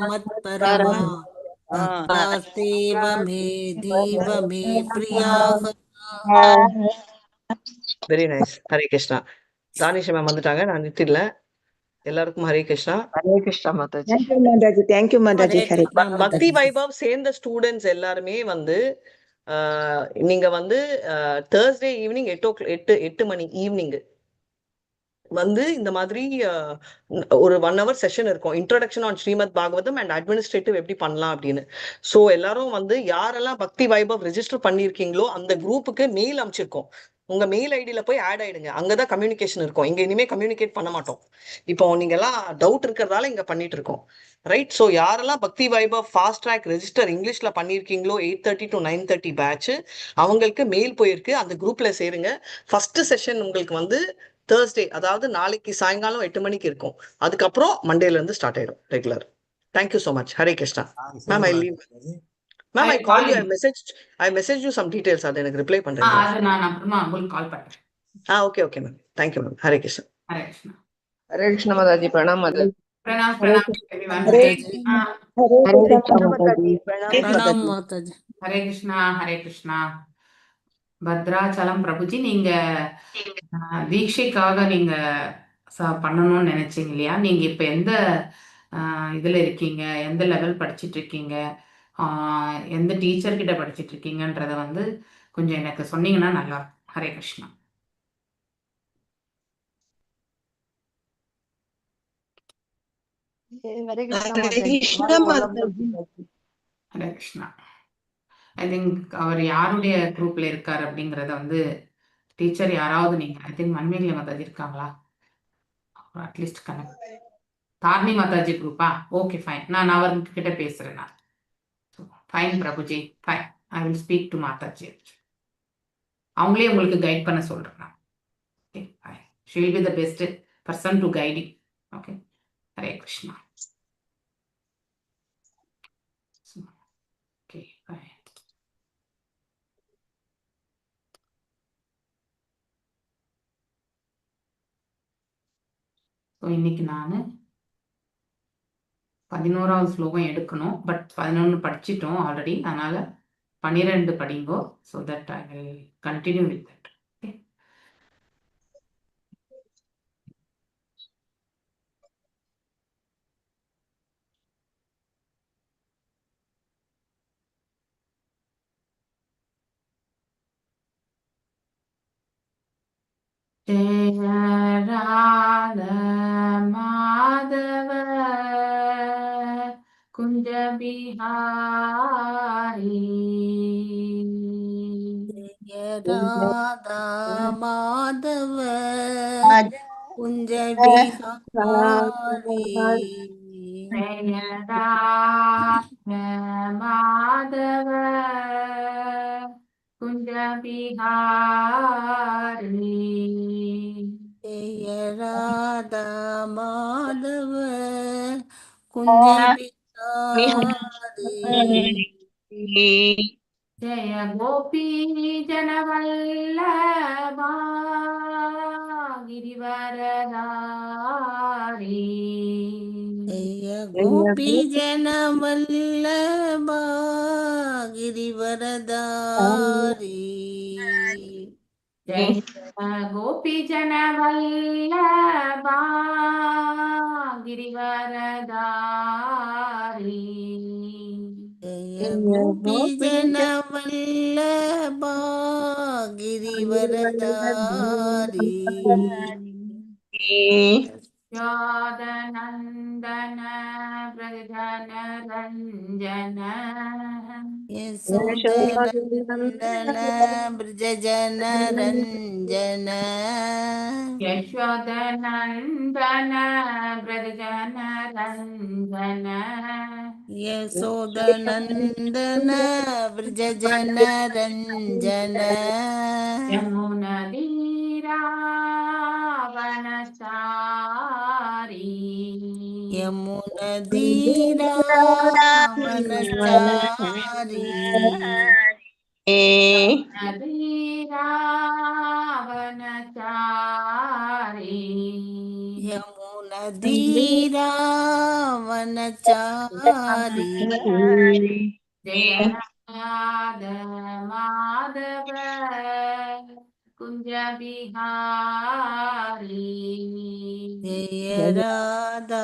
मत्परमा भक्तास्तेव मे दीव मे प्रियाः. Very nice. Hare Krishna. Danish ma'am வந்துட்டாங்க, நான் நிறுத்திடல. எல்லாருக்கும் ஹரே கிருஷ்ணா. ஹரே கிருஷ்ணா மாதாஜி. தேங்க்யூ மாதாஜி. हरे कृष्णा பக்தி माताजी. வைபவ் சேர்ந்த ஸ்டூடெண்ட்ஸ் எல்லாருமே வந்து நீங்க வந்து தேர்ஸ்டே ஈவினிங் 8 மணி ஈவினிங் வந்து இந்த மாதிரி ஒரு 1 hour செஷன் இருக்கும். Introduction on Srimad Bhagavatam and administrative எப்படி பண்ணலாம் அப்படின்னு. ஸோ எல்லாரும் வந்து யாரெல்லாம் பக்தி வைபவ் ரெஜிஸ்டர் பண்ணியிருக்கீங்களோ அந்த குரூப்புக்கு மெயில் அனுப்பிச்சிருக்கோம். உங்க மெயில் ஐடியில போய் ஆட் ஆயிடுங்க. அங்கதான் கம்யூனிகேஷன் இருக்கும். இங்க இனிமே கம்யூனிகேட் பண்ண மாட்டோம். இப்போ நீங்க எல்லாம் டவுட் இருக்கிறதால இங்க பண்ணிட்டு இருக்கோம். ரைட். ஸோ யாரெல்லாம் பக்தி வைபவ் ஃபாஸ்ட் ட்ராக் ரெஜிஸ்டர் இங்கிலீஷ்ல பண்ணியிருக்கீங்களோ 8:30 to 9:30 பேட்ச் அவங்களுக்கு மெயில் போயிருக்கு. அந்த குரூப்ல சேருங்க. ஃபர்ஸ்ட் செஷன் உங்களுக்கு வந்து தேர்ஸ்டே, அதாவது நாளைக்கு சாயங்காலம் 8 மணிக்கு இருக்கும். அதுக்கப்புறம் மண்டேல இருந்து ஸ்டார்ட் ஆயிடும் regular. Thank you so much. Hare Krishna. Ma'am I leave. Ma'am I call you. I message you some details. அது எனக்கு ரிப்ளை பண்றேன். அது நான் அப்புறமா உங்களுக்கு கால் பண்றேன். Okay okay ma'am. Thank you ma'am. Hare Krishna. Hare Krishna. Hare Krishna Mataji. Pranam Mataji. Pranam everyone. प्रणाम माताजी. ஹரே கிருஷ்ணா. ஹரே கிருஷ்ணா. பத்ராச்சலம் பிரபுஜி, நீங்க தீட்சைக்காக நீங்க பண்ணணும்னு நினைச்சீங்க இல்லையா? நீங்க இப்ப எந்த இதுல இருக்கீங்க, எந்த லெவல் படிச்சிட்டு இருக்கீங்க, எந்த டீச்சர் கிட்ட படிச்சிட்டு இருக்கீங்கன்றத வந்து கொஞ்சம் எனக்கு சொன்னீங்கன்னா நல்லா இருக்கும். ஹரே கிருஷ்ணா. ஹரே கிருஷ்ணா. ஐ திங்க் அவர் யாருடைய குரூப்ல இருக்காரு அப்படிங்கறத வந்து டீச்சர் யாராவது நீங்க ஐ திங்க் மன்மேகலை மாதாஜி இருக்காங்களா? At least connect. தார்னி மாதாஜி குரூப்பா? Okay fine. நான் அவர்கிட்ட பேசுறேன். நான் fine Prabhuji, fine. I will speak to Mataji. அவங்களே உங்களுக்கு கைட் பண்ண சொல்றேன் நான். Okay fine. She will be the best person to guiding. Okay. Hare Krishna. Okay fine. இன்னைக்கு நான் 11வது ஸ்லோகம் எடுக்கணும். பட் 11 படிச்சிட்டோம் ஆல்ரெடி. அதனால 12 படிங்கோ. So that I will continue with that. Jaya Radha Madhava குஞ்ச Bihari. जय राधा माधव कुंज बिहारी. ஜெய ராதா மாதவ குஞ்ச பிஹாரி. जय राधा माधव कुंज बिहारी. जय गोपी जनवल्लभा गिरिवरधारी. जय गोपी जन वल्लभा गिरिवरधारी. जय गोपी जनवल्लभा गिरिवरधारी. जय गोपी जन वल्लभा गिरिवरधारी. यशोदनन्दन व्रजन रञ्जन. यशोदनन्दन ब्रजजन रञ्जन. यशोदनन्दन व्रजन रञ्जन. यशोदनन्दन व्रजजन रञ्जन. यमुनदीरावनचारी. यमुनदीरावनचारी. यमुनदीरावनचारी. यमुनदीरावनचारी. धीरावनचारी जय राधा माधव कुंज बिहारी जय राधा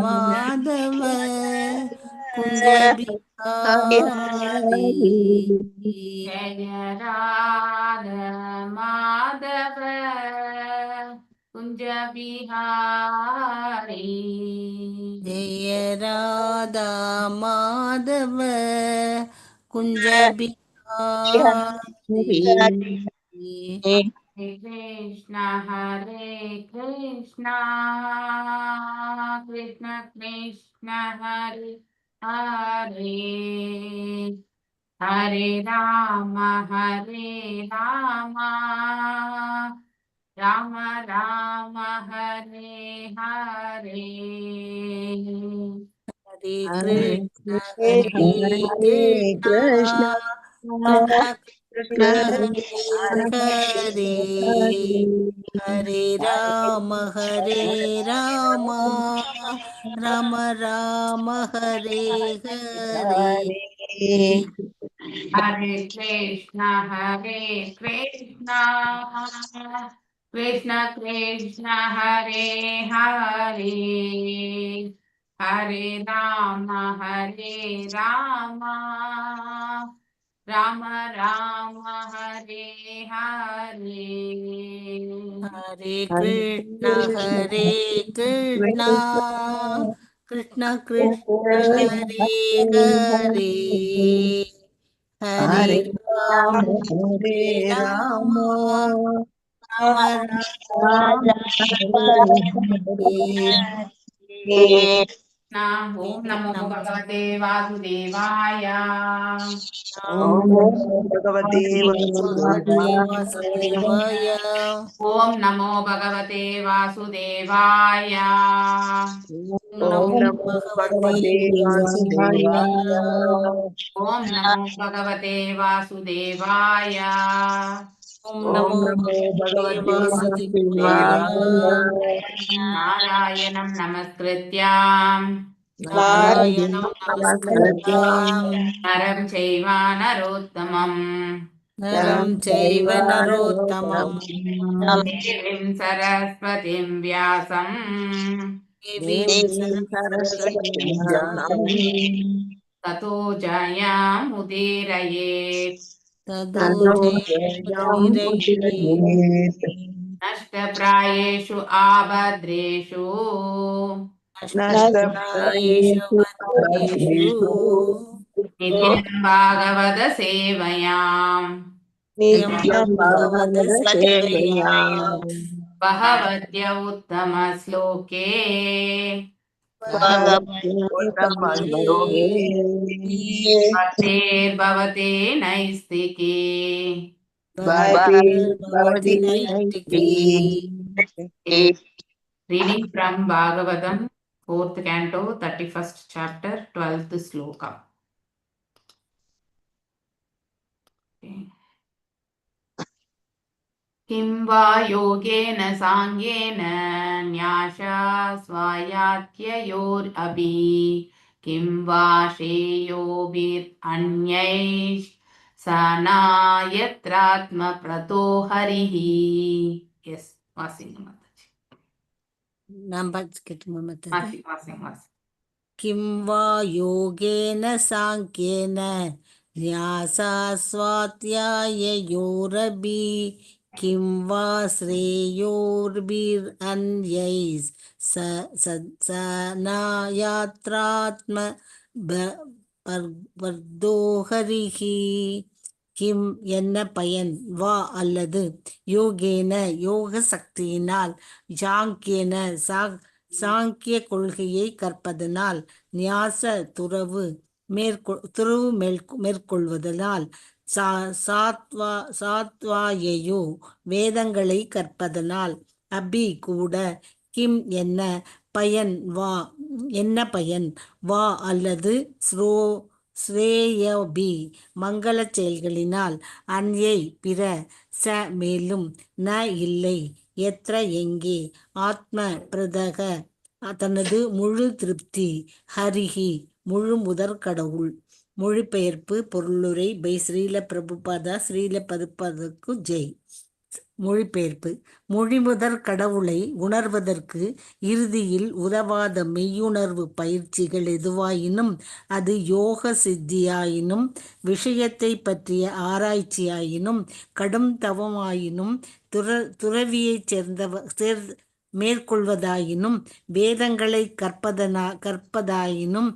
माधव कुंज बिहारी जय राधा माधव कुंज बिहारी जय Radha Madhav Kunj Bihari Hare Krishna, Krishna Krishna, Hare Hare, Hare Rama, Rama Rama, Hare Hare. हरे कृष्ण हरे Krishna Krishna Krishna Hare Hare Hare Ram Ram Ram Hare Hare Hare Krishna, Krishna Krishna, Hare Hare, Hare Rama, Rama Rama, Hare Hare. हरे कृष्ण कृष्ण कृष्ण हरे हरे हरे राम राम राम हरे Om Namo Bhagavate Vasudevaya. Om भगवते भगवते वासुदेवाय वासुदेवाय Om Namo Bhagavate Vasudevaya. नमो ॐ नमो भगवते भगवते वासुदेवाय वासुदेवाय Om Namo Bhagavate Vasudevaya. ओम ॐ नमो नमो भगवते भगवते वासुदेवाय वासुदेवाय Narayanam Namaskrityam नारायणं नमस्कृत्यां नमस्कृत्यां Naram Chaiva Narottamam नरं चैव नरोत्तमं Devim Saraswatim Vyasam देवीं सरस्वतीं सरस्वतीं Tato Jayam Udirayet तदो ततो जयमुदीरये जयमुदीरयेत् Nashtaprayeshu Abhadreshu नष्टप्रायेषु नष्टप्रायेषु भद्रेषु भद्रेषु Nithyam Bhagavata Sevayam नित्यं नित्यं भगवद सेवया भगवद्सेवया Bhahavadya Uttama Sloke भगवत्योत्तमश्लोके Bhaktir Bhavate Naistike. भवति भवति भवति नैष्टिकी नैष्टिकी Reading from Bhagavatam, 4th canto, 31st chapter, 12th sloka. Okay. Kim va yogena sangyena nyasha swayatyayor abhi kim va sheyobir anyaish sanayatratma prato harihi. Yes, Vasing Mataji. Vasing. किं वा योगेन साङ्ख्येन न्यासास्वाध्याययोरपि किं वा श्रेयोर्भिरन्यैः सनायात्रात्म வர்தோ ஹரிஹி கிம் என்ன பயன் வா அல்லது யோகேன யோக சக்தியினால் யாங்கேன சாங்கிய கொள்கையை கற்பதனால் நியாச துறவு மேற்கொள்வதனால் சாத்வாயையோ வேதங்களை கற்பதனால் அபி கூட கிம் என்ன பயன் வா என்ன பயன் வா அல்லது ஸ்ரேயோபி மங்கள செயல்களினால் அன்யை பிற ச மேலும் ந இல்லை எத்திர எங்கே ஆத்ம பிரதக தனது முழு திருப்தி. ஹரிஹி முழு முதற் கடவுள். மொழிபெயர்ப்பு பொருளுரை பை ஸ்ரீல பிரபுபாதா ஸ்ரீல பதுபாதக்கு ஜெய். மொழிபெயர்ப்பு: மொழிமுதற் கடவுளை உணர்வதற்கு இறுதியில் உதவாத மெய்யுணர்வு பயிற்சிகள் எதுவாயினும், அது யோக சித்தியாயினும், விஷயத்தை பற்றிய ஆராய்ச்சியாயினும், கடும் தவமாயினும், துறவியைச் மேற்கொள்வதாயினும், வேதங்களை கற்பதாயினும்,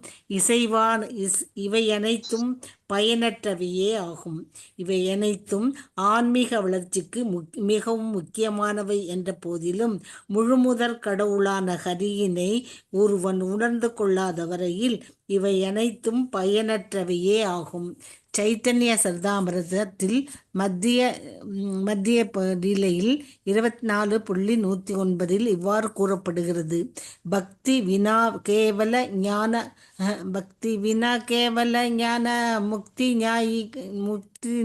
இவையனைத்தும் பயனற்றவையே ஆகும். இவையனைத்தும் ஆன்மீக வளர்ச்சிக்கு மிகவும் முக்கியமானவை என்ற போதிலும், முழுமுதற் கடவுளான ஹரியினை ஒருவன் உணர்ந்து கொள்ளாத வரையில் இவை அனைத்தும் பயனற்றவையே ஆகும். சைத்தன்ய சரிதாமிரதத்தில் மத்திய லீலையில் 24.109 இவ்வாறு கூறப்படுகிறது: பக்தி வினா கேவல ஞான முக்தி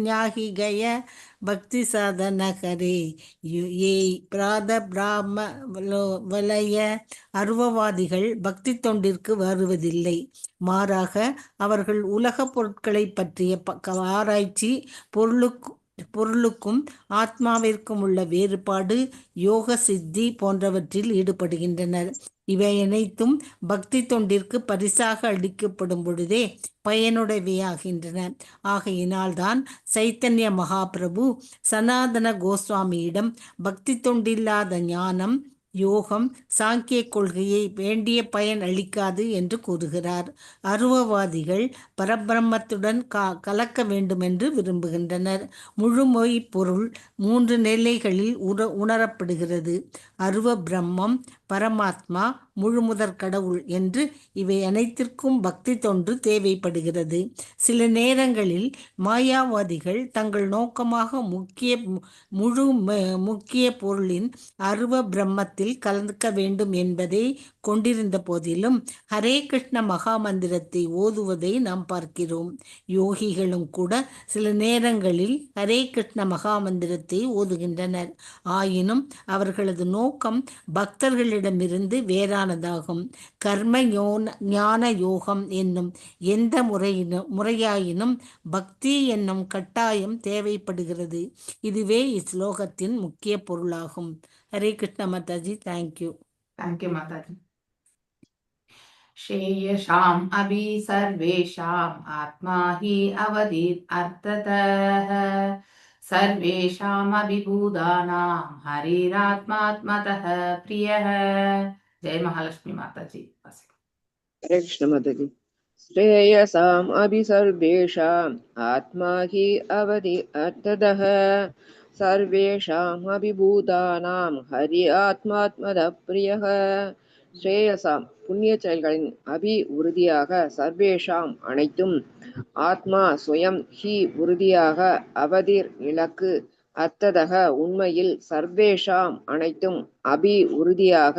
ஞாகிகய பக்தி சாதன கரே ஏய் பிராத பிராம வலய. அருவவாதிகள் பக்தி தொண்டிற்கு வருவதில்லை. மாறாக அவர்கள் உலக பொருட்களை பற்றிய ஆராய்ச்சி, பொருளுக்கும் ஆத்மாவிற்கும் உள்ள வேறுபாடு, யோக சித்தி போன்றவற்றில் ஈடுபடுகின்றனர். இவை அனைத்தும் பக்தி தொண்டிற்கு பரிசாக அளிக்கப்படும் பொழுதே பயனுடையவையாகின்றன. ஆகையினால்தான் சைத்தன்ய மகாபிரபு சனாதன கோஸ்வாமியிடம் பக்தி தொண்டில்லாத ஞானம், யோகம், சாங்கிய கொள்கையை வேண்டிய பயன் அளிக்காது என்று கூறுகிறார். அருவவாதிகள் பரபிரம்மத்துடன் கலக்க வேண்டுமென்று விரும்புகின்றனர். முழுமொழி பொருள் 3 நிலைகளில் உணரப்படுகிறது: அருவ பிரம்மம், பரமாத்மா, முழுமுதற் கடவுள் என்று. இவை அனைத்திற்கும் பக்தி தொண்டு தேவைப்படுகிறது. சில நேரங்களில் மாயாவாதிகள் தங்கள் நோக்கமாக முக்கிய பொருளின் அருவ பிரம்மத்தில் கலக்க வேண்டும் என்பதை கொண்டிருந்த போதிலும், ஹரே கிருஷ்ண மகா மந்திரத்தை ஓதுவதை நாம் பார்க்கிறோம். யோகிகளும் கூட சில நேரங்களில் ஹரே கிருஷ்ண மகா மந்திரத்தை ஓதுகின்றனர். ஆயினும் அவர்களது நோக்கம் பக்தர்களிடமிருந்து வேறானதாகும். கர்ம ஞான யோகம் என்னும் எந்த முறையாயினும் பக்தி என்னும் கட்டாயம் தேவைப்படுகிறது. இதுவே இஸ்லோகத்தின் முக்கிய பொருளாகும். ஹரே கிருஷ்ண மாதாஜி. தேங்க்யூ. தேங்க்யூ மாதாஜி. श्रेयसाम् अभि सर्वेषाम् आत्मा हि अवदीत् अर्थतः सर्वेषामपि भूतानां हरिरात्मात्मतः प्रियः. जय महालक्ष्मी माताजी. हरे कृष्ण माताजी. श्रेयसाम् अभि सर्वेषाम् आत्मा हि अवदि अर्थतः सर्वेषाम् अपि भूतानां हरि आत्मात्मतः प्रियः. ஸ்ரேயசாம் புண்ணிய செயல்களின், அபி உறுதியாக, சர்வேஷாம் அனைத்தும், ஆத்மா சுயம், ஹி உறுதியாக, அவதிர் இலக்கு, அர்த்ததக உண்மையில், சர்வேஷாம் அனைத்தும், அபி உறுதியாக,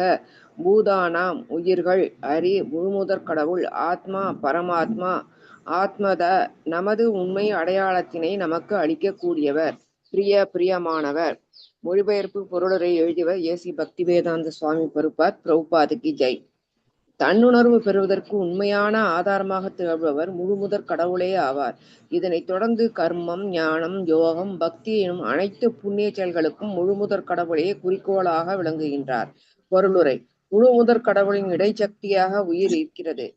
பூதானாம் உயிர்கள், ஹரி முழுமுதற் கடவுள், ஆத்மா பரமாத்மா, ஆத்மத நமது உண்மை அடையாளத்தினை நமக்கு அளிக்கக்கூடியவர், பிரியமானவர். மொழிபெயர்ப்பு பொருளுரை எழுதியவர் ஏசி பக்திவேதாந்த சுவாமி பிரபுபாதுக்கு ஜெய். தன்னுணர்வு பெறுவதற்கு உண்மையான ஆதாரமாக திகழ்பவர் முழுமுதற் கடவுளே ஆவார். இதனைத் தொடர்ந்து கர்மம், ஞானம், யோகம், பக்தி எனும் அனைத்து புண்ணிய செயல்களுக்கும் முழுமுதற் கடவுளே குறிக்கோளாக விளங்குகின்றார். பொருளுரை: முழுமுதற் கடவுளின் இடைச்சக்தியாக உயிர் இருக்கிறது.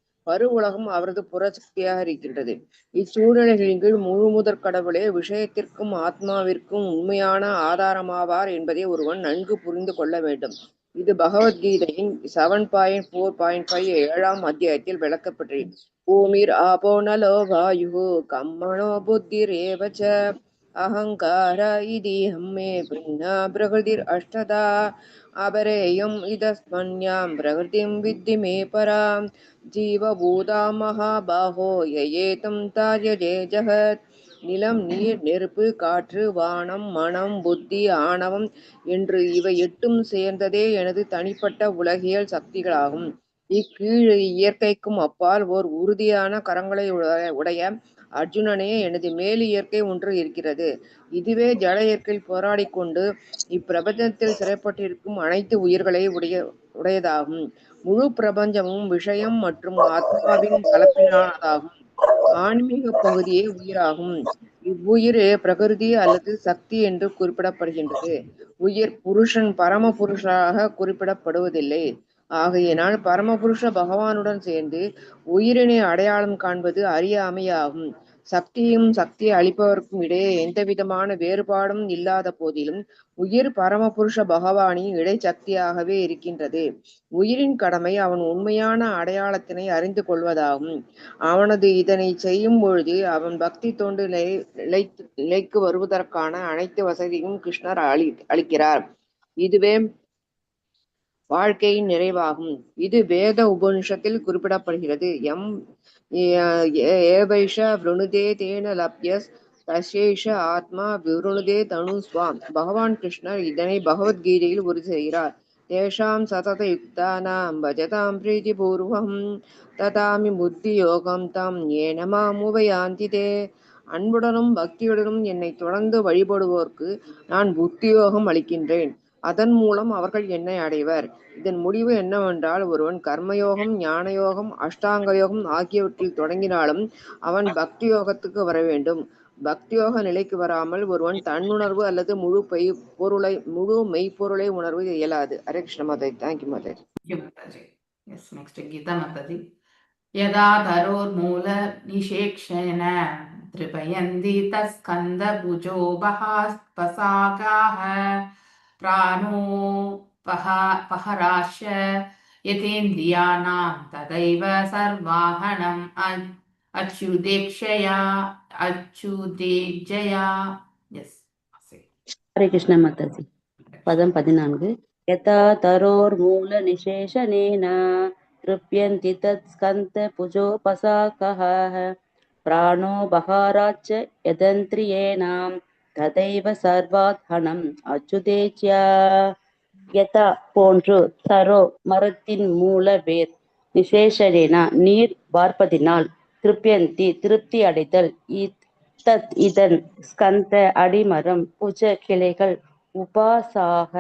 உலகம் அவரது புறசக்தியாக இருக்கின்றது. இச்சூழ்நிலைகளின் கீழ் முழுமுதற் கடவுளே விஷயத்திற்கும் ஆத்மாவிற்கும் உண்மையான ஆதாரமாவார் என்பதை ஒருவன் நன்கு புரிந்து கொள்ள வேண்டும். இது பகவத்கீதையின் 7.4.5 7ஆம் அத்தியாயத்தில் விளக்கப்பட்டது. பூமிர் ஆபோ நலோ வாயு கம்மணோ புத்திரேவச அகங்கார இதி ஹம்மே பின்னா பிரகிருதிர் அஷ்டதா அபரேயம் இதஸ்மன்யாம் பிரகிருதிம் வித்தி மே பராம் ஜீவபூதா மகாபாஹோ யயேதம் தார்யஜே ஜகத். நிலம், நீர், நெருப்பு, காற்று, வானம், மனம், புத்தி, ஆணவம் என்று இவை 8ம் சேர்ந்ததே எனது தனிப்பட்ட உலகியல் சக்திகளாகும். இக்கீழ் இயற்கைக்கும் அப்பால் ஓர் உறுதியான கரங்களை உடைய அர்ஜுனனே, எனது மேல் இயற்கை ஒன்று இருக்கிறது. இதுவே ஜட இயற்கையில் போராடிக் கொண்டு இப்பிரபஞ்சத்தில் சிறைப்பட்டிருக்கும் அனைத்து உயிர்களை உடையதாகும். முழு பிரபஞ்சமும் விஷயம் மற்றும் ஆத்மாவின் கலப்பினானதாகும். ஆன்மீக பகுதியே உயிராகும். இவ்வுயிர் பிரகிருதி அல்லது சக்தி என்று குறிப்பிடப்படுகின்றது. உயிர் புருஷன் பரமபுருஷராக குறிப்பிடப்படுவதில்லை. ஆகையினால் பரமபுருஷ பகவானுடன் சேர்ந்து உயிரினை அடையாளம் காண்பது அறியாமையாகும். சக்தியும் சக்தியை அளிப்பவர்க்கும் இடையே எந்தவிதமான வேறுபாடும் இல்லாத போதிலும் உயிர் பரமபுருஷ பகவானின் இடைச்சக்தியாகவே இருக்கின்றது. உயிரின் கடமை அவன் உண்மையான அடையாளத்தினை அறிந்து கொள்வதாகும். அவனது இதனை செய்யும் பொழுது அவன் பக்தி தொண்டு நிலைக்கு வருவதற்கான அனைத்து வசதியும் கிருஷ்ணர் அளிக்கிறார். இதுவே வாழ்க்கையின் நிறைவாகும். இது வேத உபனிஷத்தில் குறிப்பிடப்படுகிறது. ஏவைஷ விருணுதே தேன லப்யஸ் தசேஷ ஆத்மா விருணுதே தனு ஸ்வாம். பகவான் கிருஷ்ணர் இதனை பகவத்கீதையில் உறுதி செய்கிறார். தேஷாம் சதத யுக்தானாம் பஜதாம் பிரீதி பூர்வம் ததாமி புத்தி யோகம் தாம் ஏனமாம் உபயாந்திதே. அன்புடனும் பக்தியுடனும் என்னை தொடர்ந்து வழிபடுவோர்க்கு நான் புத்தியோகம் அளிக்கின்றேன். அதன் மூலம் அவர்கள் என்னை அடைவர். இதன் முடிவு என்னவென்றால், ஒருவன் கர்மயோகம், ஞானயோகம், அஷ்டாங்க யோகம் ஆகியவற்றில் தொடங்கினாலும் அவன் பக்தி யோகத்துக்கு வர வேண்டும். பக்தியோக நிலைக்கு வராமல் ஒருவன் தன்னுணர்வு அல்லது முழு மெய்ப்பொருளை உணர்வு இயலாது. Hare Krishna Mataji. Thank you Mataji. Yes, next Gita Mataji. யதா தரோர்மூல நிஷேக்ஷேன த்ரிபயந்தி தஸ்கந்த புஜோ பசாகாஹ பிராணோ பஹராஷ்ய யதேந்திரியானாம் ததைவ சர்வாஹணம் அச்சுதேக்ஷயா. எஸ். ஹரே கிருஷ்ண மாதாஜி. பதம் 14. யதா தரோர் மூல நிசேஷனேன த்ருப்யந்தி தத் ஸ்கந்த புஜோபசாகஹ பிராணோ பஹாராச்ச யதந்திரியேனாம் ததைவ சர்வாத்ஹனம் அச்சுதேச்யா. யதா போன்று, தரோ மரத்தின் மூல வேர், நிசேஷனேன நீர் வார்ப்பதினால், திருப்யந்தி திருப்தி அடைதல், தத் இதன், ஸ்கந்த அடிமரம், புஜ கிளைகள், உபாசாக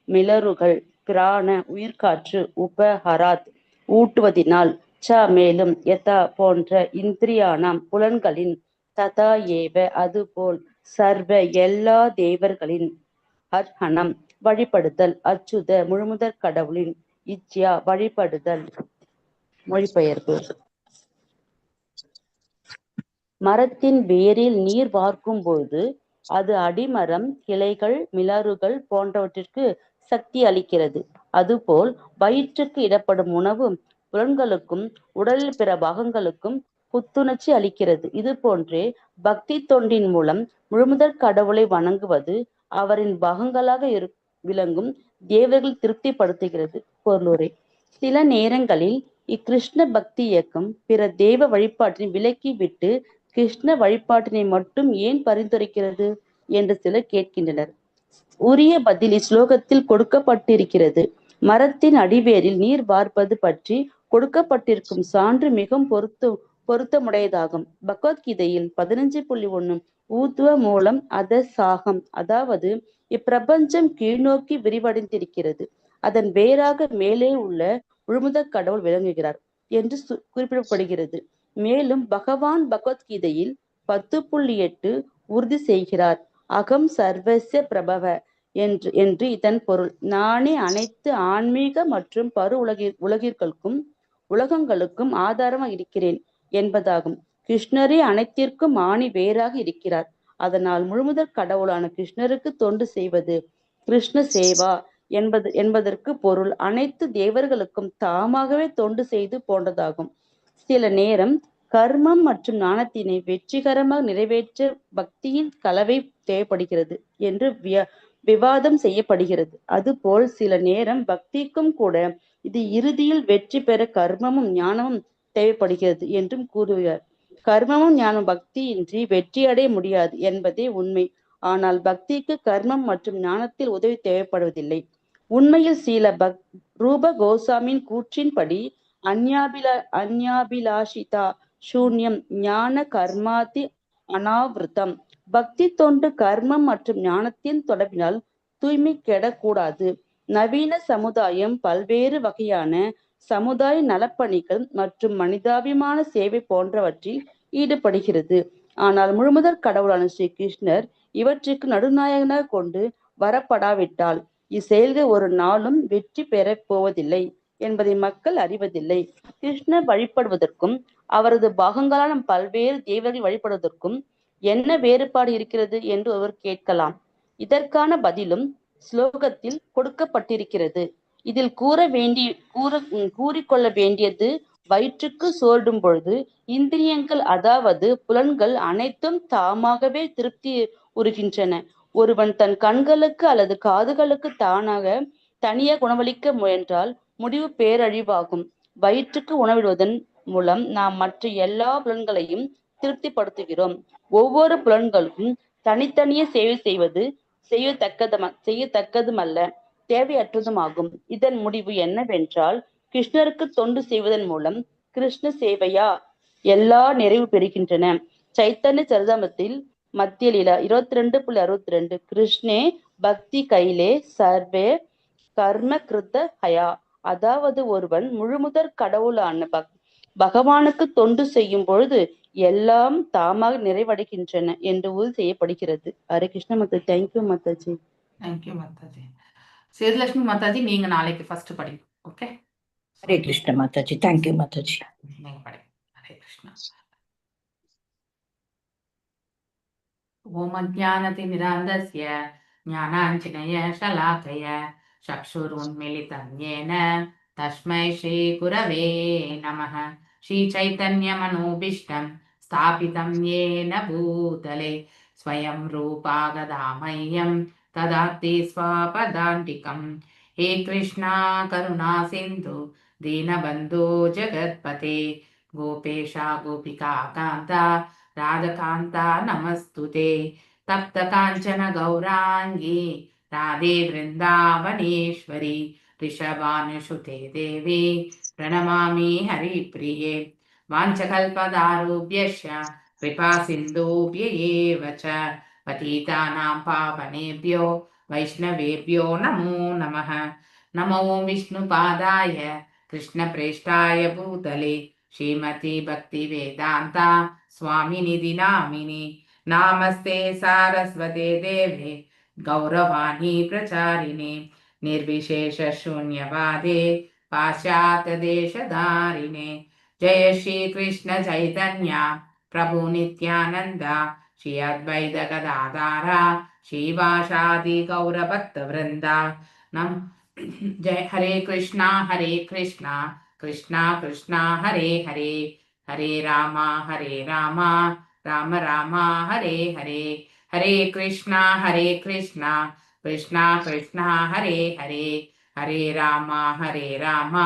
மிளறுகள், பிராண உயிர்காற்று, உபஹராத் ஊட்டுவதினால், ச மேலும், யதா போன்ற, இந்திரியானாம் புலன்களின், ததா ஏவ அதுபோல், சர்வ எல்லா தேவர்களின், அர்ஹணம் வழிபடுதல், அச்சுத முழுமுதற் கடவுளின், இச்யா வழிபடுதல். மொழிபெயர்ப்பு. மரத்தின் வேரில் நீர் வார்க்கும் பொழுது அது அடிமரம், கிளைகள், மிளறுகள் போன்றவற்றிற்கு சக்தி அளிக்கிறது. அதுபோல் வயிற்றுக்கு இடப்படும் உணவு புலன்களுக்கும் உடலில் பிற பாகங்களுக்கும் புத்துணர்ச்சி அளிக்கிறது. இது போன்றே பக்தி தொண்டின் மூலம் முழுமுதற் கடவுளை வணங்குவது அவரின் பாகங்களாக விளங்கும் தேவர்கள் திருப்திப்படுத்துகிறது. பொருளுரை. சில நேரங்களில் இக்கிருஷ்ண பக்தி இயக்கம் பிற தேவ வழிபாட்டினை விலக்கி விட்டு கிருஷ்ண வழிபாட்டினை மட்டும் ஏன் பரிந்துரைக்கிறது என்று சிலர் கேட்கின்றனர். உரிய பதில் இஸ்லோகத்தில் கொடுக்கப்பட்டிருக்கிறது. மரத்தின் அடிவேரில் நீர் வார்ப்பது பற்றி கொடுக்கப்பட்டிருக்கும் சான்று மிகவும் பொருத்தமுடையதாகும். பகவத்கீதையில் 15.1 ஊத்துவ மூலம் அத சாகம், அதாவது இப்பிரபஞ்சம் கீழ்நோக்கி விரிவடைந்திருக்கிறது, அதன் வேறாக மேலே உள்ள முழுமுதற் கடவுள் விளங்குகிறார் என்று குறிப்பிடப்படுகிறது. மேலும் பகவான் பகவத்கீதையில் 10.8 உறுதி செய்கிறார். அகம் சர்வஸ்ய பிரபவ என்று இதன் பொருள். நானே அனைத்து ஆன்மீக மற்றும் பரு உலகங்களுக்கும் ஆதாரமாக இருக்கிறேன் என்பதாகும். கிருஷ்ணரே அனைத்திற்கும் ஆணி வேறாக இருக்கிறார். அதனால் முழுமுதற் கடவுளான கிருஷ்ணருக்கு தொண்டு செய்வது கிருஷ்ண சேவா என்பதற்கு பொருள் அனைத்து தேவர்களுக்கும் தாமாகவே தொண்டு செய்து போன்றதாகும். சில நேரம் கர்மம் மற்றும் ஞானத்தினை வெற்றிகரமாக நிறைவேற்ற பக்தியின் கலவை தேவைப்படுகிறது என்று விவாதம் செய்யப்படுகிறது. அதுபோல் சில நேரம் பக்திக்கும் கூட இது இறுதியில் வெற்றி பெற கர்மமும் ஞானமும் தேவைப்படுகிறது என்றும் கூறுகிறார். கர்மமும் ஞானம் பக்தியின்றி வெற்றியடைய முடியாது என்பதே உண்மை. ஆனால் பக்திக்கு கர்மம் மற்றும் ஞானத்தில் உதவி தேவைப்படுவதில்லை. உண்மையில் ரூப கோசாமியின் கூற்றின்படி அந்யாபிலாஷிதா சூன்யம் ஞான கர்மாதி அனாவிருத்தம். பக்தி தொண்டு கர்மம் மற்றும் ஞானத்தின் தொடர்பினால் தூய்மை கெடக்கூடாது. நவீன சமுதாயம் பல்வேறு வகையான சமுதாய நலப்பணிகள் மற்றும் மனிதாபிமான சேவை போன்றவற்றில் ஈடுபடுகிறது. ஆனால் முழுமுதற் கடவுளான ஸ்ரீ கிருஷ்ணர் இவற்றுக்கு நடுநாயகனாக கொண்டு வரப்படாவிட்டால் இச்செயல்கள் ஒரு நாளும் வெற்றி பெறப் போவதில்லை என்பதை மக்கள் அறிவதில்லை. கிருஷ்ணர் வழிபடுவதற்கும் அவரது பாகங்களான பல்வேறு தெய்வங்கள் வழிபடுவதற்கும் என்ன வேறுபாடு இருக்கிறது என்று ஒருவர் கேட்கலாம். இதற்கான பதிலும் ஸ்லோகத்தில் கொடுக்கப்பட்டிருக்கிறது. இதில் கூறிக்கொள்ள வேண்டியது, வயிற்றுக்கு சோர்டும் பொழுது இந்திரியங்கள் அதாவது புலன்கள் அனைத்தும் தாமாகவே திருப்தி உறுகின்றன. ஒருவன் தன் கண்களுக்கு அல்லது காதுகளுக்கு தனியாக உணவளிக்க முயன்றால் முடிவு பேரழிவாகும். வயிற்றுக்கு உணவிடுவதன் மூலம் நாம் மற்ற எல்லா புலன்களையும் திருப்திப்படுத்துகிறோம். ஒவ்வொரு புலன்களுக்கும் தனித்தனியே சேவை செய்யத்தக்கதுமல்ல, தேவையற்றதுமாகும். இதன் முடிவு என்னவென்றால், கிருஷ்ணருக்கு தொண்டு செய்வதன் மூலம் கிருஷ்ண சேவையா எல்லா நிறைவு பெறுகின்றன. சைத்தன்ய சரிதாமத்தில் மத்திய லீலா 22.62 கிருஷ்ணே பக்தி கைலே சர்வே கர்ம கிருத்த ஹயா. அதாவது ஒருவன் முழுமுதற் கடவுளான பகவானுக்கு தொண்டு செய்யும் பொழுது எல்லாம் தாமாக நிறைவடைகின்றன என்று உறுதி செய்யப்படுகிறது. ஹரே கிருஷ்ண மாதாஜி. தேங்க்யூ மாதாஜி. தேங்க்யூ மாதாஜி. சேதுலட்சுமி மாதாஜி, நீங்க நாளைக்கு ஃபர்ஸ்ட் படிங்க. ஓகே. ஹரே கிருஷ்ண மாதாஜி. தேங்க்யூ மாதாஜி. நீங்க படிங்க. ஹரே கிருஷ்ணா. ஓம் அஜ்ஞானதிமிராந்தஸ்ய ஞானாஞ்சனய ஷலாகய சக்ஷுருன்மிலிதம் யேன தஸ்மை ஸ்ரீ குரவே நமः. ஸ்ரீ சைத்தன்ய மனோபீஷ்டம் ஸ்தாபிதம் யேன பூதலே ஸ்வயம் ரூபா கதாமஹ்யம் ததாதி ஸ்வபதாந்திகம். ஹே கிருஷ்ணா கருணா சிந்து தீனபந்தோ ஜகத்பதே கோபேஷா கோபிகா காந்தா ராதகாந்தா நமஸ்துதே. தப்த காஞ்சன கௌராங்கி ராதே விருந்தாவனேஸ்வரி ரிஷபானுசுதே தேவி பிரணமாமி ஹரிப்ரியே. வாஞ்சகல்பதாருப்யஸ்ய கிருபா சிந்தூப்யேவ ச பதீதானாம் பாவனேப்யோ வைஷ்ணவேப்யோ நமோ நமः. நமோ விஷ்ணுபாதாய கிருஷ்ணப்ரேஷ்டாய பூதலே ஸ்ரீமதி பக்தி வேதாந்தா स्वामिनिधि नामिनि. नामस्ते सारस्वते देवे गौरवाणी प्रचारिणे निर्विशेष शून्यवादे पाश्चात्य देशधारिणे. जय श्री कृष्ण चैतन्य प्रभु नित्यानंद श्री अद्वैत गदाधारा श्रीवासादि गौरभक्त वृंदा. नम जय. हरे कृष्णा कृष्णा कृष्णा हरे हरे, हरे रामा राम राम हरे हरे. हरे कृष्णा कृष्णा कृष्णा हरे हरे, हरे रामा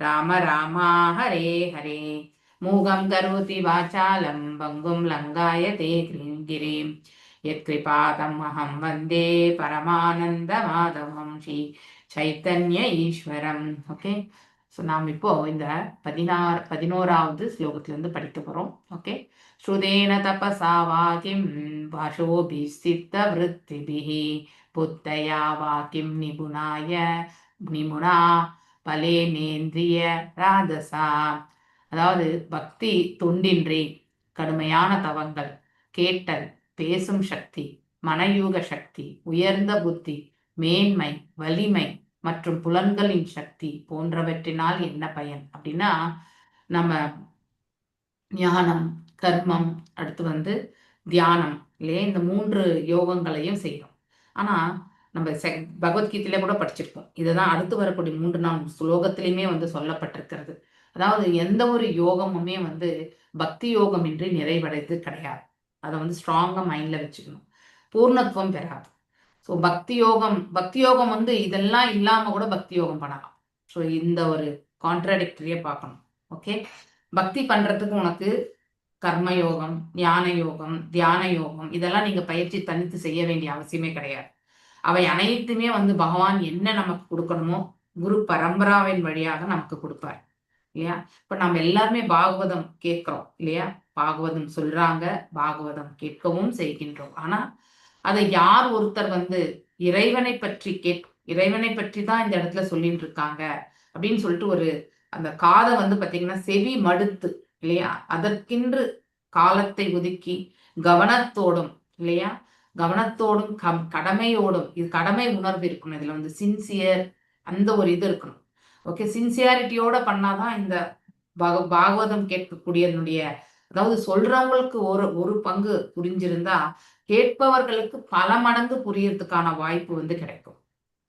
राम राम हरे हरे. मूगं करोति वाचालं भङ्गुं लङ्घयते गिरिं यत्कृपातम् अहं वन्दे परमानन्दमाधवं श्री चैतन्य ईश्वरम्. ஓகே. ஸோ நாம் இப்போ இந்த 11வது ஸ்லோகத்திலிருந்து படிக்க போகிறோம். ஓகே. ஸ்ருதேன தபசா வாக்கிம் வாஷோபிஸ்தித்த விருத்திபிஹி புத்தயா வாக்கிம் நிபுணா பலேனேந்திரிய ராதசா. அதாவது பக்தி தொண்டின்றி கடுமையான தவங்கள், கேட்டல், பேசும் சக்தி, மனயூக சக்தி, உயர்ந்த புத்தி, மேன்மை, வலிமை மற்றும் புலன்களின் சக்தி போன்றவற்றினால் என்ன பயன் அப்படின்னா, நம்ம ஞானம், கர்மம், அடுத்து தியானம் இல்லையே, இந்த 3 யோகங்களையும் செய்யணும். ஆனா நம்ம பகவத்கீதையில கூட படிச்சிருப்போம். இதுதான் அடுத்து வரக்கூடிய 3-4 ஸ்லோகத்திலையுமே சொல்லப்பட்டிருக்கிறது. அதாவது எந்த ஒரு யோகமுமே பக்தி யோகம் இன்றி நிறைவடைந்து கிடையாது. அதை ஸ்ட்ராங்கா மைண்ட்ல வச்சுக்கணும். பூர்ணத்துவம் பெறாது. ஸோ பக்தி யோகம் இதெல்லாம் இல்லாம கூட பக்தி யோகம் பண்ணலாம். ஸோ இந்த ஒரு கான்ட்ராடிக்டரியை பார்க்கணும். ஓகே. பக்தி பண்றதுக்கு உனக்கு கர்மயோகம், ஞான யோகம், தியான யோகம் இதெல்லாம் நீங்க பயிற்சி தனித்து செய்ய வேண்டிய அவசியமே கிடையாது. அவை அனைத்துமே பகவான் என்ன நமக்கு கொடுக்கணுமோ குரு பரம்பராவின் வழியாக நமக்கு கொடுப்பார். இல்லையா? இப்ப நம்ம எல்லாருமே பாகவதம் கேட்கிறோம் இல்லையா? பாகவதம் சொல்றாங்க, பாகவதம் கேட்கவும் செய்கின்றோம். ஆனா அதை யார் ஒருத்தர் வந்து இறைவனை பற்றி இறைவனை பற்றி தான் இந்த இடத்துல சொல்லிட்டு இருக்காங்க அப்படின்னு சொல்லிட்டு ஒரு அந்த காதை வந்து பாத்தீங்கன்னா செவி மடுத்து இல்லையா, அதற்கென்று காலத்தை ஒதுக்கி கவனத்தோடும் இல்லையா, கவனத்தோடும் கடமையோடும், இது கடமை உணர்வு இருக்கணும் இதுல வந்து, சின்சியர் அந்த ஒரு இது இருக்கணும். ஓகே, சின்சியாரிட்டியோட பண்ணாதான் இந்த பாகவதம் கேட்கக்கூடியதனுடைய, அதாவது சொல்றவங்களுக்கு ஒரு பங்கு புரிஞ்சிருந்தா கேட்பவர்களுக்கு பல மடங்கு புரியறதுக்கான வாய்ப்பு வந்து கிடைக்கும்.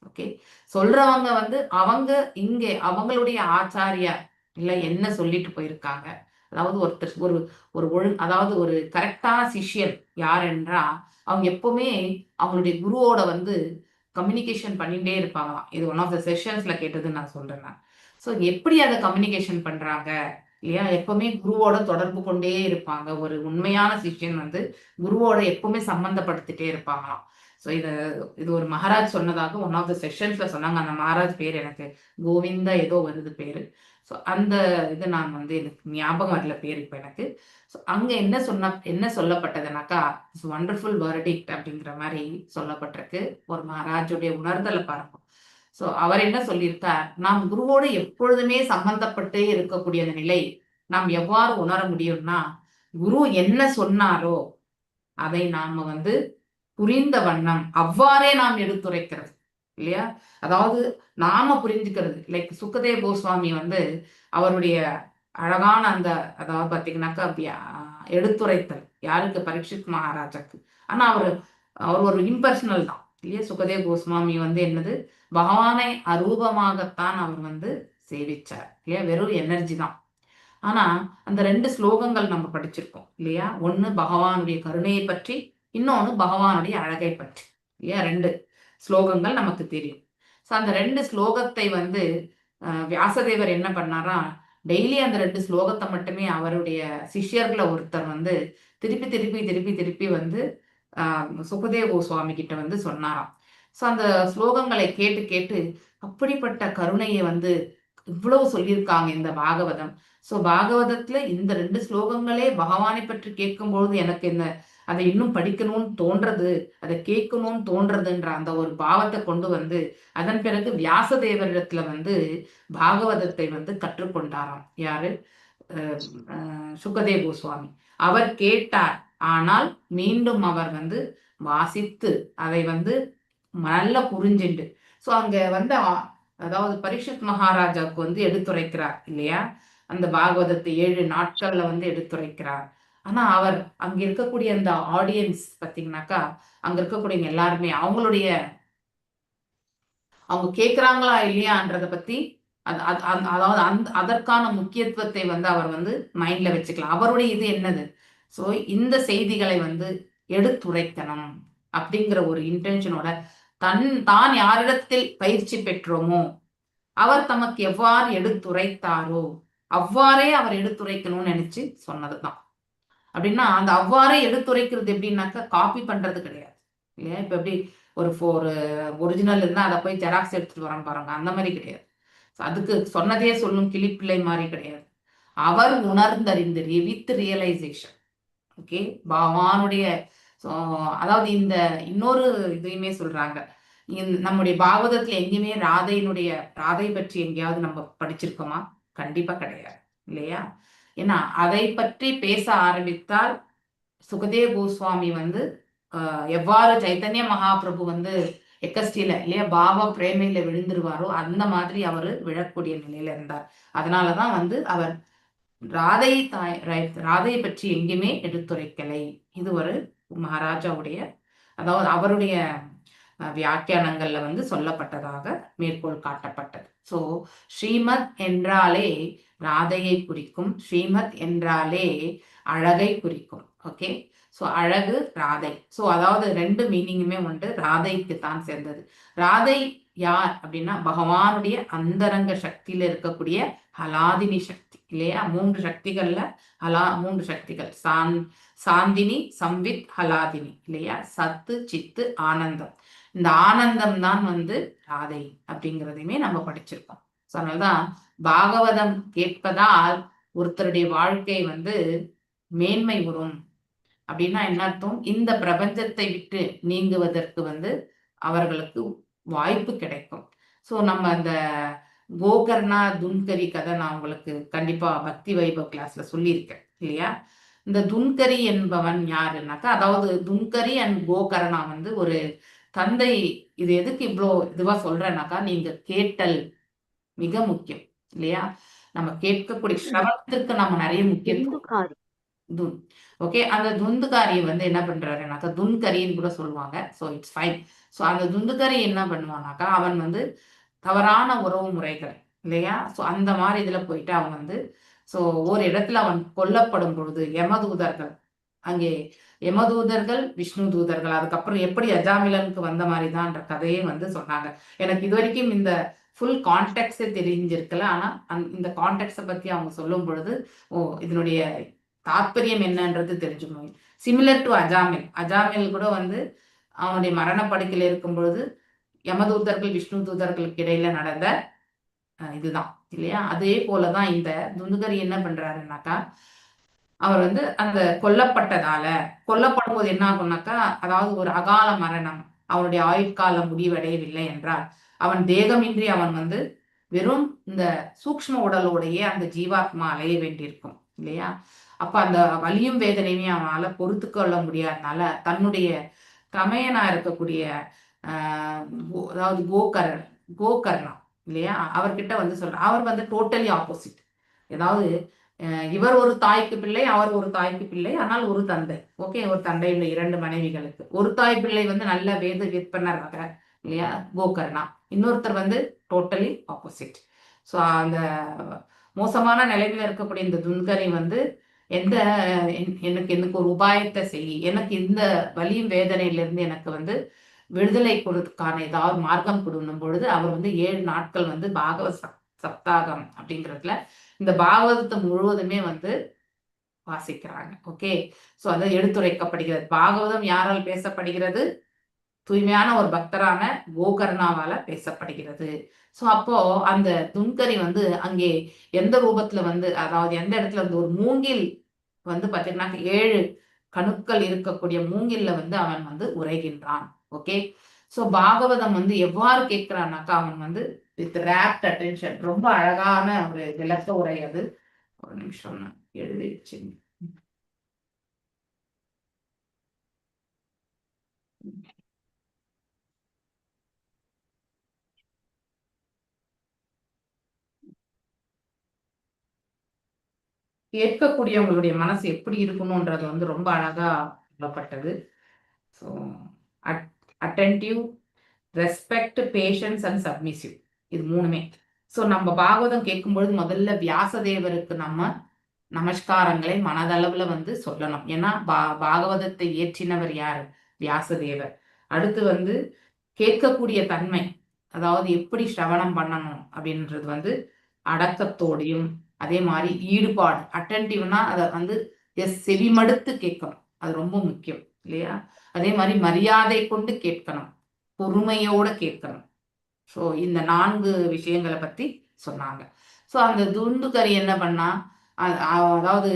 ஓகே, சொல்றவங்க வந்து அவங்க இங்கே அவங்களுடைய ஆச்சாரியா இல்ல என்ன சொல்லிட்டு போயிருக்காங்க, அதாவது ஒருத்தர் அதாவது ஒரு கரெக்டான சிஷ்யன் யார் என்றா அவங்க எப்பவுமே அவங்களுடைய குருவோட வந்து கம்யூனிகேஷன் பண்ணிட்டே இருப்பாங்களாம். இது ஒன் ஆஃப் த செஷன்ஸ்ல கேட்டது நான் சொல்றேன். ஸோ எப்படி அதை கம்யூனிகேஷன் பண்றாங்க இல்லையா, எப்பவுமே குருவோட தொடர்பு கொண்டே இருப்பாங்க. ஒரு உண்மையான சிஷ்யன் வந்து குருவோட எப்பவுமே சம்பந்தப்படுத்திட்டே இருப்பாங்களாம். ஸோ இது ஒரு மகாராஜ் சொன்னதாக ஒன் ஆஃப் த செஷன்ஸ்ல சொன்னாங்க. அந்த மகாராஜ் பேர் எனக்கு கோவிந்தா ஏதோ வருது பேரு. ஸோ அந்த இது நான் வந்து எனக்கு ஞாபகம் வரல பேர் இப்போ எனக்கு. ஸோ அங்க என்ன சொல்லப்பட்டதுனாக்கா, இட்ஸ் வண்டர்ஃபுல் வெர்டிக்ட் அப்படிங்கிற மாதிரி சொல்லப்பட்டிருக்கு. ஒரு மகாராஜுடைய உணர்தலை பாருங்க. ஸோ அவர் என்ன சொல்லியிருக்கார், நாம் குருவோடு எப்பொழுதுமே சம்பந்தப்பட்டே இருக்கக்கூடிய அந்த நிலை நாம் எவ்வாறு உணர முடியும்னா, குரு என்ன சொன்னாரோ அதை நாம வந்து புரிந்த வண்ணம் அவ்வாறே நாம் எடுத்துரைக்கிறது இல்லையா. அதாவது நாம புரிஞ்சுக்கிறது. லைக் சுகதேவ் கோஸ்வாமி வந்து அவருடைய அழகான அந்த, அதாவது பாத்தீங்கன்னாக்கா எடுத்துரைத்தல் யாருக்கு, பரீட்சித் மகாராஜாக்கு. ஆனா அவர் ஒரு இம்பர்சனல் தான் இல்லையா. சுகதேவ் கோஸ்வாமி வந்து என்னது, பகவானை அரூபமாகத்தான் அவர் வந்து சேவிச்சார் இல்லையா, வெறும் எனர்ஜி தான். ஆனா அந்த 2 ஸ்லோகங்கள் நம்ம படிச்சிருக்கோம் இல்லையா, ஒண்ணு பகவானுடைய கருணையை பற்றி, இன்னொன்னு பகவானுடைய அழகை பற்றி இல்லையா. 2 ஸ்லோகங்கள் நமக்கு தெரியும். ஸோ அந்த 2 ஸ்லோகத்தை வந்து வியாசதேவர் என்ன பண்ணாரா, டெய்லி அந்த 2 ஸ்லோகத்தை மட்டுமே அவருடைய சிஷ்யர்களை ஒருத்தர் வந்து திருப்பி திருப்பி திருப்பி திருப்பி வந்து சுகதேவ் கோஸ்வாமி கிட்ட வந்து சொன்னாராம். ஸோ அந்த ஸ்லோகங்களை கேட்டு கேட்டு அப்படிப்பட்ட கருணையை வந்து இவ்வளவு சொல்லியிருக்காங்க இந்த பாகவதம். ஸோ பாகவதத்துல இந்த 2 ஸ்லோகங்களே பகவானை பற்றி கேட்கும்பொழுது எனக்கு அதை இன்னும் படிக்கணும்னு தோன்றது, அதை கேட்கணும்னு தோன்றதுன்ற அந்த ஒரு பாவத்தை கொண்டு வந்து அதன் பிறகு வியாசதேவரிடத்துல வந்து பாகவதத்தை வந்து கற்றுக்கொண்டாராம். யாரு, சுகதேவ் கோஸ்வாமி. அவர் கேட்டார், ஆனால் மீண்டும் அவர் வந்து வாசித்து அதை வந்து நல்லா புரிஞ்சுண்டு, ஸோ அங்க வந்து அதாவது பரீட்சித் மகாராஜாவுக்கு வந்து எடுத்துரைக்கிறார் இல்லையா, அந்த பாகவதத்தை 7 நாட்கள்ல வந்து எடுத்துரைக்கிறார். ஆனா அவர் அங்க இருக்கக்கூடிய அந்த ஆடியன்ஸ் பாத்தீங்கன்னாக்கா, அங்க இருக்கக்கூடிய எல்லாருமே அவங்க கேட்கிறாங்களா இல்லையான்றத பத்தி அதாவது அதற்கான முக்கியத்துவத்தை வந்து அவர் வந்து மைண்ட்ல வச்சுக்கலாம். அவருடைய இது என்னது, ஸோ இந்த செய்திகளை வந்து எடுத்துரைக்கணும் அப்படிங்கிற ஒரு இன்டென்ஷனோட தான் யாரிடத்தில் பயிற்சி பெற்றோமோ அவர் தமக்கு எவ்வாறு எடுத்துரைத்தாரோ அவ்வாறே அவர் எடுத்துரைக்கணும்னு நினைச்சு சொன்னதுதான். அப்படின்னா அந்த அவ்வாறே எடுத்துரைக்கிறது எப்படின்னாக்கா காப்பி பண்றது கிடையாது இல்லையா. இப்ப எப்படி ஒரு ஒரிஜினல் இருந்தா அதை போய் ஜெராக்ஸ் எடுத்துட்டு வரோம் பாருங்க, அந்த மாதிரி கிடையாது. அதுக்கு சொன்னதே சொல்லும் கிளிப்பிள்ளை மாதிரி கிடையாது. அவர் உணர்ந்தறிந்து வித் ரியலைசேஷன். ஓகே, பகவானுடைய அதாவது இந்த இன்னொரு இதையுமே சொல்றாங்க, நம்முடைய பாகவதத்துல எங்கேயுமே ராதை பற்றி எங்கேயாவது நம்ம படிச்சிருக்கோமா? கண்டிப்பா கிடையாது இல்லையா. ஏன்னா அதை பற்றி பேச ஆரம்பித்தால் சுகதேவ் கோஸ்வாமி வந்து எவ்வாறு சைத்தன்ய மகாபிரபு வந்து எக்கஸ்டியில இல்லையா பாவ பிரேமையில விழுந்துருவாரோ அந்த மாதிரி அவரு விழக்கூடிய நிலையில இருந்தார். அதனாலதான் வந்து அவர் ராதையை பற்றி எங்கேயுமே எடுத்துரைக்கலை. இது ஒரு மகாராஜாவுடைய, அதாவது அவருடைய வியாக்கியானங்கள்ல வந்து சொல்லப்பட்டதாக மேற்கோள் காட்டப்பட்டது. ஸோ ஸ்ரீமத் என்றாலே ராதையை குறிக்கும், ஸ்ரீமத் என்றாலே அழகை குறிக்கும். ஓகே, ஸோ அழகு ராதை. ஸோ அதாவது 2 மீனிங்குமே உண்டு, ராதைக்கு தான் சேர்ந்தது. ராதை யார் அப்படின்னா பகவானுடைய அந்தரங்க சக்தியில இருக்கக்கூடிய ஹலாதினி சக்தி இல்லையா. 3 சக்திகள்ல 3 சக்திகள், சாந்தினி, சம்வித், ஹலாதினி இல்லையா. சத்து, சித்து, ஆனந்தம். இந்த ஆனந்தம் தான் வந்து ராதை அப்படிங்கிறதையுமே நம்ம படிச்சிருக்கோம் ஸோ அதனால்தான் பாகவதம் கேட்பதால் ஒருத்தருடைய வாழ்க்கை வந்து மேன்மை வரும். அப்படின்னா என்ன அர்த்தம்? இந்த பிரபஞ்சத்தை விட்டு நீங்குவதற்கு வந்து அவர்களுக்கு வாய்ப்பு கிடைக்கும். ஸோ நம்ம அந்த கோகர்ணா துன்கரி கதை நான் உங்களுக்கு கண்டிப்பா பக்தி வைபவ் கிளாஸ்ல சொல்லியிருக்கேன் இல்லையா? இந்த துன்கரி என்பவன் யாருன்னாக்கா, அதாவது துன்கரி அண்ட் கோகர்ணா வந்து ஒரு தந்தை. இது எதுக்கு இவ்வளோ இதுவா சொல்றேன்னாக்கா, நீங்க கேட்டல் மிக முக்கியம் இல்லையா? நம்ம கேட்கக்கூடிய சிரவணத்திற்கு நம்ம நிறைய முக்கியத்துவம். துன் ஓகே, அந்த துந்துகாரியை வந்து என்ன பண்றாருனாக்கா, துன்கரின்னு கூட சொல்லுவாங்க. So it's fine. ஸோ அந்த துந்துகரி என்ன பண்ணுவானாக்கா, அவன் வந்து தவறான உறவு முறைகள் இல்லையா? ஸோ அந்த மாதிரி இதுல போயிட்டு அவன் வந்து ஸோ ஒரு இடத்துல அவன் கொல்லப்படும் பொழுது யமதூதர்கள், அங்கே யமதூதர்கள், விஷ்ணு தூதர்கள், அதுக்கப்புறம் எப்படி அஜாமிலனுக்கு வந்த மாதிரிதான்ற கதையே வந்து சொன்னாங்க. எனக்கு இது வரைக்கும் இந்த ஃபுல் கான்டெக்ட் தெரிஞ்சிருக்கல. ஆனா இந்த கான்டெக்ட பத்தி அவங்க சொல்லும் பொழுது இதனுடைய தாற்பயம் என்னன்றது தெரிஞ்சுக்கணும். Similar to அஜாமில். அஜாமில் கூட வந்து அவனுடைய மரணப்படுக்கையில் இருக்கும் பொழுது யமதூதர்கள், விஷ்ணு தூதர்களுக்கு இடையில நடந்த இதுதான் இல்லையா? அதே போலதான் இந்த துந்துகரி என்ன பண்றாருனாக்கா, அவர் வந்து அந்த கொல்லப்படும் போது என்ன ஆகும்னாக்கா, அதாவது ஒரு அகால மரணம், அவனுடைய ஆயுட்காலம் முடிவடையவில்லை என்றால், அவன் தேகமின்றி அவன் வந்து வெறும் இந்த சூக்ஷ்ம உடலோடையே அந்த ஜீவாத்மா அலைய வேண்டியிருக்கும் இல்லையா? அப்ப அந்த வலியும் வேதனையும் அவனால பொறுத்து கொள்ள முடியாதனால தன்னுடைய தமையனா இருக்கக்கூடிய அதாவது கோகர்ணா இல்லையா, அவர்கிட்ட வந்து சொல்ற. அவர் வந்து டோட்டலி ஆப்போசிட். ஏதாவது இவர் ஒரு தாய்க்கு பிள்ளை, அவர் ஒரு தாய்க்கு பிள்ளை, ஆனால் ஒரு தந்தை. ஓகே, ஒரு தந்தை உள்ள 2 மனைவிகளுக்கு. ஒரு தாய் பிள்ளை வந்து நல்ல வேத விற்பனராக இல்லையா கோகர்ணா, இன்னொருத்தர் வந்து டோட்டலி ஆப்போசிட். ஸோ அந்த மோசமான நிலைமையில இருக்கக்கூடிய இந்த துன்கரி வந்து எனக்கு ஒரு உபாயத்தை செய், எனக்கு இந்த வலியும் வேதனையிலிருந்து எனக்கு வந்து விடுதலை கொடுக்கான ஏதாவது மார்க்கம் கொடுக்கும் பொழுது அவர் வந்து 7 நாட்கள் வந்து பாகவத சப்தாகம் அப்படிங்கிறதுல இந்த பாகவதத்தை முழுவதுமே வந்து வாசிக்கிறாங்க. ஓகே, ஸோ அதை எடுத்துரைக்கப்படுகிறது. பாகவதம் யாரால் பேசப்படுகிறது? தூய்மையான ஒரு பக்தரான கோகர்ணாவால பேசப்படுகிறது. ஸோ அப்போ அந்த துன்கரி வந்து அங்கே எந்த ரூபத்துல வந்து, அதாவது எந்த இடத்துல வந்து ஒரு மூங்கில் வந்து பாத்தீங்கன்னா 7 கணுக்கள் இருக்கக்கூடிய மூங்கில்ல வந்து அவன் வந்து உரைகின்றான். ஓகே, ஸோ பாகவதம் வந்து எவ்வாறு கேட்கிறான்னாக்கா, அவன் வந்து வித் ரேப்ட் அட்டென்ஷன், ரொம்ப அழகான ஒரு விளக்க உரை அது. ஒரு நிமிஷம் நான் எழுதி வச்சுங்க. கேட்கக்கூடியவங்களுடைய மனசு எப்படி இருக்கணும்ன்றது வந்து ரொம்ப அழகா சொல்லப்பட்டது. So attentive, respect, patience and submissive, இது 3மே. ஸோ நம்ம பாகவதம் கேட்கும்பொழுது முதல்ல வியாசதேவருக்கு நம்ம நமஸ்காரங்களை மனதளவுல வந்து சொல்லணும். ஏன்னா பாகவதத்தை இயற்றினவர் யாரு? வியாசதேவர். அடுத்து வந்து கேட்கக்கூடிய தன்மை, அதாவது எப்படி சிரவணம் பண்ணணும் அப்படின்றது வந்து அடக்கத்தோடையும், அதே மாதிரி ஈடுபாடு, அட்டென்டிவ்னா அதை வந்து செவிமடுத்து கேட்கணும். அது ரொம்ப முக்கியம் இல்லையா? அதே மாதிரி மரியாதை கொண்டு கேட்கணும், பொறுமையோட கேட்கணும். ஸோ இந்த 4 விஷயங்களை பத்தி சொன்னாங்க. ஸோ அந்த துந்துகரி என்ன பண்ணா, அதாவது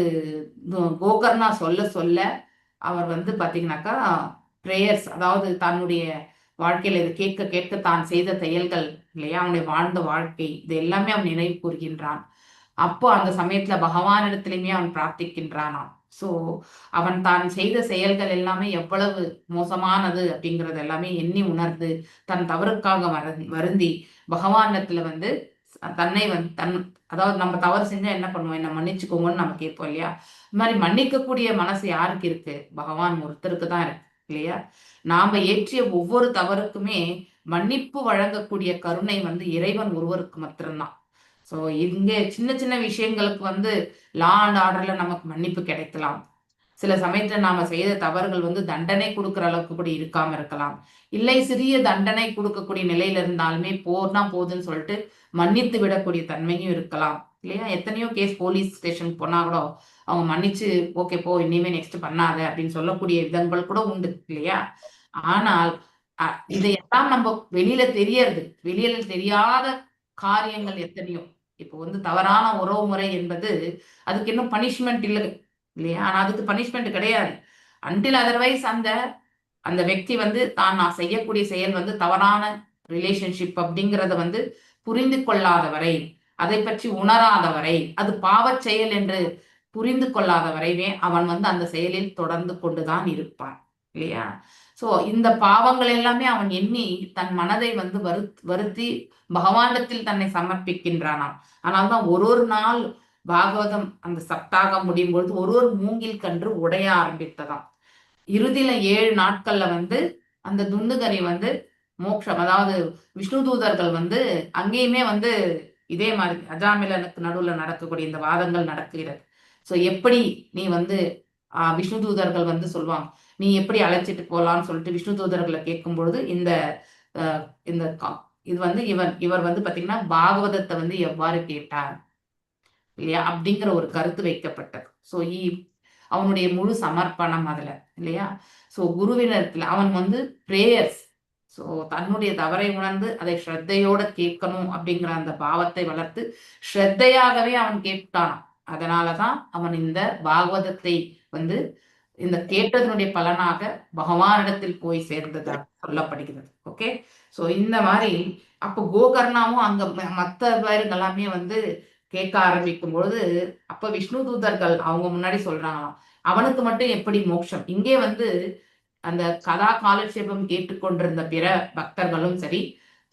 கோகர்ணா சொல்ல சொல்ல அவர் வந்து பாத்தீங்கன்னாக்கா பிரேயர்ஸ், அதாவது தன்னுடைய வாழ்க்கையில இது கேட்க கேட்க தான் செய்த செயல்கள் இல்லையா, அவனுடைய வாழ்ந்த வாழ்க்கை, இது எல்லாமே அவன் நினைவு கூறுகின்றான். அப்போ அந்த சமயத்துல பகவானிடத்திலுமே அவன் பிரார்த்திக்கின்றானாம். ஸோ அவன் தான் செய்த செயல்கள் எல்லாமே எவ்வளவு மோசமானது அப்படிங்கிறது எல்லாமே எண்ணி உணர்ந்து தன் தவறுக்காக வருந்தி பகவானிடத்துல வந்து தன்னை வந்து அதாவது நம்ம தவறு செஞ்சா என்ன பண்ணுவோம், என்ன மன்னிச்சுக்கோங்கன்னு நம்ம கேட்போம் இல்லையா? இது மாதிரி மன்னிக்கக்கூடிய மனசு யாருக்கு இருக்கு? பகவான் ஒருத்தருக்கு தான் இருக்கு இல்லையா? நாம ஏற்றிய ஒவ்வொரு தவறுக்குமே மன்னிப்பு வழங்கக்கூடிய கருணை வந்து இறைவன் ஒருவருக்கு மாத்திரம்தான். ஸோ இங்க சின்ன சின்ன விஷயங்களுக்கு வந்து லா அண்ட் ஆர்டர்ல நமக்கு மன்னிப்பு கிடைக்கலாம். சில சமயத்துல நாம செய்த தவறுகள் வந்து தண்டனை கொடுக்குற அளவுக்கு கூட இருக்காம இருக்கலாம். இல்லை சிறிய தண்டனை கொடுக்கக்கூடிய நிலையில இருந்தாலுமே போனா போதுன்னு சொல்லிட்டு மன்னித்து விடக்கூடிய தன்மையும் இருக்கலாம் இல்லையா? எத்தனையோ கேஸ் போலீஸ் ஸ்டேஷனுக்கு போனா கூட அவங்க மன்னிச்சு ஓகே போ, இனிமே நெக்ஸ்ட் பண்ணாத அப்படின்னு சொல்லக்கூடிய விதங்கள் கூட உண்டு இல்லையா? ஆனால் இதையெல்லாம் நம்ம வெளியில தெரியாத காரியங்கள் எத்தனையோ. இப்போ வந்து தவறான உறவு முறை என்பது அதுக்கு இன்னும் பனிஷ்மெண்ட் இல்லை இல்லையா? ஆனா அதுக்கு பனிஷ்மெண்ட் கிடையாது. அன்டில் அதர்வைஸ் அந்த அந்த వ్యక్తి வந்து நான் செய்யக்கூடிய செயல் வந்து தவறான ரிலேஷன்ஷிப் அப்படிங்கிறத வந்து புரிந்து கொள்ளாத வரை, அதை பற்றி உணராத வரை, அது பாவச் செயல் என்று புரிந்து கொள்ளாத வரைவே அவன் வந்து அந்த செயலில் தொடர்ந்து கொண்டுதான் இருப்பான் இல்லையா? சோ இந்த பாவங்கள் எல்லாமே அவன் எண்ணி தன் மனதை வந்து வருத்தி பகவானிடத்தில் தன்னை சமர்ப்பிக்கின்றானாம். ஆனால்தான் ஒரு நாள் பாகவதம் அந்த சப்தாகம் முடியும் பொழுது ஒரு மூங்கில் கன்று உடைய ஆரம்பித்ததாம். இறுதியில 7 நாட்கள்ல வந்து அந்த துந்துகரி வந்து மோட்சம், அதாவது விஷ்ணு தூதர்கள் வந்து அங்கேயுமே வந்து இதே மாதிரி அஜாமிலனுக்கு நடுவுல நடக்கக்கூடிய இந்த வாதங்கள் நடக்கிறது. சோ எப்படி நீ வந்து விஷ்ணு தூதர்கள் வந்து சொல்லுவாங்க, நீ எப்படி அழைச்சிட்டு போலான்னு சொல்லிட்டு விஷ்ணு தூதர்களை கேட்கும் பொழுது இந்த இந்த இது வந்து இவர் வந்து பாத்தீங்கன்னா பாகவதத்தை வந்து எவ்வாறு கேட்டார் இல்லையா அப்படிங்கிற ஒரு கருத்து வைக்கப்பட்டது. ஸோ அவனுடைய முழு சமர்ப்பணம் அதுல இல்லையா? ஸோ குருவினத்துல அவன் வந்து பிரேயர்ஸ், ஸோ தன்னுடைய தவறை உணர்ந்து அதை ஸ்ரத்தையோட கேட்கணும் அப்படிங்கிற அந்த பாவத்தை வளர்த்து ஸ்ரத்தையாகவே அவன் கேட்டான். அதனாலதான் அவன் இந்த பாகவதத்தை வந்து இந்த கேட்டதனுடைய பலனாக பகவானிடத்தில் போய் சேர்ந்ததாக சொல்லப்படுகிறது. ஓகே, ஸோ இந்த மாதிரி அப்போ கோகர்ணாவும் அங்க மற்ற பேருங்க எல்லாமே வந்து கேட்க ஆரம்பிக்கும் பொழுது அப்ப விஷ்ணு தூதர்கள் அவங்க முன்னாடி சொல்றாங்களாம், அவனுக்கு மட்டும் எப்படி மோட்சம்? இங்கே வந்து அந்த கதா காலட்சேபம் கேட்டுக்கொண்டிருந்த பிற பக்தர்களும் சரி,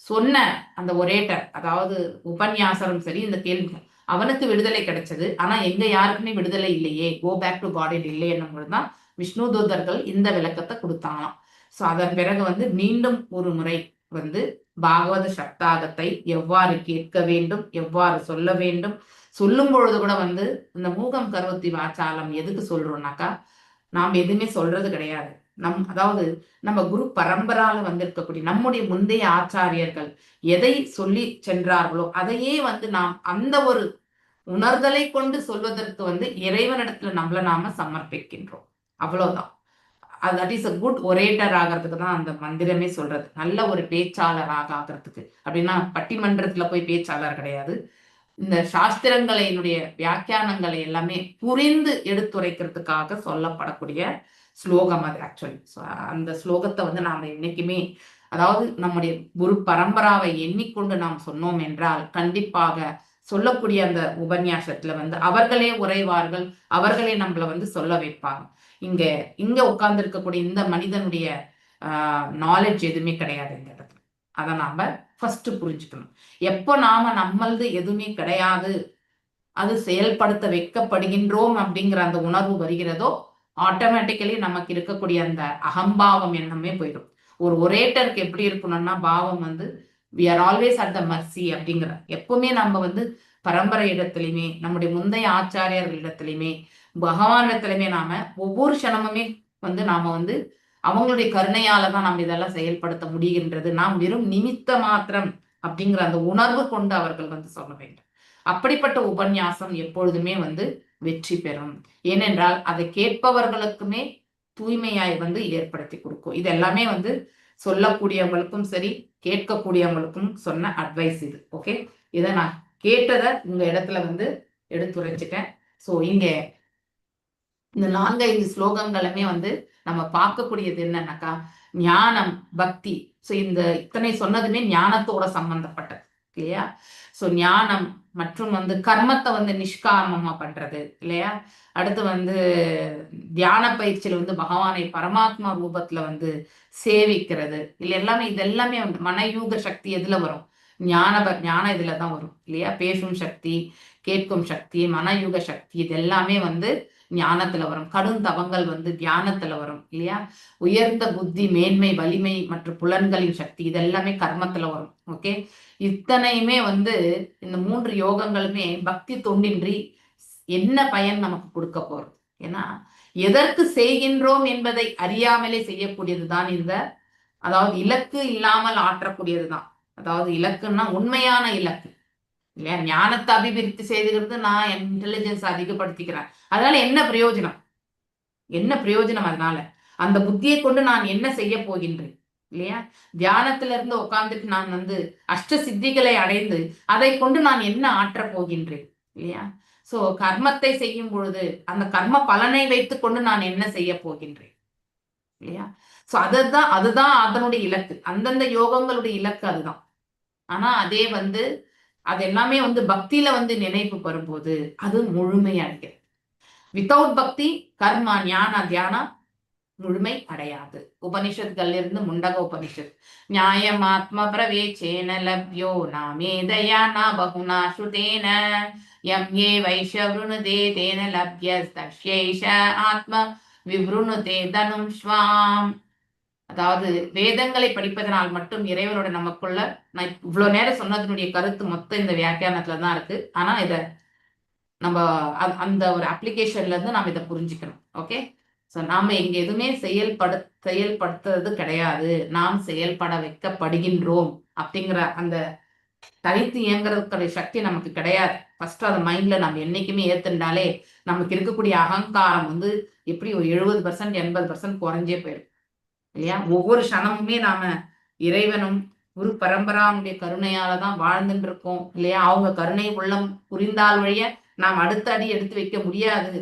சொன்ன அந்த ஒரேட்டர் அதாவது உபன்யாசரும் சரி, இந்த கேள்வி அவனுக்கு விடுதலை கிடைச்சது. ஆனா எங்க யாருக்குமே விடுதலை இல்லையே, கோ பேக் டு காட் இல்லை என்னும் விஷ்ணு தூதர்கள் இந்த விளக்கத்தை கொடுத்தாங்களாம். சோ அதன் பிறகு வந்து மீண்டும் ஒரு முறை வந்து பாகவத சப்தாகத்தை எவ்வாறு கேட்க வேண்டும், எவ்வாறு சொல்ல வேண்டும், சொல்லும் பொழுது கூட வந்து இந்த மூகம் கரோத்தி வாசாலம் எதுக்கு சொல்றோம்னாக்கா, நாம் எதுவுமே சொல்றது கிடையாது. அதாவது நம்ம குரு பரம்பரால வந்திருக்கக்கூடிய நம்முடைய முந்தைய ஆச்சாரியர்கள் எதை சொல்லி சென்றார்களோ அதையே வந்து நாம் அந்த ஒரு உணர்தலை கொண்டு சொல்வதற்கு வந்து இறைவனிடத்துல நம்மள நாம சமர்ப்பிக்கின்றோம். அவ்வளவுதான். That is a good orator ஆகிறதுக்கு தான் அந்த மந்திரமே சொல்றது. நல்ல ஒரு பேச்சாளராக ஆகிறதுக்கு. அப்படின்னா பட்டிமன்றத்துல போய் பேச்சாளர் கிடையாது. இந்த சாஸ்திரங்களினுடைய வியாக்கியானங்களை எல்லாமே புரிந்து எடுத்துரைக்கிறதுக்காக சொல்லப்படக்கூடிய ஸ்லோகம் அது ஆக்சுவலி. அந்த ஸ்லோகத்தை வந்து நாம என்னைக்குமே, அதாவது நம்முடைய குரு பரம்பராவை எண்ணிக்கொண்டு நாம் சொன்னோம் என்றால் கண்டிப்பாக சொல்லக்கூடிய அந்த உபன்யாசத்துல வந்து அவர்களே உரைவார்கள், அவர்களே நம்மள வந்து சொல்ல வைப்பாங்க. இங்க உட்கார்ந்து இருக்கக்கூடிய இந்த மனிதனுடைய நாலேஜ் எதுவுமே கிடையாது இந்த இடத்துல. அதை நாம ஃபர்ஸ்ட் புரிஞ்சுக்கணும். எப்போ நாம நம்மளது எதுவுமே கிடையாது, அது செயல்படுத்த வைக்கப்படுகின்றோம் அப்படிங்கிற அந்த உணர்வு வருகிறதோ ஆட்டோமேட்டிக்கலி நமக்கு இருக்கக்கூடிய அந்த அகம்பாவம் எண்ணமே போயிடும். ஒரு ஒரேட்டருக்கு எப்படி இருக்கணும்னா பாவம் வந்து we are always at the mercy அப்படிங்கிற, எப்பவுமே நம்ம வந்து பரம்பரை இடத்துலையுமே நம்முடைய முந்தைய ஆச்சாரியர்கள் இடத்துலையுமே பகவான் இடத்துலையுமே நாம ஒவ்வொரு க்ஷணமுமே வந்து நாம வந்து அவங்களுடைய கருணையால தான் நம்ம இதெல்லாம் செயல்படுத்த முடிகின்றது. நாம் வெறும் நிமித்த மாத்திரம் அப்படிங்கிற அந்த உணர்வு கொண்டு அவர்கள் வந்து சொல்ல வேண்டும். அப்படிப்பட்ட உபன்யாசம் எப்பொழுதுமே வந்து வெற்றி பெறும். ஏனென்றால் அதை கேட்பவர்களுக்குமே தூய்மையாய் வந்து ஏற்படுத்தி கொடுக்கும். இது எல்லாமே வந்து சொல்லக்கூடியவங்களுக்கும் சரி, கேட்கக்கூடியவங்களுக்கும் சொன்ன அட்வைஸ் இது. ஓகே, இதை நான் கேட்டதை உங்க இடத்துல வந்து எடுத்துரைச்சிட்டேன். ஸோ இங்க இந்த 4-5 ஸ்லோகங்களுமே வந்து நம்ம பார்க்கக்கூடியது என்னன்னாக்கா ஞானம், பக்தி. ஸோ இந்த இத்தனை சொன்னதுமே ஞானத்தோட சம்பந்தப்பட்டது இல்லையா? ஸோ ஞானம் மற்றும் வந்து கர்மத்தை வந்து நிஷ்காமமா பண்றது இல்லையா? அடுத்து வந்து தியான பயிற்சியில வந்து பகவானை பரமாத்மா ரூபத்துல வந்து சேவிக்கிறது இல்லை, எல்லாமே இதெல்லாமே வந்து மனயூக சக்தி எதுல வரும்? ஞான இதுல தான் வரும் இல்லையா? பேசும் சக்தி, கேட்கும் சக்தி, மனயூக சக்தி, இது எல்லாமே வந்து ஞானத்துல வரும். கடும் தவங்கள் வந்து தியானத்துல வரும் இல்லையா? உயர்ந்த புத்தி, மேன்மை, வலிமை மற்றும் புலன்களின் சக்தி இதெல்லாமே கர்மத்துல வரும். ஓகே, இத்தனையுமே வந்து இந்த 3 யோகங்களுமே பக்தி தொண்டின்றி என்ன பயன் நமக்கு கொடுக்க போறது? ஏன்னா எதற்கு செய்கின்றோம் என்பதை அறியாமலே செய்யக்கூடியதுதான் இந்த, அதாவது இலக்கு இல்லாமல் ஆற்றக்கூடியதுதான். அதாவது இலக்குன்னா உண்மையான இலக்கு இல்லையா? ஞானத்தை அபிவிருத்தி செய்துகிறது, நான் இன்டெலிஜென்ஸ் அதிகப்படுத்திக்கிறேன், அதனால என்ன பிரயோஜனம்? என்ன பிரயோஜனம்? அதனால அந்த புத்தியை கொண்டு நான் என்ன செய்ய போகின்றேன்? இல்லையா? தியானத்துல இருந்து உட்கார்ந்துட்டு நான் வந்து அஷ்ட சித்திகளை அடைந்து அதை கொண்டு நான் என்ன ஆற்றப் போகின்றேன் இல்லையா? சோ கர்மத்தை செய்யும் பொழுது அந்த கர்ம பலனை வைத்துக் கொண்டு நான் என்ன செய்ய போகின்றேன் இல்லையா? சோ அதுதான் அதனுடைய இலக்கு. அந்தந்த யோகங்களுடைய இலக்கு அதுதான். ஆனா அதே வந்து அது எல்லாமே வந்து பக்தியில வந்து நினைப்பு வரும்போது அது முழுமையடைகிறது. வித்தவுட் பக்தி கர்மா ஞான தியானம் முழுமை அடையாது. உபனிஷத்கள் இருந்து முண்டக உபனிஷத், நியாயம் ஆத்ம பிரவேச்சேன லப்யோ நாமேதயா ந பகுனா ஸ்ருதேன யம் ஏ வைஷவ்ருணுதே தேன லப்யஸ் தஷ்யைஷ ஆத்ம விவ்ருணுதே தனும் ஸ்வாம். அதாவது வேதங்களை படிப்பதனால் மட்டும் இறைவனோட நமக்குள்ள, நான் இவ்வளவு நேரம் சொன்னதனுடைய கருத்து மொத்தம் இந்த வியாக்கியானத்துல தான் இருக்கு. ஆனா இத நம்ம அந்த ஒரு அப்ளிகேஷன்ல இருந்து நாம இதை புரிஞ்சுக்கணும். ஓகே, ஸோ நாம இங்க எதுவுமே செயல்படுத்துறது கிடையாது, நாம் செயல்பட வைக்கப்படுகின்றோம் அப்படிங்கிற அந்த தனித்து இயங்குறதுக்குரிய சக்தி நமக்கு கிடையாது. ஃபர்ஸ்ட் அதை மைண்ட்ல நம்ம என்னைக்குமே ஏத்துண்டாலே நமக்கு இருக்கக்கூடிய அகங்காரம் வந்து எப்படி ஒரு 70% 80% குறைஞ்சே போயிடும் இல்லையா? ஒவ்வொரு க்ஷணமுமே நாம இறைவனும் குரு பரம்பராவுடைய கருணையால தான் வாழ்ந்துட்டு இருக்கோம் இல்லையா? அவங்க கருணை உள்ளம் புரிந்தால் வழிய நாம் அடுத்த அடி எடுத்து வைக்க முடியாது.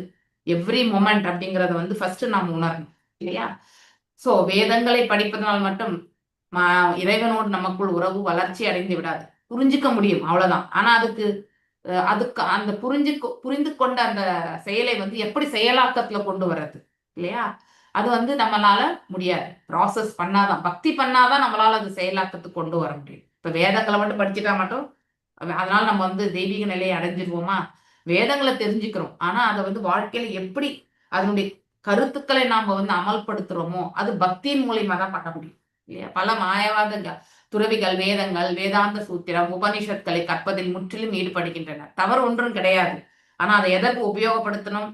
எவ்ரி மொமெண்ட் அப்படிங்கறத வந்து ஃபர்ஸ்ட் நாம் உணரணும் இல்லையா? சோ வேதங்களை படிப்பதனால் மட்டும் இறைவனோடு நமக்குள் உறவு வளர்ச்சி அடைந்து விடாது. புரிஞ்சுக்க முடியும், அவ்வளவுதான். ஆனா அதுக்கு அந்த புரிந்து கொண்ட அந்த செயலை வந்து எப்படி செயலாக்கத்துல கொண்டு வர்றது இல்லையா? அது வந்து நம்மளால முடியாது. ப்ராசஸ் பண்ணாதான், பக்தி பண்ணாதான் நம்மளால அது செயலாக்கத்துக்கு கொண்டு வர முடியும். இப்ப வேதங்களை மட்டும் படிச்சுட்டா மட்டும் அதனால நம்ம வந்து தெய்வீக நிலையை அடைஞ்சிருவோமா? வேதங்களை தெரிஞ்சுக்கிறோம், ஆனா அதை வந்து வாழ்க்கையில எப்படி அதனுடைய கருத்துக்களை நாம வந்து அமல்படுத்துறோமோ அது பக்தியின் மூலியமா தான் பண்ண முடியும் இல்லையா? பல மாயவாத துறவிகள் வேதங்கள், வேதாந்த சூத்திரம், உபனிஷத்களை கற்பதில் முற்றிலும் ஈடுபடுகின்றனர். தவறு ஒன்றும் கிடையாது. ஆனா அதை எதற்கு உபயோகப்படுத்தணும்,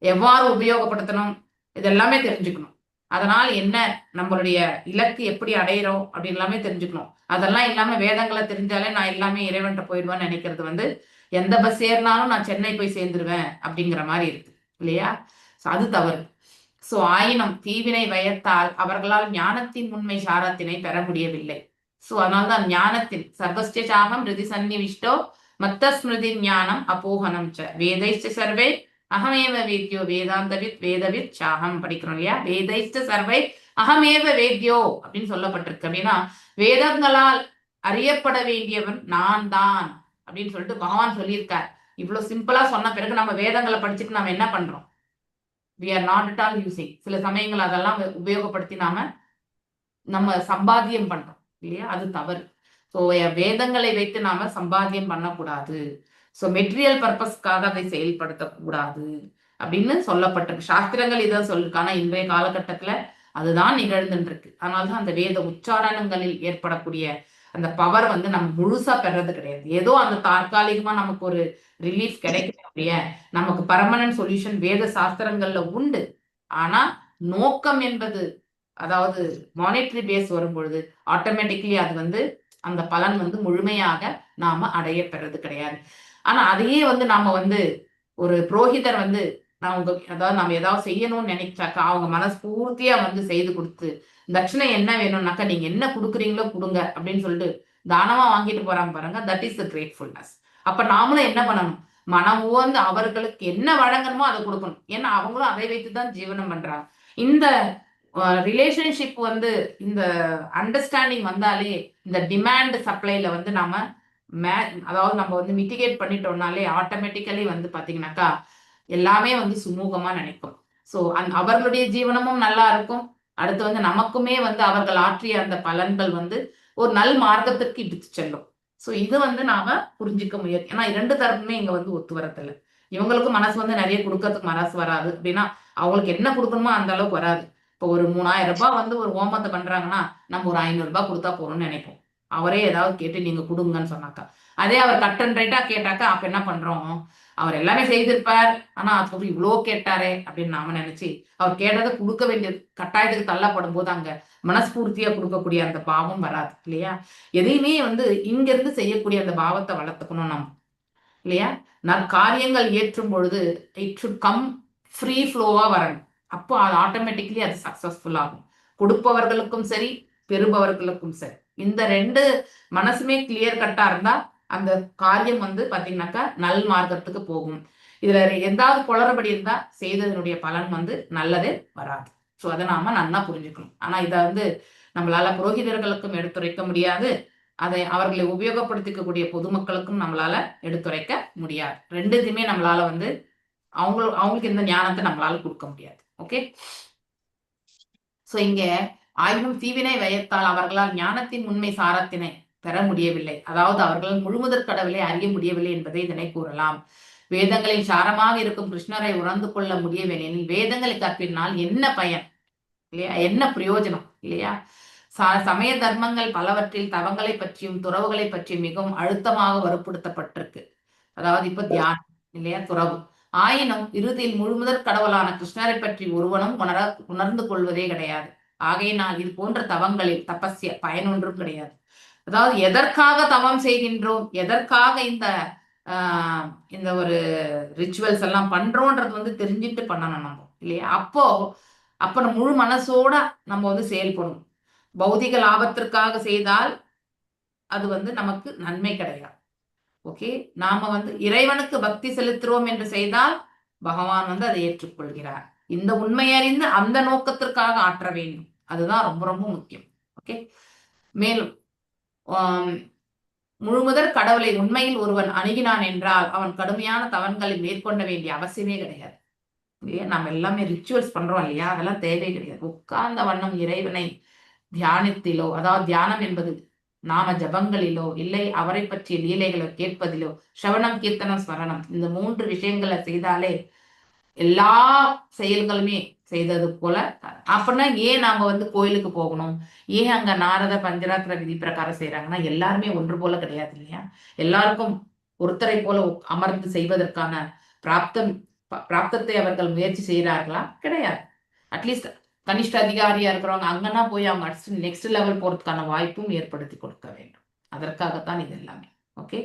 எவ்வாறு உபயோகப்படுத்தணும், இதெல்லாமே தெரிஞ்சுக்கணும். அதனால என்ன நம்மளுடைய இலக்கு எப்படி அடையிறோம் அப்படின்னு எல்லாமே தெரிஞ்சுக்கணும். அதெல்லாம் இல்லாம வேதங்களை தெரிஞ்சாலே நான் எல்லாமே இறைவன்ட்ட போயிடுவேன்னு நினைக்கிறது வந்து, எந்த பஸ் ஏறினாலும் நான் சென்னை போய் சேர்ந்துருவேன் அப்படிங்கிற மாதிரி இருக்கு இல்லையா? அது தவறு. சோ ஆயினும் தீவினை வயத்தால் அவர்களால் ஞானத்தின் உண்மை சாரத்தினை பெற முடியவில்லை. சோ அதனால்தான் ஞானத்தின் சர்வஸ்டாகம் ரிதி சன்னிவிஷ்டோ மத்த ஸ்மிருதி ஞானம் அப்போகனம் ச வேதைஷ்ட சர்வே அகமேவ வேத்யோ வேதாந்தவித் வேதவித் சாகம் படிக்கிறோம் இல்லையா? வேதைஷ்ட சர்வை அகமேவ வேத்யோ அப்படின்னு சொல்லப்பட்டிருக்கு. அப்படின்னா வேதங்களால் அறியப்பட வேண்டியவன் நான் தான் அப்படின்னு சொல்லிட்டு பகவான் சொல்லியிருக்கார். இவ்வளவு சிம்பிளா சொன்ன பிறகு நம்ம வேதங்களை படிச்சுட்டு நாம என்ன பண்றோம்? we are not at all using. சில சமயங்கள் அதெல்லாம் உபயோகப்படுத்தி நம்ம சம்பாத்தியம் பண்றோம் இல்லையா? அது தவறு. ஸோ வேதங்களை வைத்து நாம சம்பாத்தியம் பண்ணக்கூடாது. ஸோ மெட்டீரியல் பர்பஸ்க்காக அதை செயல்படுத்தக்கூடாது அப்படின்னு சொல்லப்பட்டிருக்கு. சாஸ்திரங்கள் இதான் சொல்லிருக்கு. ஆனா இன்றைய காலகட்டத்துல அதுதான் நிகழ்ந்துட்டு இருக்கு. அதனாலதான் அந்த வேத உச்சாரணங்களில் ஏற்படக்கூடிய அந்த பவர் வந்து நம்ம முழுசா பெறது கிடையாது. ஏதோ அந்த தற்காலிகமா நமக்கு ஒரு ரிலீஃப் கிடைக்கக்கூடிய நமக்கு பர்மனன்ட் சொல்யூஷன் வேத சாஸ்திரங்கள்ல உண்டு. ஆனா நோக்கம் என்பது, அதாவது மானிட்டரி பேஸ் வரும்பொழுது ஆட்டோமேட்டிக்லி அது வந்து அந்த பலன் வந்து முழுமையாக நாம அடைய பெறது கிடையாது. ஆனா அதையே வந்து நாம வந்து ஒரு புரோகிதர் வந்து அதாவது நம்ம ஏதாவது செய்யணும்னு நினைச்சாக்கா அவங்க மனசு பூர்த்தியா வந்து செய்து கொடுத்து, தட்சிணை என்ன வேணும்னாக்கா நீங்க என்ன கொடுக்குறீங்களோ கொடுங்க அப்படின்னு சொல்லிட்டு தானமா வாங்கிட்டு போறாங்க பாருங்க, தட் இஸ் த கிரேட்ஃபுல்னஸ். அப்ப நாமளும் என்ன பண்ணணும்? மனம் உவந்து அவர்களுக்கு என்ன வழங்கணுமோ அதை கொடுக்கணும். ஏன்னா அவங்களும் அதை வைத்துதான் ஜீவனம் பண்றாங்க. இந்த ரிலேஷன்ஷிப் வந்து இந்த அண்டர்ஸ்டாண்டிங் வந்தாலே இந்த டிமாண்ட் சப்ளைல வந்து நாம அதாவது நம்ம வந்து மிட்டிகேட் பண்ணிட்டோம்னாலே ஆட்டோமேட்டிக்கலி வந்து பாத்தீங்கன்னாக்கா எல்லாமே வந்து சுமூகமா நினைக்கும். ஸோ அவர்களுடைய ஜீவனமும் நல்லா இருக்கும். அடுத்து வந்து நமக்குமே வந்து அவர்கள் ஆற்றிய அந்த பலன்கள் வந்து ஒரு நல் மார்க்கத்திற்கு இட்டு செல்லும். ஸோ இது வந்து நாம புரிஞ்சுக்க முயற்சி. ஏன்னா 2 தரப்புமே இங்க வந்து ஒத்து வரதில்ல. இவங்களுக்கும் மனசு வந்து நிறைய கொடுக்கறதுக்கு மனசு வராது. அப்படின்னா அவங்களுக்கு என்ன கொடுக்கணுமோ அந்த அளவுக்கு வராது. இப்போ ஒரு 3000 ரூபாய் வந்து ஒரு ஹோமத்தை பண்றாங்கன்னா நம்ம ஒரு 500 ரூபாய் கொடுத்தா போகணும்னு நினைப்போம். அவரே ஏதாவது கேட்டு நீங்க கொடுங்கன்னு சொன்னாக்கா. அதே அவர் கட் அண்ட் ரைட்டா கேட்டாக்கா அப்ப என்ன பண்றோம்? அவர் எல்லாமே செய்திருப்பார், ஆனா அதுக்கப்புறம் இவ்வளோ கேட்டாரே அப்படின்னு நாம நினைச்சு அவர் கேட்டதை கொடுக்க வேண்டிய கட்டாயத்துக்கு தள்ளப்படும் போது அங்க மனஸ்பூர்த்தியா கொடுக்கக்கூடிய அந்த பாவம் வராது இல்லையா? எதையுமே வந்து இங்க இருந்து செய்யக்கூடிய அந்த பாவத்தை வளர்த்துக்கணும் நம்ம இல்லையா? காரியங்கள் ஏற்றும் பொழுது இட் ஷுட் கம் ஃப்ரீ ஃப்ளோவா வரணும். அப்போ அது ஆட்டோமேட்டிக்லி அது சக்சஸ்ஃபுல் ஆகும். கொடுப்பவர்களுக்கும் சரி, பெறுபவர்களுக்கும் சரி. இந்த 2 மனசுமே கிளியர் கட்டா இருந்தா அந்த காரியம் வந்து பாத்தீங்கன்னாக்கா நல் மார்க்கத்துக்கு போகும். இதுல எதாவது குளறுபடி இருந்தா செய்ததனுடைய பலன் வந்து நல்லதே வராது. ஸோ அதை நாம நன்னா புரிஞ்சுக்கணும். ஆனா இதை வந்து நம்மளால புரோகிதர்களுக்கும் எடுத்துரைக்க முடியாது, அதை அவர்களை உபயோகப்படுத்திக்கக்கூடிய பொதுமக்களுக்கும் நம்மளால எடுத்துரைக்க முடியாது. ரெண்டுத்தையுமே நம்மளால வந்து அவங்களுக்கு இந்த ஞானத்தை நம்மளால கொடுக்க முடியாது. ஓகே, ஸோ இங்க ஆயினும் தீவினை வயத்தால் அவர்களால் ஞானத்தின் உண்மை சாரத்தினை பெற முடியவில்லை, அதாவது அவர்கள் முழுமுதற் கடவுளை அறிய முடியவில்லை என்பதை இதனை கூறலாம். வேதங்களின் சாரமாக இருக்கும் கிருஷ்ணரை உணர்ந்து கொள்ள முடியவில்லை, வேதங்களை கற்பினால் என்ன பயன் இல்லையா, என்ன பிரயோஜனம் இல்லையா? சமய தர்மங்கள் பலவற்றில் தவங்களை பற்றியும் துறவுகளை பற்றியும் மிகவும் அழுத்தமாக வற்புறுத்தப்பட்டிருக்கு. அதாவது இப்ப தியானம் இல்லையா, துறவு. ஆயினும் இறுதியில் முழுமுதற் கடவுளான கிருஷ்ணரை பற்றி ஒருவனும் உணர்ந்து கொள்வதே கிடையாது. ஆகையினால் இது போன்ற தவங்களில் தபஸ்ய பயனொன்றும் கிடையாது. அதாவது எதற்காக தவம் செய்கின்றோம், எதற்காக இந்த ஒரு ரிச்சுவல்ஸ் எல்லாம் பண்றோன்றது வந்து தெரிஞ்சுட்டு பண்ணணும் நம்ம இல்லையா? அப்ப முழு மனசோட நம்ம வந்து செயல்படணும். பௌதிக லாபத்திற்காக செய்தால் அது வந்து நமக்கு நன்மை கிடையாது. ஓகே, நாம வந்து இறைவனுக்கு பக்தி செலுத்துறோம் என்று செய்தால் பகவான் வந்து அதை ஏற்றுக்கொள்கிறார். இந்த உண்மை அறிந்து அந்த நோக்கத்திற்காக ஆற்ற வேண்டும், அதுதான் ரொம்ப ரொம்ப முக்கியம். ஓகே, மேலும் முழுமுதற் கடவுளை உண்மையில் ஒருவன் அணுகினான் என்றால் அவன் கடுமையான தவன்களை மேற்கொள்ள வேண்டிய அவசியமே கிடையாது இல்லையா? நம்ம எல்லாமே ரிச்சுவல்ஸ் பண்றோம் இல்லையா, அதெல்லாம் தேவை கிடையாது. உட்கார்ந்த வண்ணம் இறைவனை தியானத்திலோ, அதாவது தியானம் என்பது நாம ஜபங்களிலோ இல்லை அவரை பற்றிய லீலைகளை கேட்பதிலோ, ஸ்ரவணம் கீர்த்தனம் ஸ்மரணம், இந்த 3 விஷயங்களை செய்தாலே எல்லா செயல்களுமே செய்தது போல. அப்படின்னா ஏன் நாம வந்து கோயிலுக்கு போகணும், ஏன் அங்க நாரத பஞ்சராத்திர விதி பிரகாரம் செய்யறாங்கன்னா எல்லாருமே ஒன்று போல கிடையாது இல்லையா? எல்லாருக்கும் ஒருத்தரை போல அமர்ந்து செய்வதற்கான பிராப்தத்தை அவர்கள் முயற்சி செய்யறார்களா? கிடையாது. அட்லீஸ்ட் கனிஷ்ட அதிகாரியா இருக்கிறவங்க அங்கன்னா போய் அவங்க நெக்ஸ்ட் லெவல் போறதுக்கான வாய்ப்பும் ஏற்படுத்தி கொடுக்க வேண்டும். அதற்காகத்தான் இது எல்லாமே. ஓகே,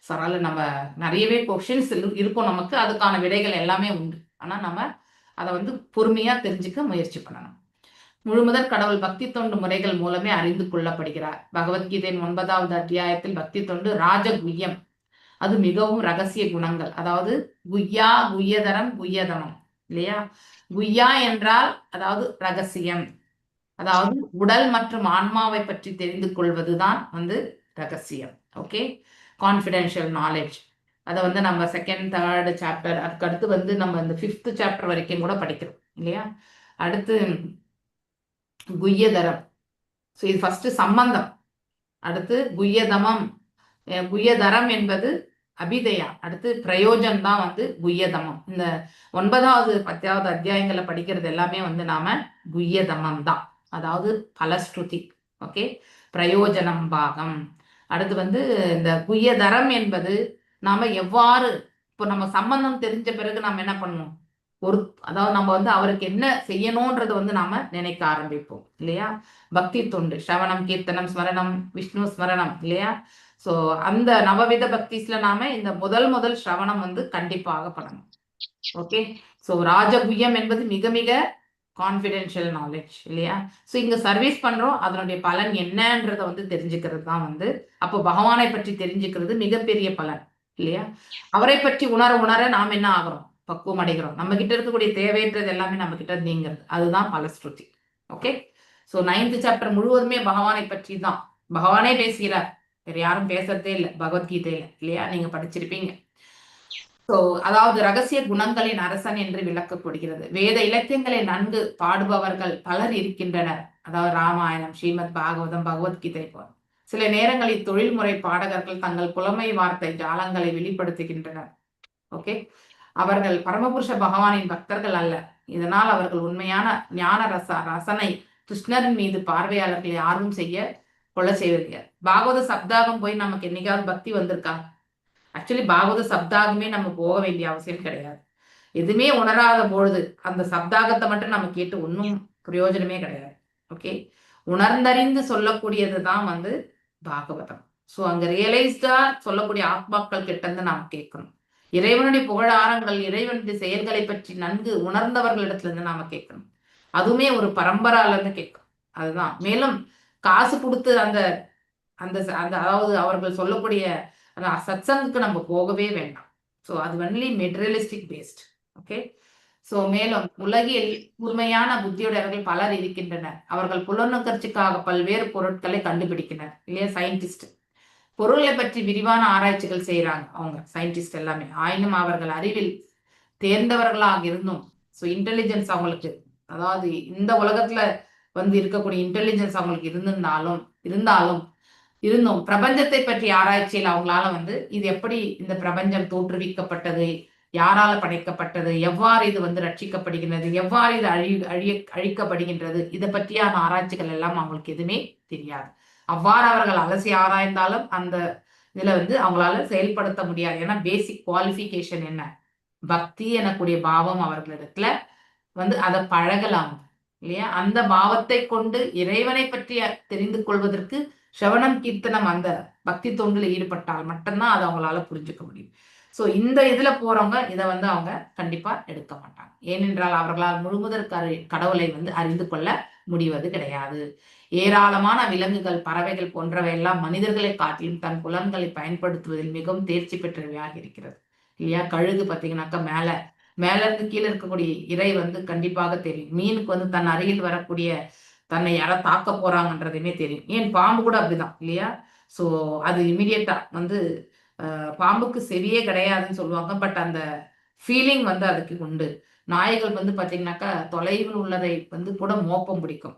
ஸோ அதனால நம்ம நிறையவே கொஸ்டின்ஸ் இருக்கும், நமக்கு அதுக்கான விடைகள் எல்லாமே உண்டு. ஆனா நம்ம அதை வந்து பொறுமையா தெரிஞ்சுக்க முயற்சி பண்ணணும். முழுமுதற் கடவுள் பக்தி தொண்டு முறைகள் மூலமே அறிந்து கொள்ளப்படுகிறார். பகவத்கீதையின் 9வது அத்தியாயத்தில் பக்தி தொண்டு ராஜகுய்யம், அது மிகவும் ரகசிய குணங்கள். அதாவது குய்யா, குய்யதரம், குய்யதமம் இல்லையா? குய்யா என்றால் அதாவது ரகசியம், அதாவது உடல் மற்றும் ஆன்மாவை பற்றி தெரிந்து கொள்வதுதான் வந்து ரகசியம். Okay, confidential knowledge. அதை வந்து நம்ம 2nd 3rd சாப்டர், அதுக்கு அடுத்து வந்து நம்ம இந்த 5th சாப்டர் வரைக்கும் கூட படிக்கிறோம் இல்லையா? அடுத்து குய்யதரம், ஸோ இது ஃபர்ஸ்ட் சம்பந்தம். அடுத்து குய்யதமம், குய்யதரம் என்பது அபிதயா. அடுத்து பிரயோஜனம் தான் வந்து குய்யதமம். இந்த 9வது 10வது அத்தியாயங்களை படிக்கிறது எல்லாமே வந்து நாம குய்யதமம் தான், அதாவது பலஸ்ருதி. ஓகே, பிரயோஜனம் பாகம். அடுத்து வந்து இந்த குய்யதரம் என்பது நாம எவ்வாறு, இப்போ நம்ம சம்பந்தம் தெரிஞ்ச பிறகு நாம என்ன பண்ணணும், அதாவது நம்ம வந்து அவருக்கு என்ன செய்யணும்ன்றது வந்து நாம நினைக்க ஆரம்பிப்போம் இல்லையா? பக்தி தொண்டு, ஸ்ரவணம் கீர்த்தனம் ஸ்மரணம் விஷ்ணு ஸ்மரணம் இல்லையா? ஸோ அந்த நவவித பக்திஸ்ல நாம இந்த முதல் ஸ்ரவணம் வந்து கண்டிப்பாக பண்ணணும். ஓகே, ஸோ ராஜகுய்யம் என்பது மிக மிக கான்ஃபிடென்ஷியல் நாலேஜ் இல்லையா? ஸோ இங்க சர்வீஸ் பண்றோம், அதனுடைய பலன் என்னன்றத வந்து தெரிஞ்சுக்கிறது தான் வந்து, அப்போ பகவானை பற்றி தெரிஞ்சுக்கிறது மிகப்பெரிய பலன் இல்லையா? அவரை பற்றி உணர நாம என்ன ஆகிறோம், பக்குவம் அடைகிறோம். நம்ம கிட்ட இருக்கக்கூடிய தேவையற்றது எல்லாமே நம்ம கிட்ட நீங்கிறது, அதுதான் பலஸ்ருதி. ஓகே, ஸோ 9th சாப்டர் முழுவதுமே பகவானை பற்றி தான், பகவானே பேசுகிறார், வேற யாரும் பேசுறதே இல்லை பகவத்கீதையில இல்லையா? நீங்க படிச்சிருப்பீங்க. ஸோ அதாவது ரகசிய குணங்களின் அரசன் என்று விளக்கப்படுகிறது. வேத இலக்கியங்களை நன்கு பாடுபவர்கள் பலர் இருக்கின்றனர். அதாவது ராமாயணம், ஸ்ரீமத் பாகவதம், பகவத்கீதை போல. சில நேரங்களில் தொழில்முறை பாடகர்கள் தங்கள் புலமை வார்த்தை ஜாலங்களை வெளிப்படுத்துகின்றனர். ஓகே, அவர்கள் பரமபுருஷ பகவானின் பக்தர்கள் அல்ல. இதனால் அவர்கள் உண்மையான ஞான ரசனை கிருஷ்ணரின் மீது பார்வையாளர்களை ஆர்வம் செய்ய கொள்ள செய்வீர்கள். பாகவத சப்தாகம் போய் நமக்கு என்னைக்காவது பக்தி வந்திருக்கா? ஆக்சுவலி பாகவத சப்தாகமே நம்ம போக வேண்டிய அவசியம் கிடையாது. எதுவுமே உணராத பொழுது அந்த சப்தாகத்தை மட்டும் நம்ம கேட்டு ஒன்றும் பிரயோஜனமே கிடையாது. ஓகே, உணர்ந்தறிந்து சொல்லக்கூடியது தான் வந்து பாகவதம். ஸோ அங்க ரியலைஸ்டா சொல்லக்கூடிய ஆத்மாக்கள் கிட்ட இருந்து நாம் கேட்கணும். இறைவனுடைய புகழாரங்கள், இறைவனுடைய செயல்களை பற்றி நன்கு உணர்ந்தவர்களிடத்துல இருந்து நாம கேட்கணும். அதுவுமே ஒரு பரம்பரால இருந்து கேட்கணும். அதுதான். மேலும் காசு கொடுத்து அந்த அந்த அந்த அதாவது அவர்கள் சொல்லக்கூடிய அந்த சத்சங்குக்கு நம்ம போகவே வேண்டாம். ஸோ அது only materialistic based. Okay. So மேலும் உலகில் கூர்மையான புத்தியுடையவர்கள் பலர் இருக்கின்றனர். அவர்கள் புலனுணர்ச்சிக்காக பல்வேறு பொருட்களை கண்டுபிடிக்கின்றனர் இல்லையா? சயின்டிஸ்ட் பொருளை பற்றி விரிவான ஆராய்ச்சிகள் செய்யறாங்க அவங்க சயின்டிஸ்ட் எல்லாமே. ஆயினும் அவர்கள் அறிவில் தேர்ந்தவர்களாக இருந்தும் ஸோ இன்டெலிஜென்ஸ் அவங்களுக்கு, அதாவது இந்த உலகத்துல வந்து இருக்கக்கூடிய இன்டெலிஜென்ஸ் அவங்களுக்கு இருந்தும் பிரபஞ்சத்தை பற்றி ஆராய்ச்சியில் அவங்களால வந்து இது எப்படி இந்த பிரபஞ்சம் தோற்றுவிக்கப்பட்டது, யாரால படைக்கப்பட்டது, எவ்வாறு இது வந்து ரட்சிக்கப்படுகின்றது, எவ்வாறு இது அழிக்கப்படுகின்றது, இதை பற்றியான ஆராய்ச்சிகள் எல்லாம் அவங்களுக்கு எதுவுமே தெரியாது. அவ்வாறு அவர்கள் அலசி ஆராய்ந்தாலும் அந்த இதுல வந்து அவங்களால செயல்படுத்த முடியாது. ஏன்னா பேசிக் குவாலிஃபிகேஷன் என்ன? பக்தி எனக்கூடிய பாவம் அவர்களிடத்துல வந்து அதை பழகலாம் இல்லையா? அந்த பாவத்தை கொண்டு இறைவனை பற்றி தெரிந்து கொள்வதற்கு ஸ்ரவணம் கீர்த்தனம் அந்த பக்தி தொண்டில் ஈடுபட்டால் மட்டும்தான் அதை அவங்களால புரிஞ்சுக்க முடியும். ஸோ இந்த இதுல போறவங்க இதை வந்து அவங்க கண்டிப்பா எடுக்க மாட்டாங்க. ஏனென்றால் அவர்களால் முழுமுதற் கடவுளை வந்து அறிந்து கொள்ள முடிவது கிடையாது. ஏராளமான விலங்குகள், பறவைகள் போன்றவை எல்லாம் மனிதர்களை காட்டிலும் தன் புலன்களை பயன்படுத்துவதில் மிகவும் தேர்ச்சி பெற்றவையாக இருக்கிறது இல்லையா? கழுகு பார்த்தீங்கன்னாக்கா மேல இருந்து கீழே இருக்கக்கூடிய இறை வந்து கண்டிப்பாக தெரியும். மீனுக்கு வந்து தன் அருகில் வரக்கூடிய தன்னை யாரோ தாக்க போறாங்கன்றதுமே தெரியும். ஏன் பாம்பு கூட அப்படிதான் இல்லையா? ஸோ அது இமிடியேட்டா வந்து பாம்புக்கு செவியே கிடையாதுன்னு சொல்லுவாங்க. பட் அந்த ஃபீலிங் வந்து அதுக்கு உண்டு. நாய்கள் வந்து பார்த்தீங்கன்னாக்கா தொலைவில் உள்ளதை வந்து கூட மோப்பம் பிடிக்கும்.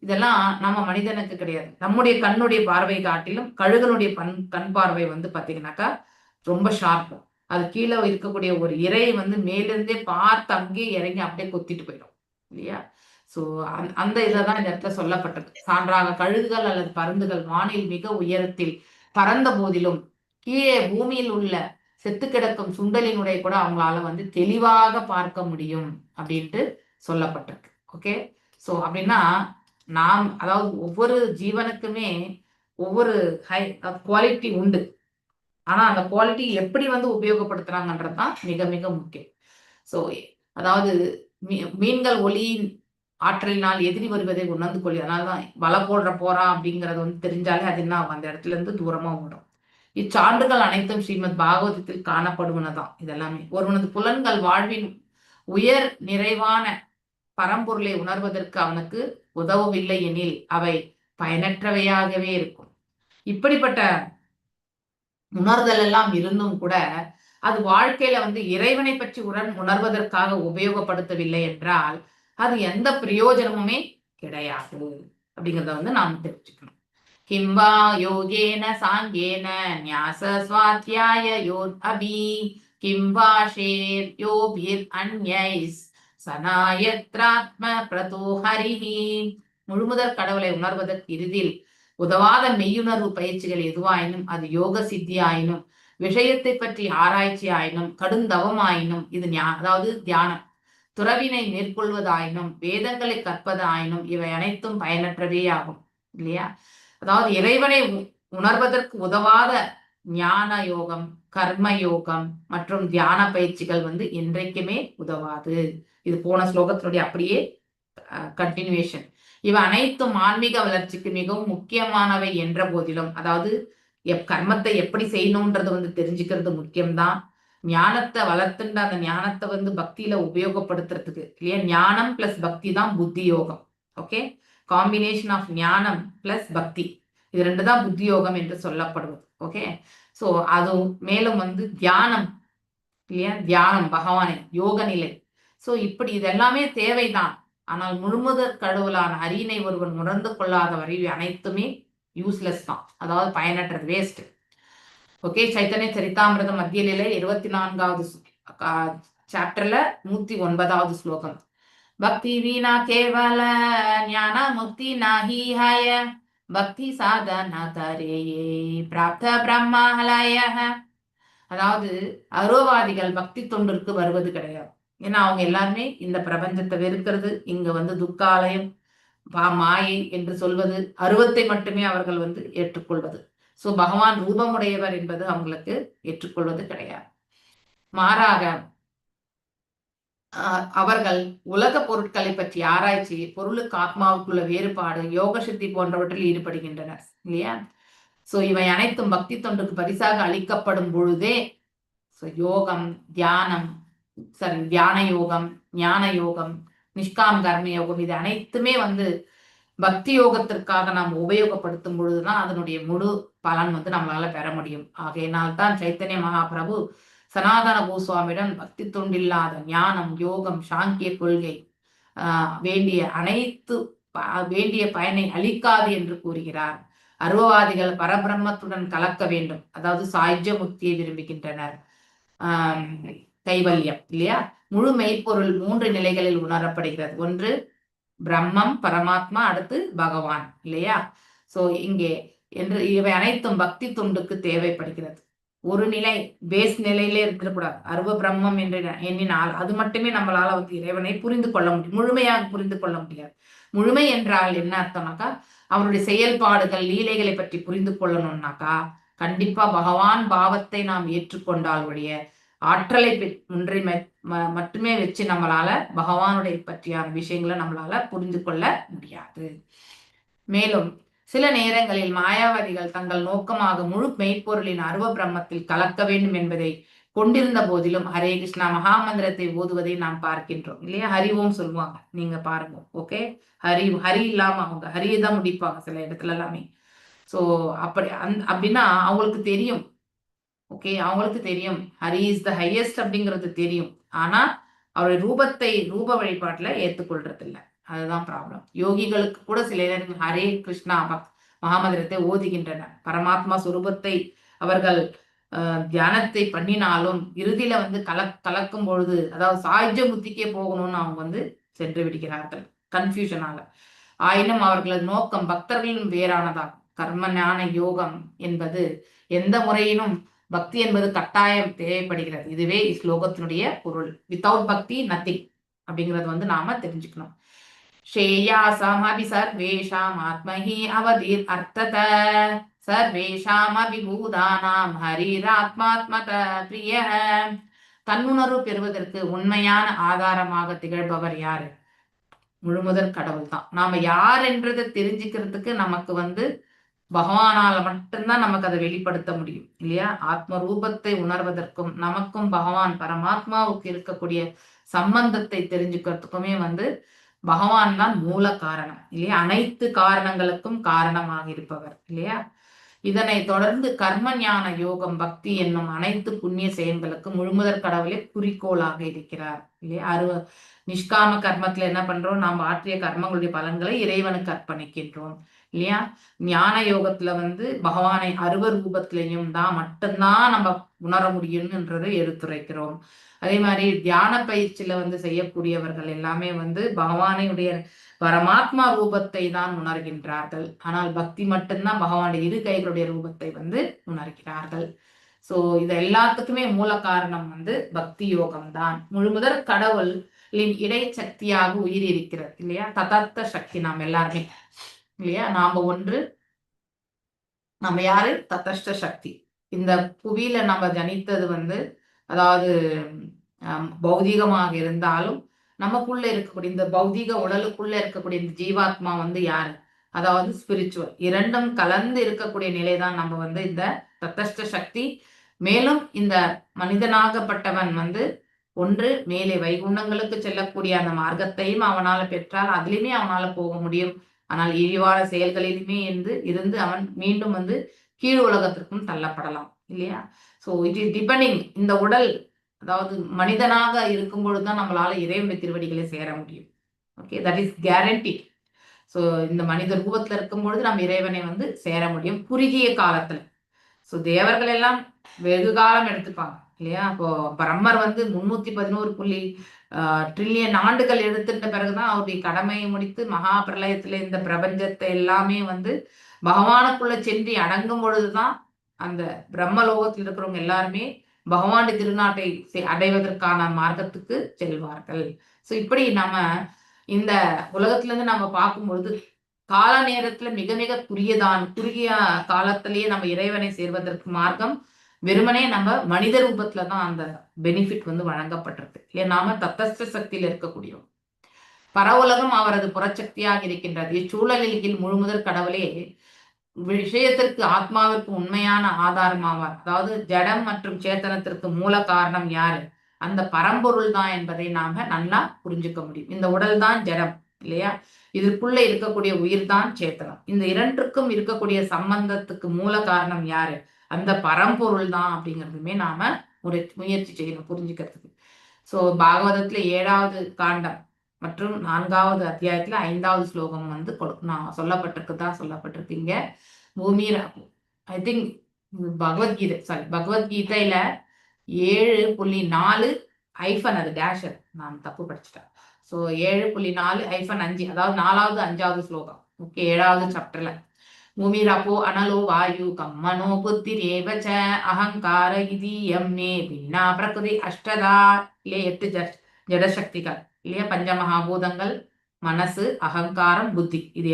இதெல்லாம் நம்ம மனிதனுக்கு கிடையாது. நம்முடைய கண்ணுடைய பார்வை காட்டிலும் கழுகனுடைய கண் பார்வை வந்து பார்த்தீங்கன்னாக்கா ரொம்ப ஷார்ப்பு. அது கீழே இருக்கக்கூடிய ஒரு இறையை வந்து மேலிருந்தே பார்த்து அங்கேயே இறங்கி அப்படியே கொத்திட்டு போயிடும் இல்லையா? ஸோ அந்த இதைதான் இந்த இடத்துல சொல்லப்பட்டது. சான்றாக கழுகுகள் அல்லது பருந்துகள் வானில் மிக உயரத்தில் பறந்த போதிலும் கீழே பூமியில் உள்ள செத்து கிடக்கும் சுண்டலினுடைய கூட அவங்களால வந்து தெளிவாக பார்க்க முடியும் அப்படின்ட்டு சொல்லப்பட்டிருக்கு. ஓகே. ஸோ அப்படின்னா நாம் அதாவது ஒவ்வொரு ஜீவனுக்குமே ஒவ்வொரு குவாலிட்டி உண்டு. ஆனா அந்த குவாலிட்டி எப்படி வந்து உபயோகப்படுத்துறாங்கன்றதுதான் மிக மிக முக்கியம். ஸோ அதாவது மீன்கள் ஒளியின் ஆற்றலினால் எதிரி வருவதை உணர்ந்து கொள்ளி, அதனாலதான் வலை போறான் அப்படிங்கறது வந்து தெரிஞ்சாலே அது என்ன அந்த இடத்துல இருந்து தூரமா ஓடும். இச்சான்றுகள் அனைத்தும் ஸ்ரீமத் பாகவதத்தில் காணப்படுவனதான். இதெல்லாமே ஒருவனது புலன்கள் வாழ்வின் உயர் நிறைவான பரம்பொருளை உணர்வதற்கு அவனுக்கு உதவவில்லை எனில் அவை பயனற்றவையாகவே இருக்கும். இப்படிப்பட்ட உணர்தல் எல்லாம் இருந்தும் கூட அது வாழ்க்கையில வந்து இறைவனை பற்றி உணர்வதற்காக உபயோகப்படுத்தவில்லை என்றால் அது எந்த பிரயோஜனமுமே கிடையாது அப்படிங்கிறத வந்து நாம் தெரிஞ்சுக்கணும். கிம்பா யோகேன சாங்கேன ஞாச ஸ்வாத்யாய யோத் அபி கிம்பா ஷேர் யோபிர் அன்யைஸ் சனாயத்ராத்ம பிரதோ ஹரிஹி. முழுமுதற் கடவுளை உணர்வதற்கு இறுதியில் உதவாத மெய்யுணர்வு பயிற்சிகள் எதுவாயினும், அது யோக சித்தி ஆயினும், விஷயத்தை பற்றி ஆராய்ச்சி ஆயினும், கடுந்தவமாயினும், இது அதாவது தியானம், துறவினை மேற்கொள்வதாயினும், வேதங்களை கற்பது ஆயினும், இவை அனைத்தும் பயனற்றவே ஆகும் இல்லையா? அதாவது இறைவனை உணர்வதற்கு உதவாத ஞான யோகம், கர்ம யோகம் மற்றும் தியான பயிற்சிகள் வந்து என்றைக்குமே உதவாது. இது போன ஸ்லோகத்தினுடைய அப்படியே கண்டினியூவேஷன். இவை அனைத்தும் ஆன்மீக வளர்ச்சிக்கு மிகவும் முக்கியமானவை என்ற போதிலும், அதாவது கர்மத்தை எப்படி செய்யணும்ன்றது வந்து தெரிஞ்சுக்கிறது முக்கியம்தான். ஞானத்தை வளர்த்துன்ற அந்த ஞானத்தை வந்து பக்தியில உபயோகப்படுத்துறதுக்கு இல்லையா? ஞானம் பிளஸ் பக்தி தான் புத்தி யோகம். ஓகே. காம்பினேஷன் ஆஃப் ஞானம் பிளஸ் பக்தி, இது ரெண்டு தான் புத்தி யோகம் என்று சொல்லப்படுவது. ஓகே. ஸோ அது மேலும் வந்து தியானம் இல்லையா? தியானம் பகவானை யோக நிலை. ஸோ இப்படி இதெல்லாமே தேவைதான். ஆனால் முழுமுதற் கடவுளான அரியணை ஒருவன் உணர்ந்து கொள்ளாத வரை அனைத்துமே யூஸ்லெஸ் தான், அதாவது பயனற்றது, வேஸ்ட். ஓகே. சைத்தன்ய சரிதாமிரதம் மத்திய நிலை 24வது சாப்டர்ல 109வது ஸ்லோகம். பக்தி வீணா கேவல ஞான முக்தி நாஹி ஹாய பக்தி சாதனா கரேயே பிராப்த பிரம்மஹலய. அதாவது அருவவாதிகள் பக்தி தொண்டிற்கு வருவது கிடையாது. ஏன்னா அவங்க எல்லாருமே இந்த பிரபஞ்சத்தை வெறுக்கிறது, இங்க வந்து துக்காலயம் மாயை என்று சொல்வது, அருவத்தை மட்டுமே அவர்கள் வந்து ஏற்றுக்கொள்வது. சோ பகவான் ரூபமுடையவர் என்பது அவங்களுக்கு ஏற்றுக்கொள்வது கிடையாது. மாறாக அவர்கள் உலக பொருட்களை பற்றி ஆராய்ச்சி, பொருளுக்கு ஆத்மாவுக்குள்ள வேறுபாடு, யோக சித்தி போன்றவற்றில் ஈடுபடுகின்றனர் இல்லையா? சோ இவை அனைத்தும் பக்தி தொண்டுக்கு பரிசாக அளிக்கப்படும் பொழுதே யோகம், தியானம், தியான யோகம், ஞான யோகம், நிஷ்காம் கர்ம யோகம், இது அனைத்துமே பக்தி யோகத்திற்காக நாம் உபயோகப்படுத்தும் பொழுதுதான் அதனுடைய முழு பலன் நம்மளால பெற முடியும். ஆகையினால்தான் சைத்தன்ய மகாபிரபு சனாதன கோஸ்வாமியிடம் பக்தி தொண்டில்லாத ஞானம், யோகம், சாங்கிய கொள்கை வேண்டிய பயனை அளிக்காது என்று கூறுகிறார். அருவவாதிகள் பரபிரம்மத்துடன் கலக்க வேண்டும், அதாவது சாயுஜ்ய முக்தியை விரும்புகின்றனர். கைவல்யம் இல்லையா? முழு மெய்ப்பொருள் 3 நிலைகளில் உணரப்படுகிறது. ஒன்று பிரம்மம், பரமாத்மா, அடுத்து பகவான் இல்லையா? சோ இங்கே என்று இவை அனைத்தும் பக்தி தொண்டுக்கு தேவைப்படுகிறது. ஒரு நிலை பேஸ் நிலையிலே இருக்கக்கூடாது. அருவ பிரம்மம் என்று எண்ணினால் அது மட்டுமே நம்மளால இறைவனை புரிந்து கொள்ள முடியும், முழுமையாக புரிந்து கொள்ள முடியாது. முழுமை என்றால் என்ன அர்த்தம்னாக்கா, அவருடைய செயல்பாடுகள், லீலைகளை பற்றி புரிந்து கொள்ளணும்னாக்கா கண்டிப்பா பகவான் பாவத்தை நாம் ஏற்றுக்கொண்டால் ஒழிய ஆற்றலை ஒன்றை மட்டுமே வச்சு நம்மளால பகவானுடைய பற்றியான விஷயங்களை நம்மளால புரிந்து கொள்ள முடியாது. மேலும் சில நேரங்களில் மாயாவாதிகள் தங்கள் நோக்கமாக முழு மெய்ப்பொருளின் அருவ பிரம்மத்தில் கலக்க வேண்டும் என்பதை கொண்டிருந்த போதிலும் ஹரே கிருஷ்ணா மகாமந்திரத்தை ஓதுவதை நாம் பார்க்கின்றோம் இல்லையா? ஹரிவோம் சொல்லுவாங்க, நீங்க பாருங்க. ஓகே, ஹரி இல்லாம அவங்க ஹரியை தான் முடிப்பாங்க சில இடத்துல எல்லாமே. சோ அப்படின்னா அவங்களுக்கு தெரியும், ஓகே, அவங்களுக்கு தெரியும் ஹரி இஸ் த ஹையஸ்ட் அப்படிங்கிறது தெரியும். ஆனா அவருடைய ரூப வழிபாட்டுல ஏத்துக்கொள்றது இல்லை. அதுதான் ப்ராப்ளம். யோகிகளுக்கு கூட சில நேரங்கள் ஹரே கிருஷ்ணா மகாமந்திரத்தை ஓதுகின்றனர். பரமாத்மா சுரூபத்தை அவர்கள் தியானத்தை பண்ணினாலும் இறுதியில கலக்கும் பொழுது, அதாவது சாயுஜ்ய புத்திக்கே போகணும்னு அவங்க சென்று விடுகிறார்கள் கன்ஃபியூஷனால. ஆயினும் அவர்களது நோக்கம் பக்தர்களின் வேறானதாகும். கர்ம ஞான யோகம் என்பது எந்த முறையிலும் பக்தி என்பது கட்டாயம் தேவைப்படுகிறது. இதுவே ஸ்லோகத்தினுடைய பொருள். வித்தவுட் பக்தி நத்திங் அப்படிங்கிறது நாம தெரிஞ்சுக்கணும். ஸ்ரேயாசாமபி சர்வேஷாம் ஆத்மஹி அவதீர் அர்த்தத சர்வேஷாம் அபிபூதானாம் ஹரிராத்மாத்மத பிரிய. தன்னுணர்வு பெறுவதற்கு உண்மையான ஆதாரமாக திகழ்பவர் யாரு? முழுமுதற் கடவுள் தான். நாம யார் என்றதை தெரிஞ்சுக்கிறதுக்கு நமக்கு பகவானால மட்டும்தான் நமக்கு அதை வெளிப்படுத்த முடியும் இல்லையா? ஆத்ம ரூபத்தை உணர்வதற்கும் நமக்கும் பகவான் பரமாத்மாவுக்கு இருக்கக்கூடிய சம்பந்தத்தை தெரிஞ்சுக்கிறதுக்குமே பகவான் தான் மூல காரணம் இல்லையா? அனைத்து காரணங்களுக்கும் காரணமாக இருப்பவர் இல்லையா? இதனை தொடர்ந்து கர்ம ஞான யோகம், பக்தி என்னும் அனைத்து புண்ணிய செயல்களுக்கும் முழுமுதற் கடவுளே குறிக்கோளாக இருக்கிறார் இல்லையா? நிஷ்காம கர்மத்துல என்ன பண்றோம்? நாம் ஆற்றிய கர்மங்களுடைய பலன்களை இறைவனுக்கு அர்ப்பணிக்கின்றோம் இல்லையா? ஞான யோகத்துல பகவானை அருவ ரூபத்திலையும் தான் மட்டும்தான் நம்ம உணர முடியும்ன்றதை எடுத்துரைக்கிறோம். அதே மாதிரி தியான பயிற்சியில செய்யக்கூடியவர்கள் எல்லாமே பகவானுடைய பரமாத்மா ரூபத்தை தான் உணர்கின்றார்கள். ஆனால் பக்தி மட்டும்தான் பகவானுடைய இரு கைகளுடைய ரூபத்தை உணர்கிறார்கள். சோ இது எல்லாத்துக்குமே மூல காரணம் பக்தி யோகம் தான். முழுமுதற் கடவுளின் இடை சக்தியாக உயிர் இருக்கிறது இல்லையா? ததர்த்த சக்தி நாம் எல்லாருமே இல்லையா? நம்ம யாரு? ததஸ்ட சக்தி. இந்த புவியில நம்ம ஜனித்தது அதாவது பௌதீகமாக இருந்தாலும் நமக்குள்ள இருக்கக்கூடிய இந்த பௌதீக உடலுக்குள்ள இருக்கக்கூடிய இந்த ஜீவாத்மா யாரு? அதாவது ஸ்பிரிச்சுவல். இரண்டும் கலந்து இருக்கக்கூடிய நிலைதான் நம்ம இந்த தத்தஷ்ட சக்தி. மேலும் இந்த மனிதனாகப்பட்டவன் ஒன்று மேலே வைகுண்டங்களுக்கு செல்லக்கூடிய அந்த மார்க்கத்தையும் அவனால பெற்றால் அதிலுமே அவனால போக முடியும். ஆனால் இழிவான செயல்களிலுமே இருந்து அவன் மீண்டும் கீழ் உலகத்திற்கும் தள்ளப்படலாம் இல்லையா? So it is depending. இந்த உடல் அதாவது மனிதனாக இருக்கும் பொழுதுதான் நம்மளால இறைவனுடைய திருவடிகளை சேர முடியும். Okay, that is guarantee. So இந்த மனித ரூபத்துல இருக்கும் பொழுது நம்ம இறைவனை சேர முடியும் குறுகிய காலத்துல. சோ தேவர்கள் எல்லாம் வெகு காலம் எடுத்துப்பாங்க இல்லையா? இப்போ பிரம்மர் 311 ட்ரில்லியன் ஆண்டுகள் எடுத்துட்ட பிறகுதான் அவருடைய கடமையை முடித்து மகா பிரளயத்துல இந்த பிரபஞ்சத்தை எல்லாமே பகவானுக்குள்ள சென்று அடங்கும் பொழுதுதான் அந்த பிரம்மலோகத்தில் இருக்கிறவங்க எல்லாருமே பகவானுடைய திருநாட்டை அடைவதற்கான மார்க்கத்துக்கு செல்வார்கள். சோ இப்படி நம்ம இந்த உலகத்துல இருந்து நம்ம பார்க்கும்பொழுது கால நேரத்துல மிக மிக குறுகிய காலத்திலேயே நம்ம இறைவனை சேர்வதற்கு மார்க்கம் வெறுமனே நம்ம மனித ரூபத்துல தான் அந்த பெனிஃபிட் வந்து வழங்கப்பட்டிருக்கு இல்லையா. நாம தத்தஸ்த சக்தியில இருக்கக்கூடியோம். பரவுலகம் அவரது புறச்சக்தியாக இருக்கின்றது. இச்சூழலில் முழுமுதற் கடவுளே விஷயத்திற்கு ஆத்மாவிற்கு உண்மையான ஆதாரமாவார். அதாவது ஜடம் மற்றும் சேத்தனத்திற்கு மூல காரணம் யாரு? அந்த பரம்பொருள் தான் என்பதை நாம நல்லா புரிஞ்சுக்க முடியும். இந்த உடல் தான் ஜடம் இல்லையா, இதற்குள்ள இருக்கக்கூடிய உயிர் தான் சேத்தனம். இந்த இரண்டுக்கும் இருக்கக்கூடிய சம்பந்தத்துக்கு மூல காரணம் யாரு? அந்த பரம்பொருள் தான் அப்படிங்கிறதுமே நாம ஒரு முயற்சி செய்யணும் புரிஞ்சுக்கிறதுக்கு. சோ பாகவதத்துல 7வது காண்டம் மற்றும் 4வது அத்தியாயத்துல 5வது ஸ்லோகம் வந்து நான் சொல்லப்பட்டிருக்கீங்க. பூமியில ஐ திங்க் பகவத்கீதையில 7.4 ஐஃபன் அது டேஷ், நான் தப்பு படிச்சுட்டேன். ஸோ 7.4-5 அதாவது 4வது 5வது ஸ்லோகம். ஓகே, 7வது சாப்டர்ல பூமிரப்போ அனலோ வாயு கம்மனோ புத்திரேவச்ச அகங்கார இதீயம் மே பின்னா பிரகிருதி அஷ்டதா இல்லையா, 8 ஜடசக்திகள் இல்லையா, பஞ்சமகாபூதங்கள், மனசு, அகங்காரம், புத்தி. இது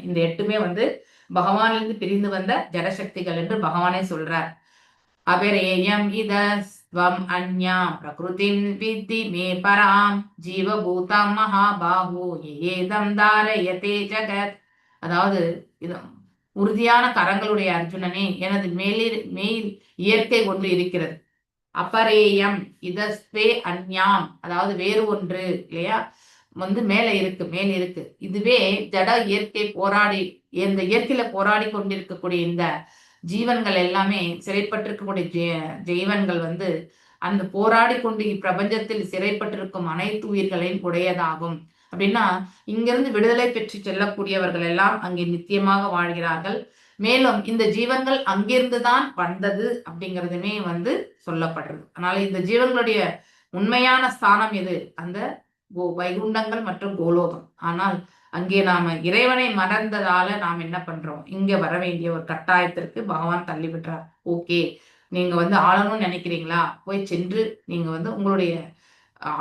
இந்த 8மே வந்து பகவானிலிருந்து பிரிந்து வந்த ஜடசக்திகள் என்று பகவானே சொல்றார். அபரேயம் இதஸ்வம் அன்யாம் பிரகிருதிம் வித்தி மே பராம் ஜீவபூதம் மகாபாஹு ஏதம் தாரயதே ஜகத். அதாவது உறுதியான கரங்களுடைய அர்ஜுனனே, எனது மேல் இயற்கை ஒன்று இருக்கிறது. அபரேயம் இதஸ்வே அன்யாம், அதாவது வேறு ஒன்று இல்லையா, வந்து மேல இருக்கு. இதுவே ஜட இயற்கை இந்த இயற்கையில போராடி கொண்டிருக்கக்கூடிய இந்த ஜீவன்கள் எல்லாமே, சிறைப்பட்டிருக்கக்கூடிய ஜீவன்கள் வந்து அந்த போராடி கொண்டு இப்பிரபஞ்சத்தில் சிறைப்பட்டிருக்கும் அனைத்து உயிர்களையும் உடையதாகும். அப்படின்னா இங்கிருந்து விடுதலை பெற்று செல்லக்கூடியவர்கள் எல்லாம் அங்கே நித்தியமாக வாழ்கிறார்கள். மேலும் இந்த ஜீவன்கள் அங்கிருந்துதான் வந்தது அப்படிங்கிறதுமே வந்து சொல்லப்படுறது. அதனால இந்த ஜீவன்களுடைய உண்மையான ஸ்தானம் எது? அந்த வைகுண்டங்கள் மற்றும் கோலோகம். ஆனால் அங்கே நாம இறைவனை மறந்ததால நாம் என்ன பண்றோம், இங்க வர வேண்டிய ஒரு கட்டாயத்திற்கு பகவான் தள்ளி விடுறார். ஓகே, நீங்க வந்து ஆளணும்னு நினைக்கிறீங்களா, போய் சென்று நீங்க வந்து உங்களுடைய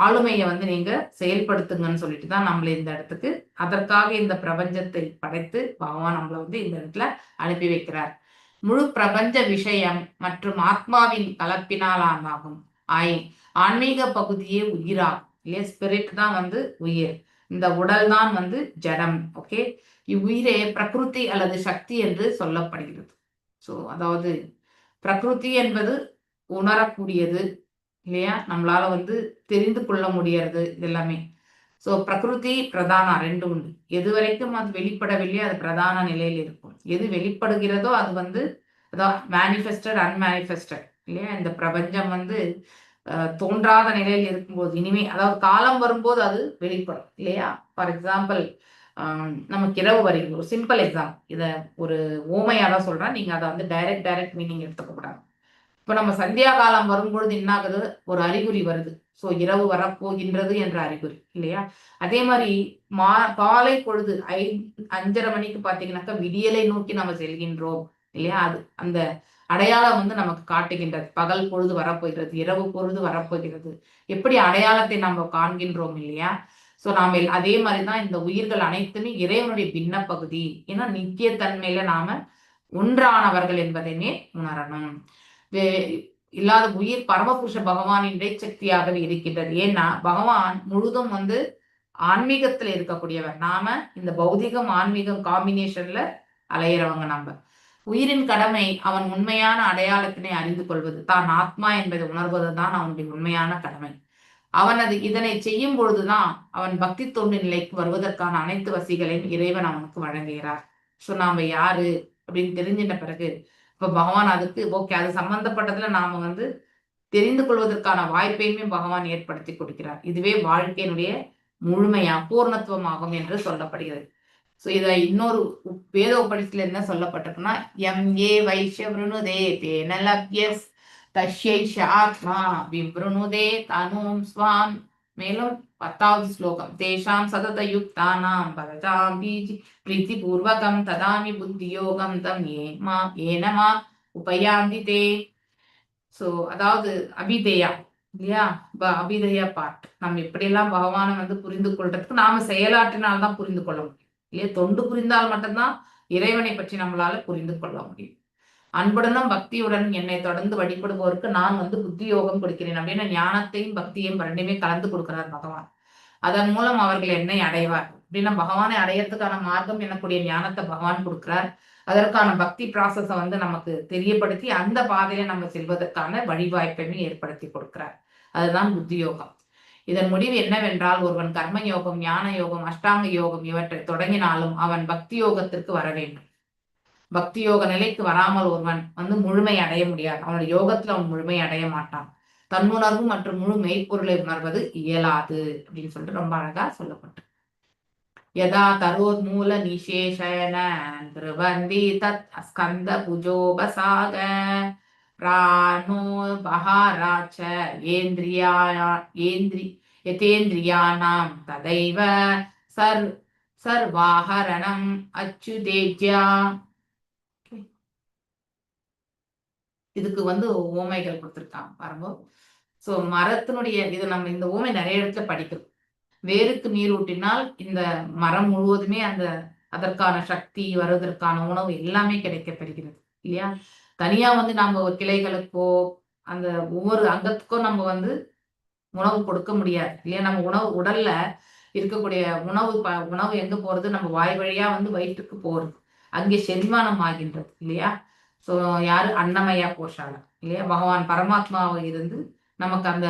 ஆளுமையை வந்து நீங்க செயல்படுத்துங்கன்னு சொல்லிட்டு தான் நம்மளை இந்த இடத்துக்கு, அதற்காக இந்த பிரபஞ்சத்தை படைத்து பகவான் நம்மளை வந்து இந்த இடத்துல அனுப்பி வைக்கிறார். முழு பிரபஞ்ச விஷயம் மற்றும் ஆத்மாவின் கலப்பினால் ஆகும். ஆன்மீக பகுதியே உயிராகும் இல்லையா. ஸ்பிரிட் தான் வந்து உயிர், இந்த உடல் தான் வந்து ஜடம். ஓகே, இவ்வுயிரே பிரகிருதி அல்லது சக்தி என்று சொல்லப்படுகிறது. ஸோ அதாவது பிரகிருதி என்பது உணரக்கூடியது இல்லையா, நம்மளால வந்து தெரிந்து கொள்ள முடியறது, இது எல்லாமே. ஸோ பிரகிருதி பிரதானா 2 உண்டு. எது வரைக்கும் அது வெளிப்படவில்லையோ அது பிரதான நிலையில் இருக்கும். எது வெளிப்படுகிறதோ அது வந்து அதான் மேனிஃபெஸ்டட் அன்மேனிஃபெஸ்டட் இல்லையா. இந்த பிரபஞ்சம் வந்து தோன்றாத நிலையில் இருக்கும்போது, இனிமே அதாவது காலம் வரும்போது அது வெளிப்படும் இல்லையா. ஃபார் எக்ஸாம்பிள், நமக்கு இரவு வருகிறது, ஒரு சிம்பிள் எக்ஸாம்பிள், இதை ஒரு ஓமையாதான் சொல்றேன், நீங்க அதை வந்து டைரக்ட் மீனிங் எடுத்துக்க கூடாது. இப்ப நம்ம சந்தியா காலம் வரும்பொழுது என்ன ஆகுது, ஒரு அறிகுறி வருது. ஸோ இரவு வரப்போகின்றது என்ற அறிகுறி இல்லையா. அதே மாதிரி காலை பொழுது 5:30 மணிக்கு பாத்தீங்கன்னாக்கா விடியலை நோக்கி நம்ம செல்கின்றோம் இல்லையா. அது அந்த அடையாளம் வந்து நமக்கு காட்டுகின்றது. பகல் பொழுது வரப்போகிறது, இரவு பொழுது வரப்போகிறது, எப்படி அடையாளத்தை நம்ம காண்கின்றோம் இல்லையா. ஸோ நாம அதே மாதிரிதான் இந்த உயிர்கள் அனைத்துமே இறைவனுடைய பின்ன பகுதி. ஏன்னா நித்தியத்தன்மையில நாம ஒன்றானவர்கள் என்பதையுமே உணரணும். இல்லாத உயிர் பரமபுருஷ பகவானின் இடைச்சக்தியாகவே இருக்கின்றது. ஏன்னா பகவான் முழுதும் வந்து ஆன்மீகத்துல இருக்கக்கூடியவர். நாம இந்த பௌதிகம் ஆன்மீகம் காம்பினேஷன்ல அலையிறவங்க. நம்ம உயிரின் கடமை அவன் உண்மையான அடையாளத்தினை அறிந்து கொள்வது, தான் ஆத்மா என்பதை உணர்வதுதான் அவனுடைய உண்மையான கடமை. அவன் இதனை செய்யும் பொழுதுதான் அவன் பக்தி தொண்டு நிலைக்கு வருவதற்கான அனைத்து வசதிகளையும் இறைவன் அவனுக்கு வழங்குகிறார். ஸோ நாம யாரு அப்படின்னு தெரிஞ்சிட்ட பிறகு இப்ப பகவான் அதுக்கு ஓகே, அது சம்பந்தப்பட்டதுல நாம வந்து தெரிந்து கொள்வதற்கான வாய்ப்பையுமே பகவான் ஏற்படுத்தி கொடுக்கிறார். இதுவே வாழ்க்கையினுடைய முழுமையா பூர்ணத்துவமாகும் என்று சொல்லப்படுகிறது. ஸோ இதை இன்னொரு வேத உபநிஷத்துல என்ன சொல்லப்பட்டிருக்குன்னா, ஏ வைஷ்யவ்ருணுதே தேன லப்யஸ் தஷ்யைஷ ஆத்மா விவ்ருணுதே தனும் ஸ்வாம். மேலும் 10வது ஸ்லோகம், தேஷாம் சதத யுக்தானாம் பரதாம் பீஜி பிரீத்தி பூர்வகம் ததாமி புத்தி யோகம் தம் ஏனமா உபயாந்தி தே. ஸோ அதாவது அபிதேயா இல்லையா, அபிதேயா பார்ட். நம்ம எப்படியெல்லாம் பகவானை வந்து புரிந்து கொள்றதுக்கு நாம செயலாற்றினால்தான் புரிந்து கொள்ள முடியும் இல்லையா. தொண்டு புரிந்தால் மட்டும்தான் இறைவனை பற்றி நம்மளால புரிந்து கொள்ள முடியும். அன்புடனும் பக்தியுடனும் என்னை தொடர்ந்து வழிபடுவோருக்கு நான் வந்து புத்தி யோகம் கொடுக்கிறேன் அப்படின்னு ஞானத்தையும் பக்தியையும் ரெண்டுமே கலந்து கொடுக்கிறார் பகவான். அதன் மூலம் அவர்கள் என்னை அடைவார் அப்படின்னா பகவானை அடையறதுக்கான மார்க்கம் எனக்கூடிய ஞானத்தை பகவான் கொடுக்கிறார். அதற்கான பக்தி ப்ராசஸை வந்து நமக்கு தெரியப்படுத்தி அந்த பாதையில நம்ம செல்வதற்கான வழிவாய்ப்பையுமே ஏற்படுத்தி கொடுக்கிறார். அதுதான் புத்தி யோகம். இதன் முடிவு என்னவென்றால் ஒருவன் கர்ம யோகம், ஞான யோகம், அஷ்டாங்க யோகம் இவற்றை தொடங்கினாலும் அவன் பக்தி யோகத்திற்கு வர வேண்டும். பக்தி யோக நிலைக்கு வராமல் ஒருவன் வந்து முழுமை அடைய முடியாது. அவனுடைய யோகத்துல அவன் முழுமை அடைய மாட்டான். தன்னுணர்வு மற்றும் முழு மெய்ப்பொருளை உணர்வது இயலாது அப்படின்னு சொல்லிட்டு ரொம்ப அழகா சொல்லப்பட்டு யதா தரோர் மூல நிசேஷன திருவந்தி தத் ஸ்கந்த புஜோபசாக பிராணோ பஹாராச்ச யதேந்திரியானாம் ததைவ சர்வாஹரணம் அச்சுதேஜ்யா. இதுக்கு வந்து ஓமைகள் கொடுத்துருக்காங்க பாருங்க. சோ மரத்தினுடைய இது நம்ம இந்த ஓமை நிறைய இடத்துல படிக்கிறோம். வேருக்கு நீர் ஊட்டினால் இந்த மரம் முழுவதுமே அதற்கான சக்தி வருவதற்கான உணவு எல்லாமே கிடைக்கப்பெறுகிறது இல்லையா? தனியா வந்து நம்ம கிளைகளுக்கோ அந்த ஒவ்வொரு அங்கத்துக்கோ நம்ம வந்து உணவு கொடுக்க முடியாது இல்லையா? நம்ம உணவு உடல்ல இருக்கக்கூடிய உணவு எங்க போறது? நம்ம வாய் வழியா வந்து வயிற்றுக்கு போறது, அங்கே செரிமானம் ஆகின்றது இல்லையா? சோ யாரு? அன்னமயா கோஷால இல்லையா? பகவான் பரமாத்மாவை இருந்து நமக்கு அந்த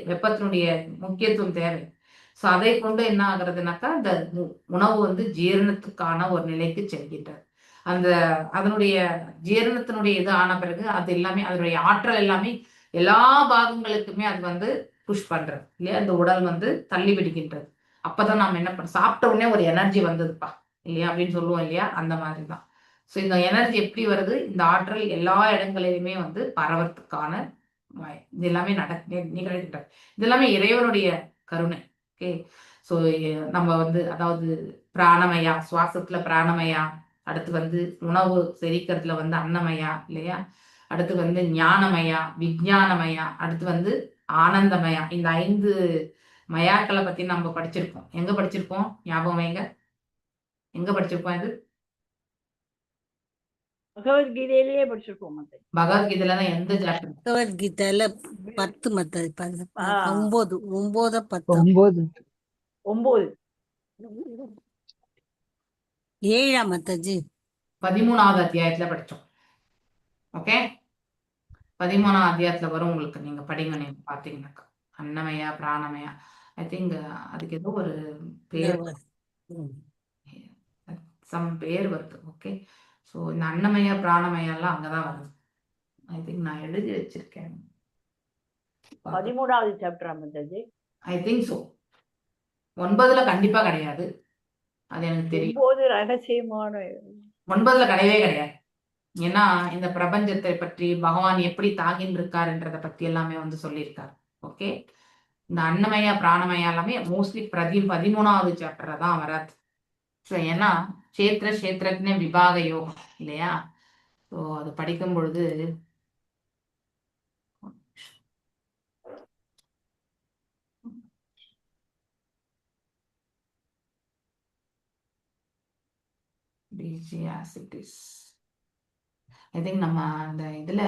வெப்பத்தினுடைய முக்கியத்துவம் தேவை. சோ அதை கொண்டு என்ன ஆகுறதுனாக்கா அந்த உணவு வந்து ஜீரணத்துக்கான ஒரு நிலைக்கு செல்கின்றது. அதனுடைய ஜீரணத்தினுடைய இது ஆன பிறகு அது எல்லாமே அதனுடைய ஆற்றல் எல்லாமே எல்லா பாகங்களுக்குமே அது வந்து புஷ் பண்றது இல்லையா? அந்த உடல் வந்து தள்ளி விடுகின்றது. அப்பதான் நாம என்ன பண்ண சாப்பிட்ட உடனே ஒரு எனர்ஜி வந்ததுப்பா இல்லையா அப்படின்னு சொல்லுவோம் இல்லையா? அந்த மாதிரிதான். சோ இந்த எனர்ஜி எப்படி வருது? இந்த ஆற்றல் எல்லா இடங்களிலுமே வந்து பரவறதுக்கான இது எல்லாமே நிகழ்கின்றது. இது எல்லாமே இறைவனுடைய கருணை. ஓகே. சோ நம்ம வந்து அதாவது பிராணமயா, சுவாசத்துல பிராணமயா, அடுத்து வந்து உணவு செரிக்கிறதுல வந்து அன்னமயா இல்லையா? அடுத்து வந்து ஞானமயா, விஞ்ஞானமயா, அடுத்து வந்து ஆனந்தமயா. இந்த 5 மயாக்களை பத்தி நம்ம படிச்சிருக்கோம். எங்க படிச்சிருக்கோம்? ஞாபகம் எங்க படிச்சிருக்கோம்? இது பகவத்கீதையிலேயே படிச்சிருக்கோம். பகவத்கீதையில தான் எந்த சாப்டர்? பகவத்கீதையில 10 மத்தது 9 10 9 7 மத்தாஜி 13வது அத்தியாயத்துல படிச்சோம். ஓகே. 13வது அத்தியாயத்துல வரும் உங்களுக்கு. நீங்க படிங்க. நீங்க பாத்தீங்கன்னாக்கா அன்னமயா பிராணமயா. ஐ திங்க் அதுக்கு ஏதோ ஒரு பேர் பேர் வருது. ஓகே. ஸோ இந்த அன்னமயா பிராணமயா எல்லாம் அங்கதான் வருது. ஐ திங்க் நான் எழுதி வச்சிருக்கேன். 13வது சாப்டர் மத்தாஜி. ஐ திங்க் ஸோ 9ல கண்டிப்பா கிடையாது. அது எனக்கு தெரியும். 9 ரகசியமான 9ல கிடையவே கிடையாது. ஏன்னா இந்த பிரபஞ்சத்தை பற்றி பகவான் எப்படி தாங்கின்னு இருக்காருன்றத பத்தி எல்லாமே வந்து சொல்லியிருக்காரு. ஓகே. இந்த அன்னமயா பிராணமயா எல்லாமே மோஸ்ட்லி 13வது சாப்டர்ல தான் வராது. ஸோ ஏன்னா கஷேத்திரஜ்ஞ விபாக யோகம் இல்லையா? ஸோ அது படிக்கும் பொழுது ஐ திங்க் நம்ம அந்த இதுல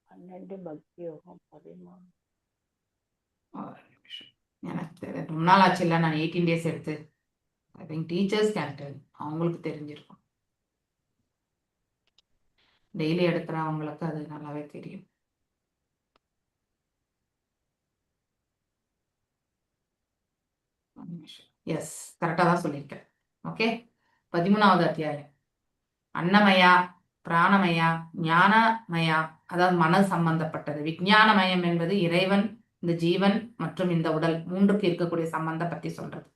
12 பக்தி யோகம் 13 எனக்கு ரொம்ப நாள் ஆச்சு இல்லை, நான் 18 days எடுத்து. I think teachers can tell, அவங்களுக்கு தெரிஞ்சிருக்கும். டெய்லி எடுக்கிறவங்களுக்கு அது நல்லாவே தெரியும். எஸ், கரெக்டாக தான் சொல்லியிருக்கேன். ஓகே. 13வது அத்தியாயம் அன்னமயா பிராணமயா ஞானமயா, அதாவது மன சம்பந்தப்பட்டது. விஞ்ஞானமயம் என்பது இறைவன், இந்த ஜீவன் மற்றும் இந்த உடல் மூன்றுக்கு இருக்கக்கூடிய சம்பந்தம் பற்றி சொல்றது.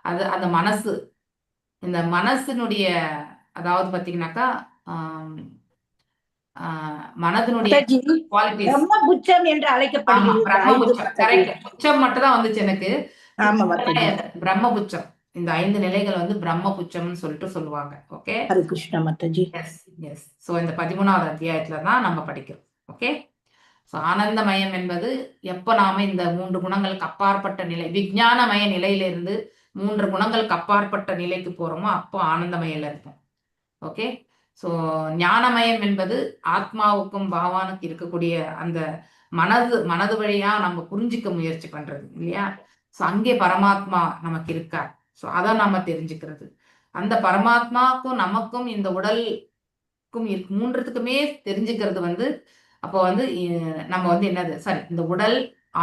அது அந்த மனசு, இந்த மனசினுடைய அதாவது பார்த்தீங்கன்னாக்கா மனதினுடைய குவாலிட்டிஸ் பிரம்மபுச்சம் என்று அழைக்கப்படுகிறது. பிரம்மபுச்சம் கரெக்ட். புச்சம் மட்டும் தான் வந்துச்சு எனக்கு. ஆமா, பிரம்மபுச்சம். இந்த 5 நிலைகள் வந்து பிரம்மபுச்சம்னு சொல்லிட்டு சொல்லுவாங்க. Okay. Hare Krishna Mataji. Yes yes. So இந்த 13வது அத்தியாயத்துல தான் நம்ம படிக்கிறோம். ஓகே. ஸோ ஆனந்தமயம் என்பது எப்போ நாம இந்த 3 குணங்களுக்கு அப்பாற்பட்ட நிலை, விஞ்ஞானமய நிலையிலிருந்து 3 குணங்களுக்கு அப்பாற்பட்ட நிலைக்கு போறோமோ அப்போ ஆனந்தமயில இருப்போம். ஓகே. ஸோ ஞானமயம் என்பது ஆத்மாவுக்கும் பகவானுக்கு இருக்கக்கூடிய அந்த மனது வழியா நம்ம புரிஞ்சுக்க முயற்சி பண்றது இல்லையா? ஸோ அங்கே பரமாத்மா நமக்கு இருக்கார். ஸோ அதை நம்ம தெரிஞ்சுக்கிறது. அந்த பரமாத்மாவுக்கும் நமக்கும் இந்த உடலுக்கும் மூன்றுத்துக்குமே தெரிஞ்சுக்கிறது வந்து அப்போ வந்து நம்ம வந்து என்னது சரி இந்த உடல்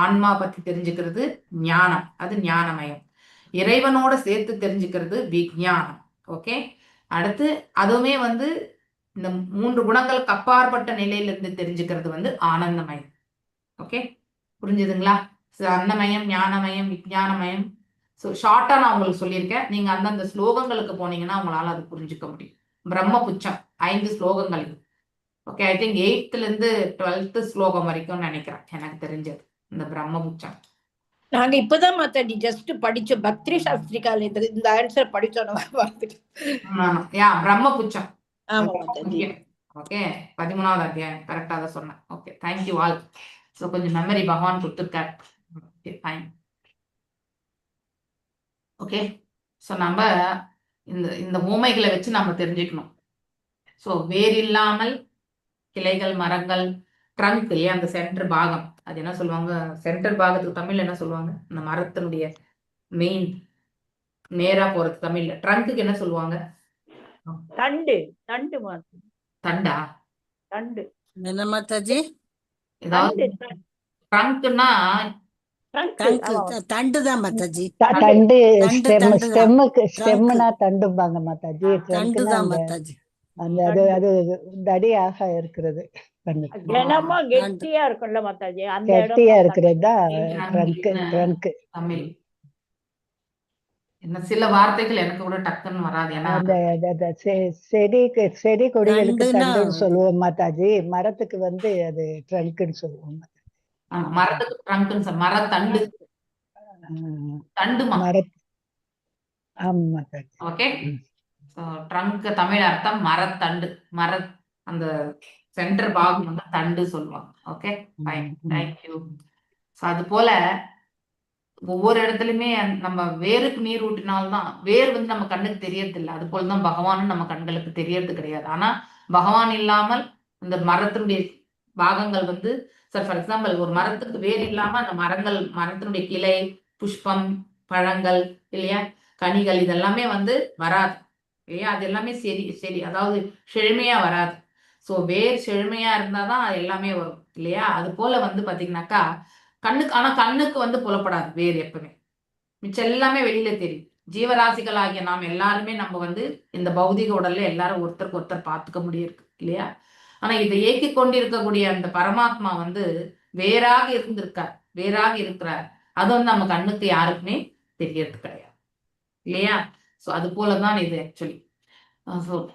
ஆன்மா பத்தி தெரிஞ்சுக்கிறது ஞானம், அது ஞானமயம். இறைவனோட சேர்த்து தெரிஞ்சுக்கிறது விஞ்ஞானம். ஓகே. அடுத்து அதுவுமே வந்து இந்த 3 குணங்களுக்கு அப்பாற்பட்ட நிலையிலிருந்து தெரிஞ்சுக்கிறது வந்து ஆனந்தமயம். ஓகே, புரிஞ்சுதுங்களா? அன்னமயம், ஞானமயம், விஞ்ஞானமயம். ஸோ ஷார்ட்டா நான் உங்களுக்கு சொல்லியிருக்கேன். நீங்க அந்தந்த ஸ்லோகங்களுக்கு போனீங்கன்னா உங்களால அது புரிஞ்சுக்க முடியும். பிரம்மபுச்சம் 5 ஸ்லோகங்கள். ஓகே, ஐ திங்க் 8th இருந்து 12th ஸ்லோகம் வரைக்கும் நினைக்கிறேன் எனக்கு தெரிஞ்சது இந்த பிரம்மபுச்சம். நாங்க இப்பதான் மாதாஜி ஜஸ்ட் படிச்சோம். பக்தி சாஸ்திரிகால இந்த ஆன்சர் படிச்சோம். பிரம்மபுச்சம். ஆமா மாதாஜி. ஓகே, 13வது அத்தியாயம் கரெக்டா தான் சொன்னேன். Okay, thank you all. ஸோ கொஞ்சம் மெமரி பகவான் கொடுத்துருக்கார். Okay, fine. ஓகே, ஸோ நம்ம இந்த ஊமைகளை வச்சு நம்ம தெரிஞ்சுக்கணும். ஸோ வேர் இல்லாமல் கிளைகள், மரங்கள், ட்ரங்க் இல்லையா, அந்த சென்டர் பாகம், அது என்ன சொல்லுவாங்க? சென்டர் பாகத்துக்கு தமிழ்ல என்ன சொல்லுவாங்க? அந்த மரத்தினுடைய மெயின் நேரா போறது தமிழ்ல ட்ரங்க்குக்கு என்ன சொல்லுவாங்க? தண்டு. தண்டு மாதாஜி. தண்டா? தண்டு என்ன மாதாஜி? ஏதாவது ட்ரங்க்னா தண்டு தான் மாதாஜி. தண்டு தண்டு ஸ்டெம்னா தண்டும்பாங்க மாதாஜி. தண்டு தான் மாதாஜி. அந்த அது தடியாக இருக்கிறது. கனமா கெட்டியா இருக்கும்ல மாதாஜி, அந்த கெட்டியா இருக்கிறது தான் ட்ரங்க். தமிழ் என்ன சில வார்த்தைகள் எனக்கு கூட டக்குன்னு வராது. ஏன்னா அந்த செடி கொடிகளுக்கு தண்டுன்னு சொல்லுவோம் மாதாஜி. மரத்துக்கு வந்து அது ட்ரங்க்னு சொல்லுவோம். மரத்துக்கு ட்ரங்க்னு சொல்ல, மரத்தண்டு, தண்டுமா? ஆமா மாதாஜி. ஓகே, ட்ரங்க் தமிழ் அர்த்தம் மரத்தண்டு. அந்த சென்டர் பாகம் வந்து தண்டு சொல்லுவாங்க. Okay, fine, thank you. ஸோ அது போல ஒவ்வொரு இடத்துலயுமே நம்ம வேருக்கு நீர் ஊட்டினால்தான் வேர் வந்து நம்ம கண்ணுக்கு தெரியறது இல்லை. அது போலதான் பகவானும் நம்ம கண்களுக்கு தெரியறது கிடையாது. ஆனா பகவான் இல்லாமல் இந்த மரத்தினுடைய பாகங்கள் வந்து ஃபார் எக்ஸாம்பிள் ஒரு மரத்துக்கு வேர் இல்லாம அந்த மரத்தினுடைய கிளை, புஷ்பம், பழங்கள் இல்லையா, கனிகள், இதெல்லாமே வந்து வராது இல்லையா. அது எல்லாமே சரி அதாவது செழுமையா வராது. ஸோ வேர் செழுமையா இருந்தாதான் அது எல்லாமே வரும் இல்லையா. அது போல வந்து பாத்தீங்கன்னாக்கா கண்ணுக்கு வந்து புலப்படாது வேர் எப்பவுமே. மிச்சம் எல்லாமே வெளியில தெரியும். ஜீவராசிகள் ஆகிய நாம் எல்லாருமே நம்ம வந்து இந்த பௌதிக உடல்ல எல்லாரும் ஒருத்தருக்கு ஒருத்தர் பார்த்துக்க முடியிருக்கு இல்லையா. ஆனா இதை இயக்கி கொண்டிருக்கக்கூடிய அந்த பரமாத்மா வந்து வேறாக இருக்கிறார். அது வந்து நம்ம கண்ணுக்கு யாருக்குமே தெரியறது கிடையாது இல்லையா. ஸோ அது போலதான் இது ஆக்சுவலி.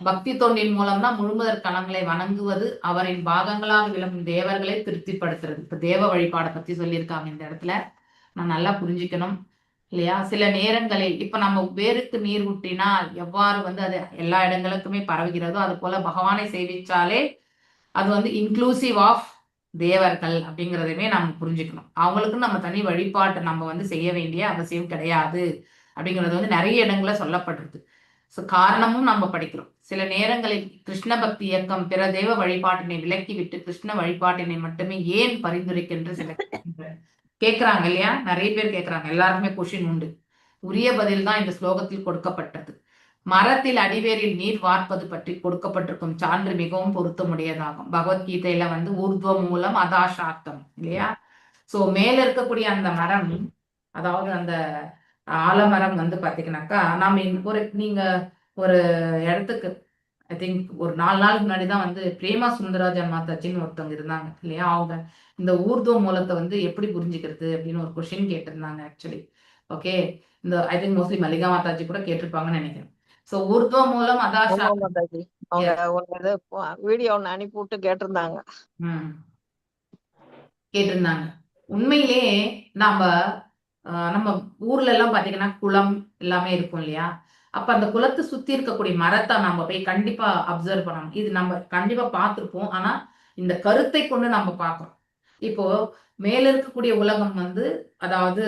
பக்தி தொண்டின் மூலம் தான் முழுமுதற் கணங்களை வணங்குவது, அவரின் பாகங்களாக விளங்கும் தேவர்களை திருப்திப்படுத்துறது. இப்ப தேவ வழிபாடை பத்தி சொல்லியிருக்காங்க இந்த இடத்துல. நான் நல்லா புரிஞ்சுக்கணும் இல்லையா. சில நேரங்களில் இப்ப நம்ம வேருக்கு நீர் ஊற்றினால் எவ்வாறு வந்து அது எல்லா இடங்களுக்குமே பரவுகிறதோ அது போல பகவானை சேவிச்சாலே அது வந்து இன்க்ளூசிவ் ஆஃப் தேவர்கள் அப்படிங்கிறதையுமே நம்ம புரிஞ்சுக்கணும். அவங்களுக்கு நம்ம தனி வழிபாட்டை நம்ம வந்து செய்ய வேண்டிய அவசியம் கிடையாது அப்படிங்கிறது வந்து நிறைய இடங்கள்ல சொல்லப்படுறது. ஸோ காரணமும் நம்ம படிக்கிறோம். சில நேரங்களில் கிருஷ்ண பக்தி இயக்கம் பிற தெய்வ வழிபாட்டினை விலக்கிவிட்டு கிருஷ்ண வழிபாட்டினை மட்டுமே ஏன் பரிந்துரைக்கின்ற சில கேட்கிறாங்க இல்லையா. நிறைய பேர் கேட்கிறாங்க. எல்லாருக்குமே கொஷின் உண்டு. உரிய பதில் தான் இந்த ஸ்லோகத்தில் கொடுக்கப்பட்டது. மரத்தில் அடிவேரில் நீர் வார்ப்பது பற்றி கொடுக்கப்பட்டிருக்கும் சான்று மிகவும் பொருத்தமுடையதாகும். பகவத்கீதையில வந்து ஊர்துவ மூலம் அதாசார்த்தம் இல்லையா. ஸோ மேல இருக்கக்கூடிய அந்த மரம், அதாவது அந்த ஆலமரம் வந்து பாத்தீங்கன்னாக்கா நாம நீங்க ஒரு இடத்துக்கு ஐ திங்க் ஒரு 4 நாளுக்கு முன்னாடிதான் வந்து பிரேமா சுந்தராஜன் மாதாஜின்னு ஒருத்தவங்க இருந்தாங்க இல்லையா. அவங்க இந்த ஊர்துவ மூலத்தை வந்து எப்படி புரிஞ்சுக்கிறது அப்படின்னு ஒரு கொஸ்டின் கேட்டிருந்தாங்க ஆக்சுவலி. ஓகே, இந்த I think mostly Mallika Mataji கூட கேட்டிருப்பாங்கன்னு நினைக்கிறேன். ஸோ ஊர்துவ மூலம் அதாஷா மாதாஜி அவங்க வீடியோ ஒன்று அனுப்பி விட்டு கேட்டிருந்தாங்க. உண்மையிலே நம்ம ஊர்ல எல்லாம் பாத்தீங்கன்னா குளம் எல்லாமே இருக்கும் இல்லையா. அப்ப அந்த குளத்தை சுத்தி இருக்கக்கூடிய மரத்தை நம்ம போய் கண்டிப்பா அப்சர்வ் பண்ணணும். இது நம்ம கண்டிப்பா பார்த்திருப்போம். ஆனா இந்த கருத்தை கொண்டு நம்ம பார்க்கிறோம். இப்போ மேல இருக்கக்கூடிய உலகம் வந்து அதாவது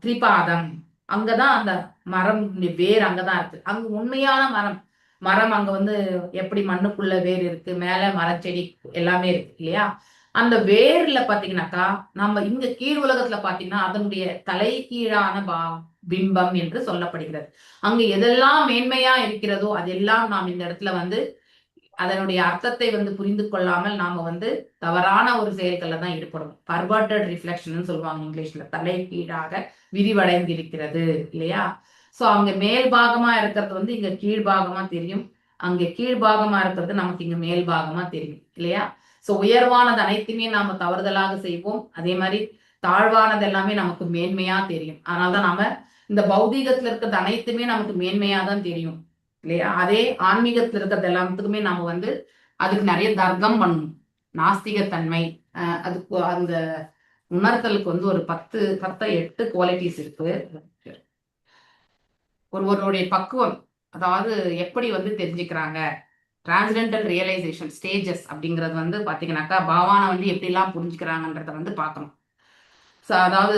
திரிபாதம் அங்கதான் அந்த மரம் வேர் அங்கதான் இருக்கு. அங்க உண்மையான மரம் அங்க வந்து எப்படி மண்ணுக்குள்ள வேர் இருக்கு, மேல மரச்செடி எல்லாமே இருக்கு இல்லையா? அந்த வேர்ல பாத்தீங்கன்னாக்கா நம்ம இங்க கீழ் உலகத்துல பாத்தீங்கன்னா அதனுடைய தலைகீழான பிம்பம் என்று சொல்லப்படுகிறது. அங்க எதெல்லாம் மேன்மையா இருக்கிறதோ அதெல்லாம் நாம் இந்த இடத்துல வந்து அதனுடைய அர்த்தத்தை வந்து புரிந்து கொள்ளாமல் நாம வந்து தவறான ஒரு செயல்கள்ல தான் ஈடுபடும். பர்வர்டட் ரிஃப்ளெக்ஷன் சொல்லுவாங்க இங்கிலீஷ்ல. தலை கீழாக விரிவடைந்திருக்கிறது இல்லையா? சோ அங்க மேல் பாகமா இருக்கிறது வந்து இங்க கீழ்பாகமா தெரியும், அங்க கீழ்பாகமா இருக்கிறது நமக்கு இங்க மேல் பாகமா தெரியும் இல்லையா? சோ உயர்வானது அனைத்துமே நாம தவறுதலாக செய்வோம், அதே மாதிரி தாழ்வானது எல்லாமே நமக்கு மேன்மையா தெரியும். அதனாலதான் நாம இந்த பௌதீகத்துல இருக்கிறது அனைத்துமே நமக்கு மேன்மையா தான் தெரியும் இல்லையா? அதே ஆன்மீகத்துல இருக்கிறது எல்லாத்துக்குமே நாம வந்து அதுக்கு நிறைய தர்க்கம் பண்ணணும். நாஸ்திகத்தன்மை, அதுக்கு அந்த உணர்த்தலுக்கு வந்து ஒரு 8 குவாலிட்டிஸ் இருக்கு. ஒருவருடைய பக்குவம், அதாவது எப்படி வந்து தெரிஞ்சுக்கிறாங்க, டிரான்ஸ்டென்டல் ரியலைசேஷன் ஸ்டேஜஸ் அப்படிங்கிறது வந்து பாத்தீங்கன்னாக்கா பகவானை வந்து எப்படிலாம் புரிஞ்சுக்கிறாங்கன்றத வந்து பார்க்கணும். அதாவது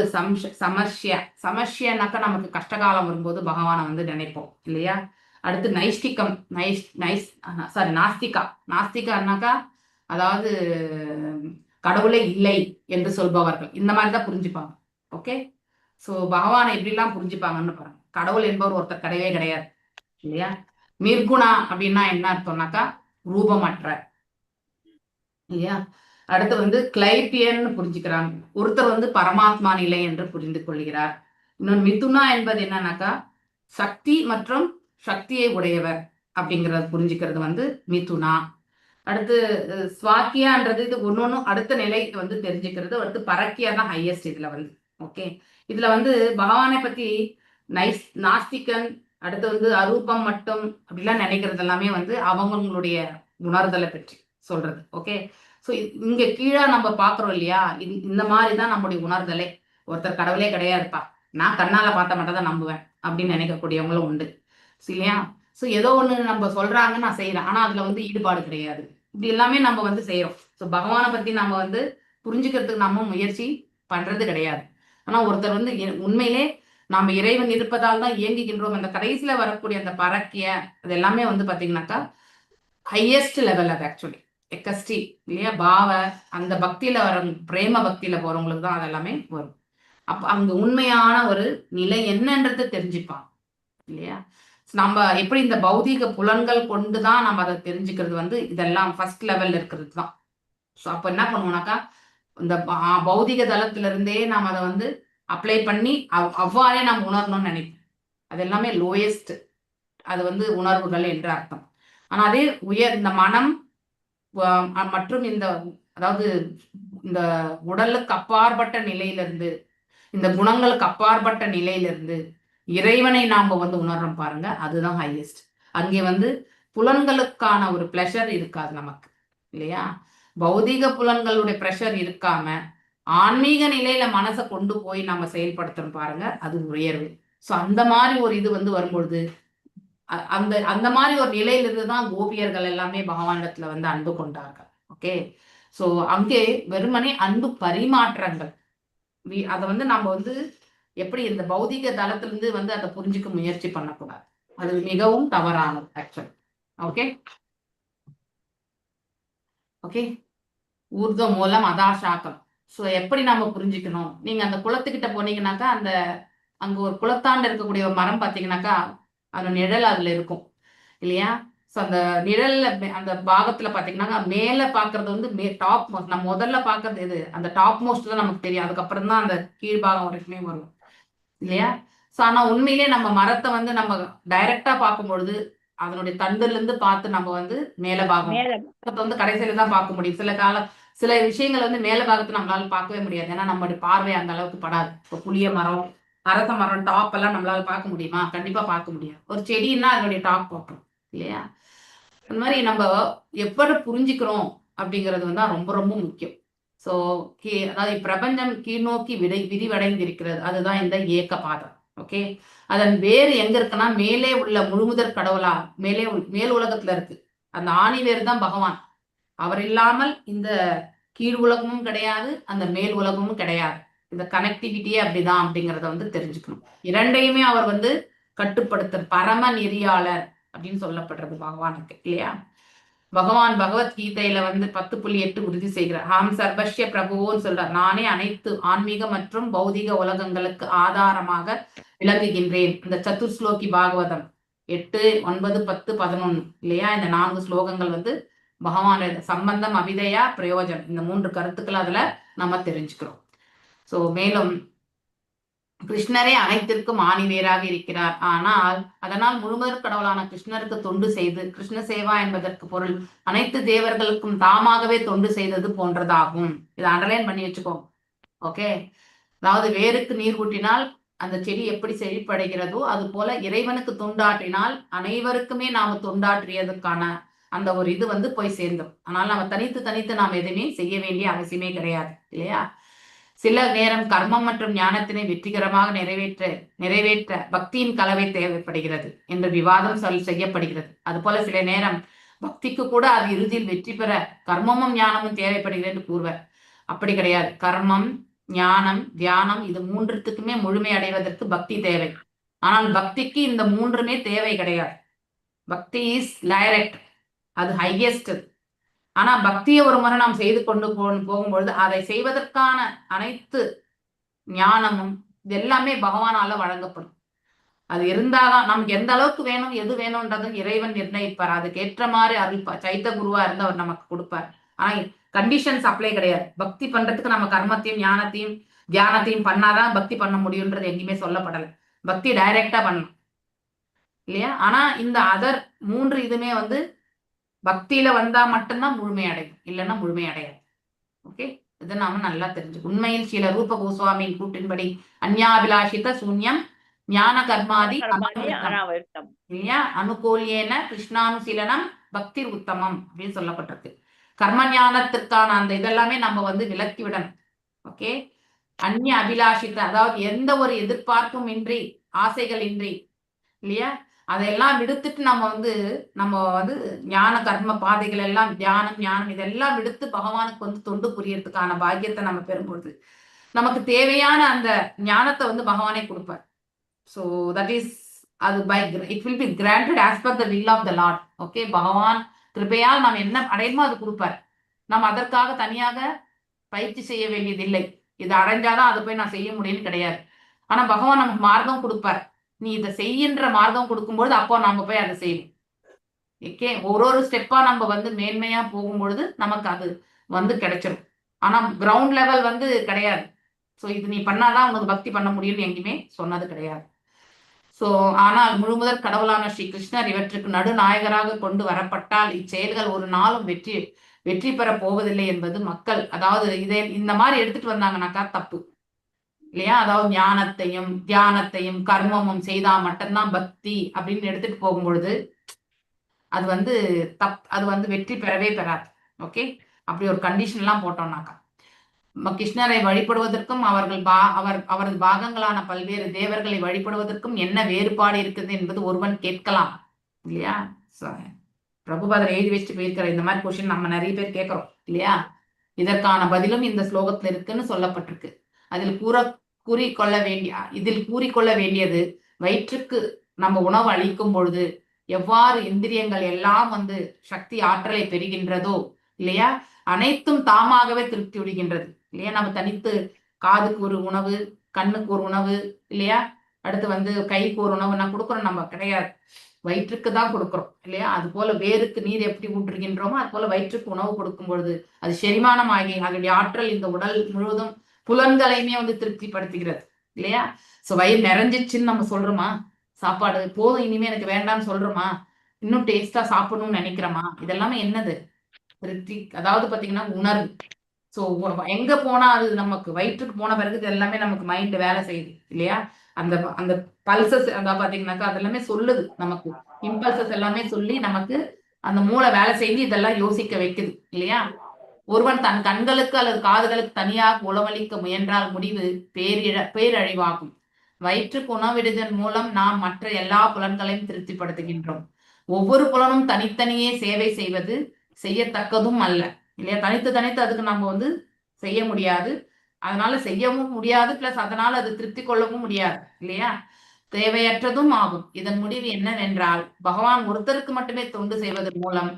சமர்ஷியனாக்கா நமக்கு கஷ்டகாலம் வரும்போது பகவானை வந்து நினைப்போம் இல்லையா? அடுத்து நைஷ்டிகம், நாஸ்திகான்னாக்கா அதாவது கடவுளே இல்லை என்று சொல்பவர்கள் இந்த மாதிரிதான் புரிஞ்சுப்பாங்க. ஓகே, சோ பகவானை எப்படிலாம் புரிஞ்சுப்பாங்கன்னு பாருங்க. கடவுள் என்பவர் ஒருத்தர் கிடையவே கிடையாது இல்லையா? நிர்குணா அப்படின்னா என்ன அர்த்தம்னாக்கா ரூபமற்ற இல்லையா? அடுத்து வந்து கிளைபியன்னு புரிஞ்சுக்கிறாங்க, ஒருத்தர் வந்து பரமாத்மா நிலை என்று புரிந்து கொள்கிறார். இன்னொன்று மிதுனா என்பது என்னன்னாக்கா சக்தி மற்றும் சக்தியை உடையவர் அப்படிங்கறது புரிஞ்சுக்கிறது வந்து மிதுனா. அடுத்து ஸ்வாக்கியான்றது இது ஒன்னொன்னும் அடுத்த நிலைக்கு வந்து தெரிஞ்சுக்கிறது. அடுத்து பரக்கியா தான் ஹையஸ்ட் இதுல வந்து. ஓகே, இதுல வந்து பகவானை பத்தி நாஸ்திகன், அடுத்து வந்து அரூபம் மட்டும் அப்படிலாம் நினைக்கிறது எல்லாமே வந்து அவங்களுடைய உணர்தலை பற்றி சொல்றது. ஓகே, ஸோ இங்க கீழே நம்ம பாக்குறோம் இல்லையா, இந்த மாதிரிதான் நம்முடைய உணர்தலை. ஒருத்தர் கடவுளே கிடையாதுப்பா, நான் கண்ணால பார்த்த மட்டும் தான் நம்புவேன் அப்படின்னு நினைக்கக்கூடியவங்களும் உண்டு இல்லையா? ஸோ ஏதோ ஒண்ணு நம்ம சொல்றாங்க, நான் செய்யறேன், ஆனா அதுல வந்து ஈடுபாடு கிடையாது. இப்படி எல்லாமே நம்ம வந்து செய்யறோம். ஸோ பகவானை பத்தி நம்ம வந்து புரிஞ்சுக்கிறதுக்கு நம்ம முயற்சி பண்றது கிடையாது. ஆனா ஒருத்தர் வந்து உண்மையிலே நாம இறைவன் இருப்பதால் தான் இயங்குகின்றோம். அந்த கடைசியில வரக்கூடிய அந்த பரக்கிய அது எல்லாமே வந்து பாத்தீங்கன்னாக்கா ஹையஸ்ட் லெவல். அது ஆக்சுவலி எக்கஸ்டி இல்லையா? பாவ அந்த பக்தியில வர பிரேம பக்தியில போறவங்களுக்கு தான் அதெல்லாமே வரும். அப்ப அங்க உண்மையான ஒரு நிலை என்னன்றது தெரிஞ்சுப்பாங்க இல்லையா? நம்ம எப்படி இந்த பௌதீக புலன்கள் கொண்டுதான் நம்ம அதை தெரிஞ்சுக்கிறது வந்து இதெல்லாம் ஃபர்ஸ்ட் லெவல்ல இருக்கிறது தான். ஸோ அப்ப என்ன பண்ணுவோம்னாக்கா இந்த பௌதிக தளத்துல இருந்தே நாம் அதை வந்து அப்ளை பண்ணி அவ்வாறே நாம் உணரணும்னு நினைப்போம். அது எல்லாமே லோயஸ்ட், அது வந்து உணர்வுகள் என்று அர்த்தம். ஆனா அதே இந்த மனம் மற்றும் இந்த அதாவது இந்த உடலுக்கு அப்பாற்பட்ட நிலையிலிருந்து, இந்த குணங்களுக்கு அப்பாற்பட்ட நிலையிலிருந்து இறைவனை நாம வந்து உணர்றோம் பாருங்க, அதுதான் ஹையஸ்ட். அங்கே வந்து புலன்களுக்கான ஒரு பிளஷர் இருக்காது நமக்கு இல்லையா? பௌதிக புலன்களுடைய பிரஷர் இருக்காம ஆன்மீக நிலையில மனசை கொண்டு போய் நம்ம செயல்படுத்துறோம் பாருங்க, அது உயர்வு. ஸோ அந்த மாதிரி ஒரு இது வந்து வரும்பொழுது அந்த மாதிரி ஒரு நிலையிலிருந்து தான் கோபியர்கள் எல்லாமே பகவானிடத்துல வந்து அன்பு கொண்டார்கள். ஓகே, ஸோ அங்கே வெறுமனே அன்பு பரிமாற்றங்கள். அதை வந்து நம்ம வந்து எப்படி இந்த பௌதிக தளத்திலிருந்து வந்து அதை புரிஞ்சுக்க முயற்சி பண்ணக்கூடாது, அது மிகவும் தவறானது ஆக்சுவல். ஓகே ஓகே, ஊர்த மூலம் அதாசாக்கம். ஸோ எப்படி நம்ம புரிஞ்சுக்கணும், நீங்க அந்த குளத்துக்கிட்ட போனீங்கன்னாக்கா அங்க ஒரு குளத்தாண்டு இருக்கக்கூடிய ஒரு மரம் பார்த்தீங்கன்னாக்கா அந்த நிழல் அதுல இருக்கும் இல்லையா? ஸோ அந்த நிழல்ல அந்த பாகத்துல பாத்தீங்கன்னா மேல பாக்குறது வந்து டாப் மோஸ்ட். நம்ம முதல்ல பாக்குறது எது, அந்த டாப் மோஸ்ட் தான் நமக்கு தெரியும், அதுக்கப்புறம் தான் அந்த கீழ்பாகம் வரைக்குமே வரும் இல்லையா? ஸோ ஆனா உண்மையிலே நம்ம மரத்தை வந்து நம்ம டைரக்டா பார்க்கும் பொழுது அதனுடைய தண்டுல இருந்து பார்த்து நம்ம வந்து மேல பாகம் வந்து கடைசியில தான் பார்க்க முடியும். சில விஷயங்கள் வந்து மேல பாகத்தை நம்மளால பார்க்கவே முடியாது, ஏன்னா நம்மளுடைய பார்வை அந்த அளவுக்கு படாது. இப்போ புளிய மரம், அரச மரம் டாப் எல்லாம் நம்மளால பார்க்க முடியுமா? கண்டிப்பா பார்க்க முடியாது. ஒரு செடின்னா அதனுடைய டாப் பார்ப்போம் இல்லையா? அந்த மாதிரி நம்ம எப்படி புரிஞ்சுக்கிறோம் அப்படிங்கிறது வந்து ரொம்ப ரொம்ப முக்கியம். ஸோ அதாவது பிரபஞ்சம் கீழ்நோக்கி விரிவடைந்திருக்கிறது, அதுதான் இந்த ஏக்க பாதம். ஓகே, அதன் வேறு எங்க இருக்குன்னா மேலே உள்ள முழுமுதற் கடவுளா மேல் உலகத்துல இருக்கு. அந்த ஆணிவேறு தான் பகவான். அவர் இல்லாமல் இந்த கீழ் உலகமும் கிடையாது, அந்த மேல் உலகமும் கிடையாது. இந்த கனெக்டிவிட்டியே அப்படிதான் அப்படிங்கிறத வந்து தெரிஞ்சுக்கணும். இரண்டையுமே அவர் வந்து கட்டுப்படுத்த பரம நெறியாளர் அப்படின்னு சொல்லப்படுறது பகவானுக்கு இல்லையா. பகவான் பகவத்கீதையில வந்து 10.8 உறுதி செய்கிறார். ஹாம் சர்வஸ்ய பிரபுவோன்னு சொல்றார். நானே அனைத்து ஆன்மீக மற்றும் பௌதிக உலகங்களுக்கு ஆதாரமாக விளங்குகின்றேன். இந்த சதுர்ஸ்லோகி பாகவதம் 8, 9, 10, 11 இல்லையா, இந்த 4 ஸ்லோகங்கள் வந்து பகவான் சம்பந்தம், அபிதயா, பிரயோஜனம், இந்த 3 கருத்துக்கள் அதுல நம்ம தெரிஞ்சுக்கிறோம். சோ மேலும் கிருஷ்ணரே அனைத்திற்கும் ஆணிவேராக இருக்கிறார். ஆனால் அதனால் முழுமுதற் கடவுளான கிருஷ்ணருக்கு தொண்டு செய்து, கிருஷ்ண சேவா என்பதற்கு பொருள் அனைத்து தேவர்களுக்கும் தாமாகவே தொண்டு செய்தது போன்றதாகும். இதை அண்டர்லைன் பண்ணி வச்சுக்கோங்க. ஓகே, அதாவது வேருக்கு நீர் ஊட்டினால் அந்த செடி எப்படி செழிப்படைகிறதோ அது போல இறைவனுக்கு தொண்டாற்றினால் அனைவருக்குமே நாம தொண்டாற்றியதுக்கான அந்த ஒரு இது வந்து போய் சேர்ந்தோம். ஆனால் நம்ம தனித்து நாம் எதுவுமே செய்ய வேண்டிய அவசியமே கிடையாது இல்லையா. சில நேரம் கர்மம் மற்றும் ஞானத்தினை வெற்றிகரமாக நிறைவேற்ற பக்தியின் கலவை தேவைப்படுகிறது என்று விவாதம் செய்யப்படுகிறது. அது போல சில நேரம் பக்திக்கு கூட அது இறுதியில் வெற்றி பெற கர்மமும் ஞானமும் தேவைப்படுகிறது என்று கூறுவர். அப்படி கிடையாது. கர்மம், ஞானம், தியானம் இது 3த்துக்குமே முழுமை அடைவதற்கு பக்தி தேவை. ஆனால் பக்திக்கு இந்த 3மே தேவை கிடையாது. பக்தி இஸ் டைரக்ட், அது ஹையஸ்ட். ஆனா பக்தியை ஒரு முறை நாம் செய்து கொண்டு போகும்பொழுது அதை செய்வதற்கான அனைத்து ஞானமும் இது எல்லாமே பகவானால வழங்கப்படும். அது இருந்தாதான் நமக்கு எந்த அளவுக்கு வேணும், எது வேணும்ன்றது இறைவன் நிர்ணயிப்பார். அதுக்கு ஏற்ற மாதிரி அருள்பார். சைத்த குருவா இருந்து அவர் நமக்கு கொடுப்பார். ஆனா கண்டிஷன்ஸ் அப்ளை கிடையாது. பக்தி பண்றதுக்கு நம்ம கர்மத்தையும் ஞானத்தையும் தியானத்தையும் பண்ணாதான் பக்தி பண்ண முடியும்ன்றது எங்கேயுமே சொல்லப்படலை. பக்தி டைரக்டா பண்ணணும் இல்லையா. ஆனா இந்த அதர் 3 இதுமே வந்து பக்தியில வந்தா மட்டும்தான் முழுமை அடையும், இல்லைன்னா முழுமை அடையாது. ஓகே, இதை நாம நல்லா தெரிஞ்சு. உண்மையில் ஸ்ரீல ரூப கோஸ்வாமியின் கூட்டின்படி அந்யாபிலாஷித சூன்யம் ஞான கர்மாதி இல்லையா, அனுகூலியேன கிருஷ்ணானுசீலனம் பக்தி உத்தமம் அப்படின்னு சொல்லப்பட்டிருக்கு. கர்ம ஞானத்திற்கான அந்த இதெல்லாமே நம்ம வந்து விலக்கி விடணும். ஓகே, அந்நிய அபிலாஷித்த அதாவது எந்த ஒரு எதிர்பார்ப்பும் இன்றி, ஆசைகள் இன்றி இல்லையா, அதையெல்லாம் விடுத்துட்டு நம்ம வந்து ஞான கர்ம பாதைகள் எல்லாம் தியானம் ஞானம் இதெல்லாம் விடுத்து பகவானுக்கு வந்து தொண்டு புரியறதுக்கான பாக்கியத்தை நம்ம பெறும்பொழுது நமக்கு தேவையான அந்த ஞானத்தை வந்து பகவானே கொடுப்பார். ஸோ தட் இஸ் அது it will be granted as per the will of the Lord. Okay, பகவான் கிருபையால் நாம் என்ன அடையணுமோ அது கொடுப்பார். நம்ம அதற்காக தனியாக பயிற்சி செய்ய வேண்டியதில்லை. இது அடைஞ்சாதான் அதை போய் நான் செய்ய முடியும்னு கிடையாது. ஆனா பகவான் நமக்கு மார்க்கம் கொடுப்பார். நீ இதை செய்கின்ற மார்க்கம் கொடுக்கும்பொழுது அப்போ நம்ம போய் அதை செய்வோம். ஓகே, ஒரு ஸ்டெப்பா நம்ம வந்து மேன்மையா போகும்பொழுது நமக்கு அது வந்து கிடைச்சிடும். ஆனா கிரவுண்ட் லெவல் வந்து கிடையாது. ஸோ இது நீ பண்ணாதான் உனக்கு பக்தி பண்ண முடியும்னு எங்கேயுமே சொன்னது கிடையாது. ஸோ ஆனால் முழுமுதற் கடவுளான ஸ்ரீ கிருஷ்ணர் இவற்றுக்கு நடுநாயகராக கொண்டு வரப்பட்டால் இச்செயல்கள் ஒரு நாளும் வெற்றி பெற போவதில்லை என்பது மக்கள், அதாவது இந்த மாதிரி எடுத்துட்டு வந்தாங்கன்னாக்கா தப்பு இல்லையா. அதாவது ஞானத்தையும் தியானத்தையும் கர்மமும் செய்தா மட்டும்தான் பக்தி அப்படின்னு எடுத்துட்டு போகும்பொழுது அது வந்து அது வந்து வெற்றி பெறவே பெறாது. ஓகே, அப்படி ஒரு கண்டிஷன் எல்லாம் போட்டோம்னாக்கா கிருஷ்ணரை வழிபடுவதற்கும் அவரது பாகங்களான பல்வேறு தேவர்களை வழிபடுவதற்கும் என்ன வேறுபாடு இருக்குது என்பது ஒருவன் கேட்கலாம் இல்லையா. பிரபுபாதர் எழுதி வச்சுட்டு போயிருக்கிற இந்த மாதிரி கொஸ்டின் நம்ம நிறைய பேர் கேட்கிறோம் இல்லையா. இதற்கான பதிலும் இந்த ஸ்லோகத்துல இருக்குன்னு சொல்லப்பட்டிருக்கு. இதில் கூறிக்கொள்ள வேண்டியது வயிற்றுக்கு நம்ம உணவு அளிக்கும் பொழுது எவ்வாறு இந்திரியங்கள் எல்லாம் வந்து சக்தி ஆற்றலை பெறுகின்றதோ இல்லையா, அனைத்தும் தாமாகவே திருப்தி விடுகின்றது இல்லையா. நம்ம தனித்து காதுக்கு ஒரு உணவு, கண்ணுக்கு ஒரு உணவு இல்லையா, அடுத்து வந்து கைக்கு ஒரு உணவு நான் கொடுக்குறோம், நம்ம கிடையாது, வயிற்றுக்கு தான் கொடுக்குறோம் இல்லையா. அது போல வேருக்கு நீர் எப்படி ஊற்றுகின்றோமோ அது போல வயிற்றுக்கு உணவு கொடுக்கும் பொழுது அது செரிமானம் ஆகி அதனுடைய ஆற்றல் இந்த உடல் முழுவதும் புலன்களையுமே வந்து திருப்திப்படுத்துகிறது இல்லையா. ஸோ வயிறு நிறைஞ்சிச்சுன்னு நம்ம சொல்றோமா, சாப்பாடு போதும் இனிமே எனக்கு வேண்டாம்னு சொல்றோமா, இன்னும் டேஸ்டா சாப்பிடணும்னு நினைக்கிறோமா, இதெல்லாமே என்னது திருப்தி, அதாவது பாத்தீங்கன்னா உணர்வு. ஸோ எங்க போனா அது நமக்கு வயிற்றுக்கு போன பிறகு இது எல்லாமே நமக்கு மைண்ட் வேலை செய்யுது இல்லையா. அந்த பல்சஸ் அதாவது பாத்தீங்கன்னாக்கா அதெல்லாமே சொல்லுது, நமக்கு இம்பல்சஸ் எல்லாமே சொல்லி நமக்கு அந்த மூளை வேலை செய்து இதெல்லாம் யோசிக்க வைக்குது இல்லையா. ஒருவன் தன் கண்களுக்கு அல்லது காதுகளுக்கு தனியாக உணவளிக்க முயன்றால் முடிவு பேரழிவாகும். வயிற்றுக்கு உணவிடுதல் மூலம் நாம் மற்ற எல்லா புலன்களையும் திருப்திப்படுத்துகின்றோம். ஒவ்வொரு புலனும் தனித்தனியே சேவை செய்வது செய்யத்தக்கதும் அல்ல இல்லையா. தனித்து அதுக்கு நம்ம வந்து செய்ய முடியாது. அதனால செய்யவும் முடியாது, பிளஸ் அதனால அது திருப்தி கொள்ளவும் முடியாது இல்லையா? தேவையற்றதும் ஆகும். இதன் முடிவு என்னவென்றால் பகவான் ஒருத்தருக்கு மட்டுமே தொண்டு செய்வதன் மூலம்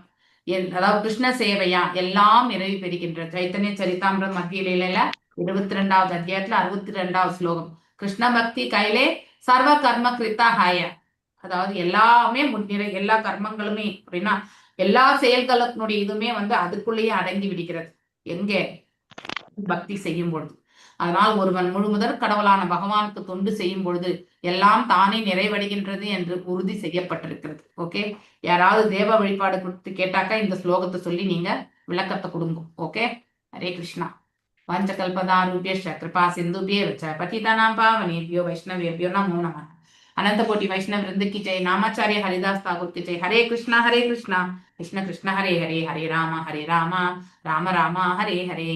அதாவது கிருஷ்ண சேவையா எல்லாம் நிறைவு பெறுகின்ற. சைத்தன்ய சரிதாமிரம் மத்திய லீலையில 22வது அத்தியாயத்துல 62வது ஸ்லோகம். கிருஷ்ண பக்தி கையிலே சர்வ கர்ம கிருத்தா ஹாய, அதாவது எல்லாமே முன்னிறை, எல்லா கர்மங்களுமே அப்படின்னா எல்லா செயல்களுடைய இதுமே அதுக்குள்ளேயே அடங்கி விடுகிறது எங்கே? பக்தி செய்யும் பொழுது. அதனால் ஒருவன் முழுமுதற் கடவுளான பகவானுக்கு தொண்டு செய்யும் பொழுது எல்லாம் தானே நிறைவடைகின்றது என்று உறுதி செய்யப்பட்டிருக்கிறது. ஓகே, யாராவது தேவ வழிபாடு கொடுத்து கேட்டாக்கா இந்த ஸ்லோகத்தை சொல்லி நீங்க விளக்கத்தை கொடுங்க. ஓகே, ஹரே கிருஷ்ணா. வாஞ்சகல்பதாருபியஸ்ச கிருபா சிந்துபியேவ ச பதிதானாம் பாவனேபியோ வைஷ்ணவேபியோ நமோ நமः. अनंत कोटि वैष्णव वृंद की जय. नामाचार्य हरिदास ठाकुर की जय. हरे कृष्णा कृष्ण कृष्ण हरे हरे, हरे राम राम राम हरे हरे.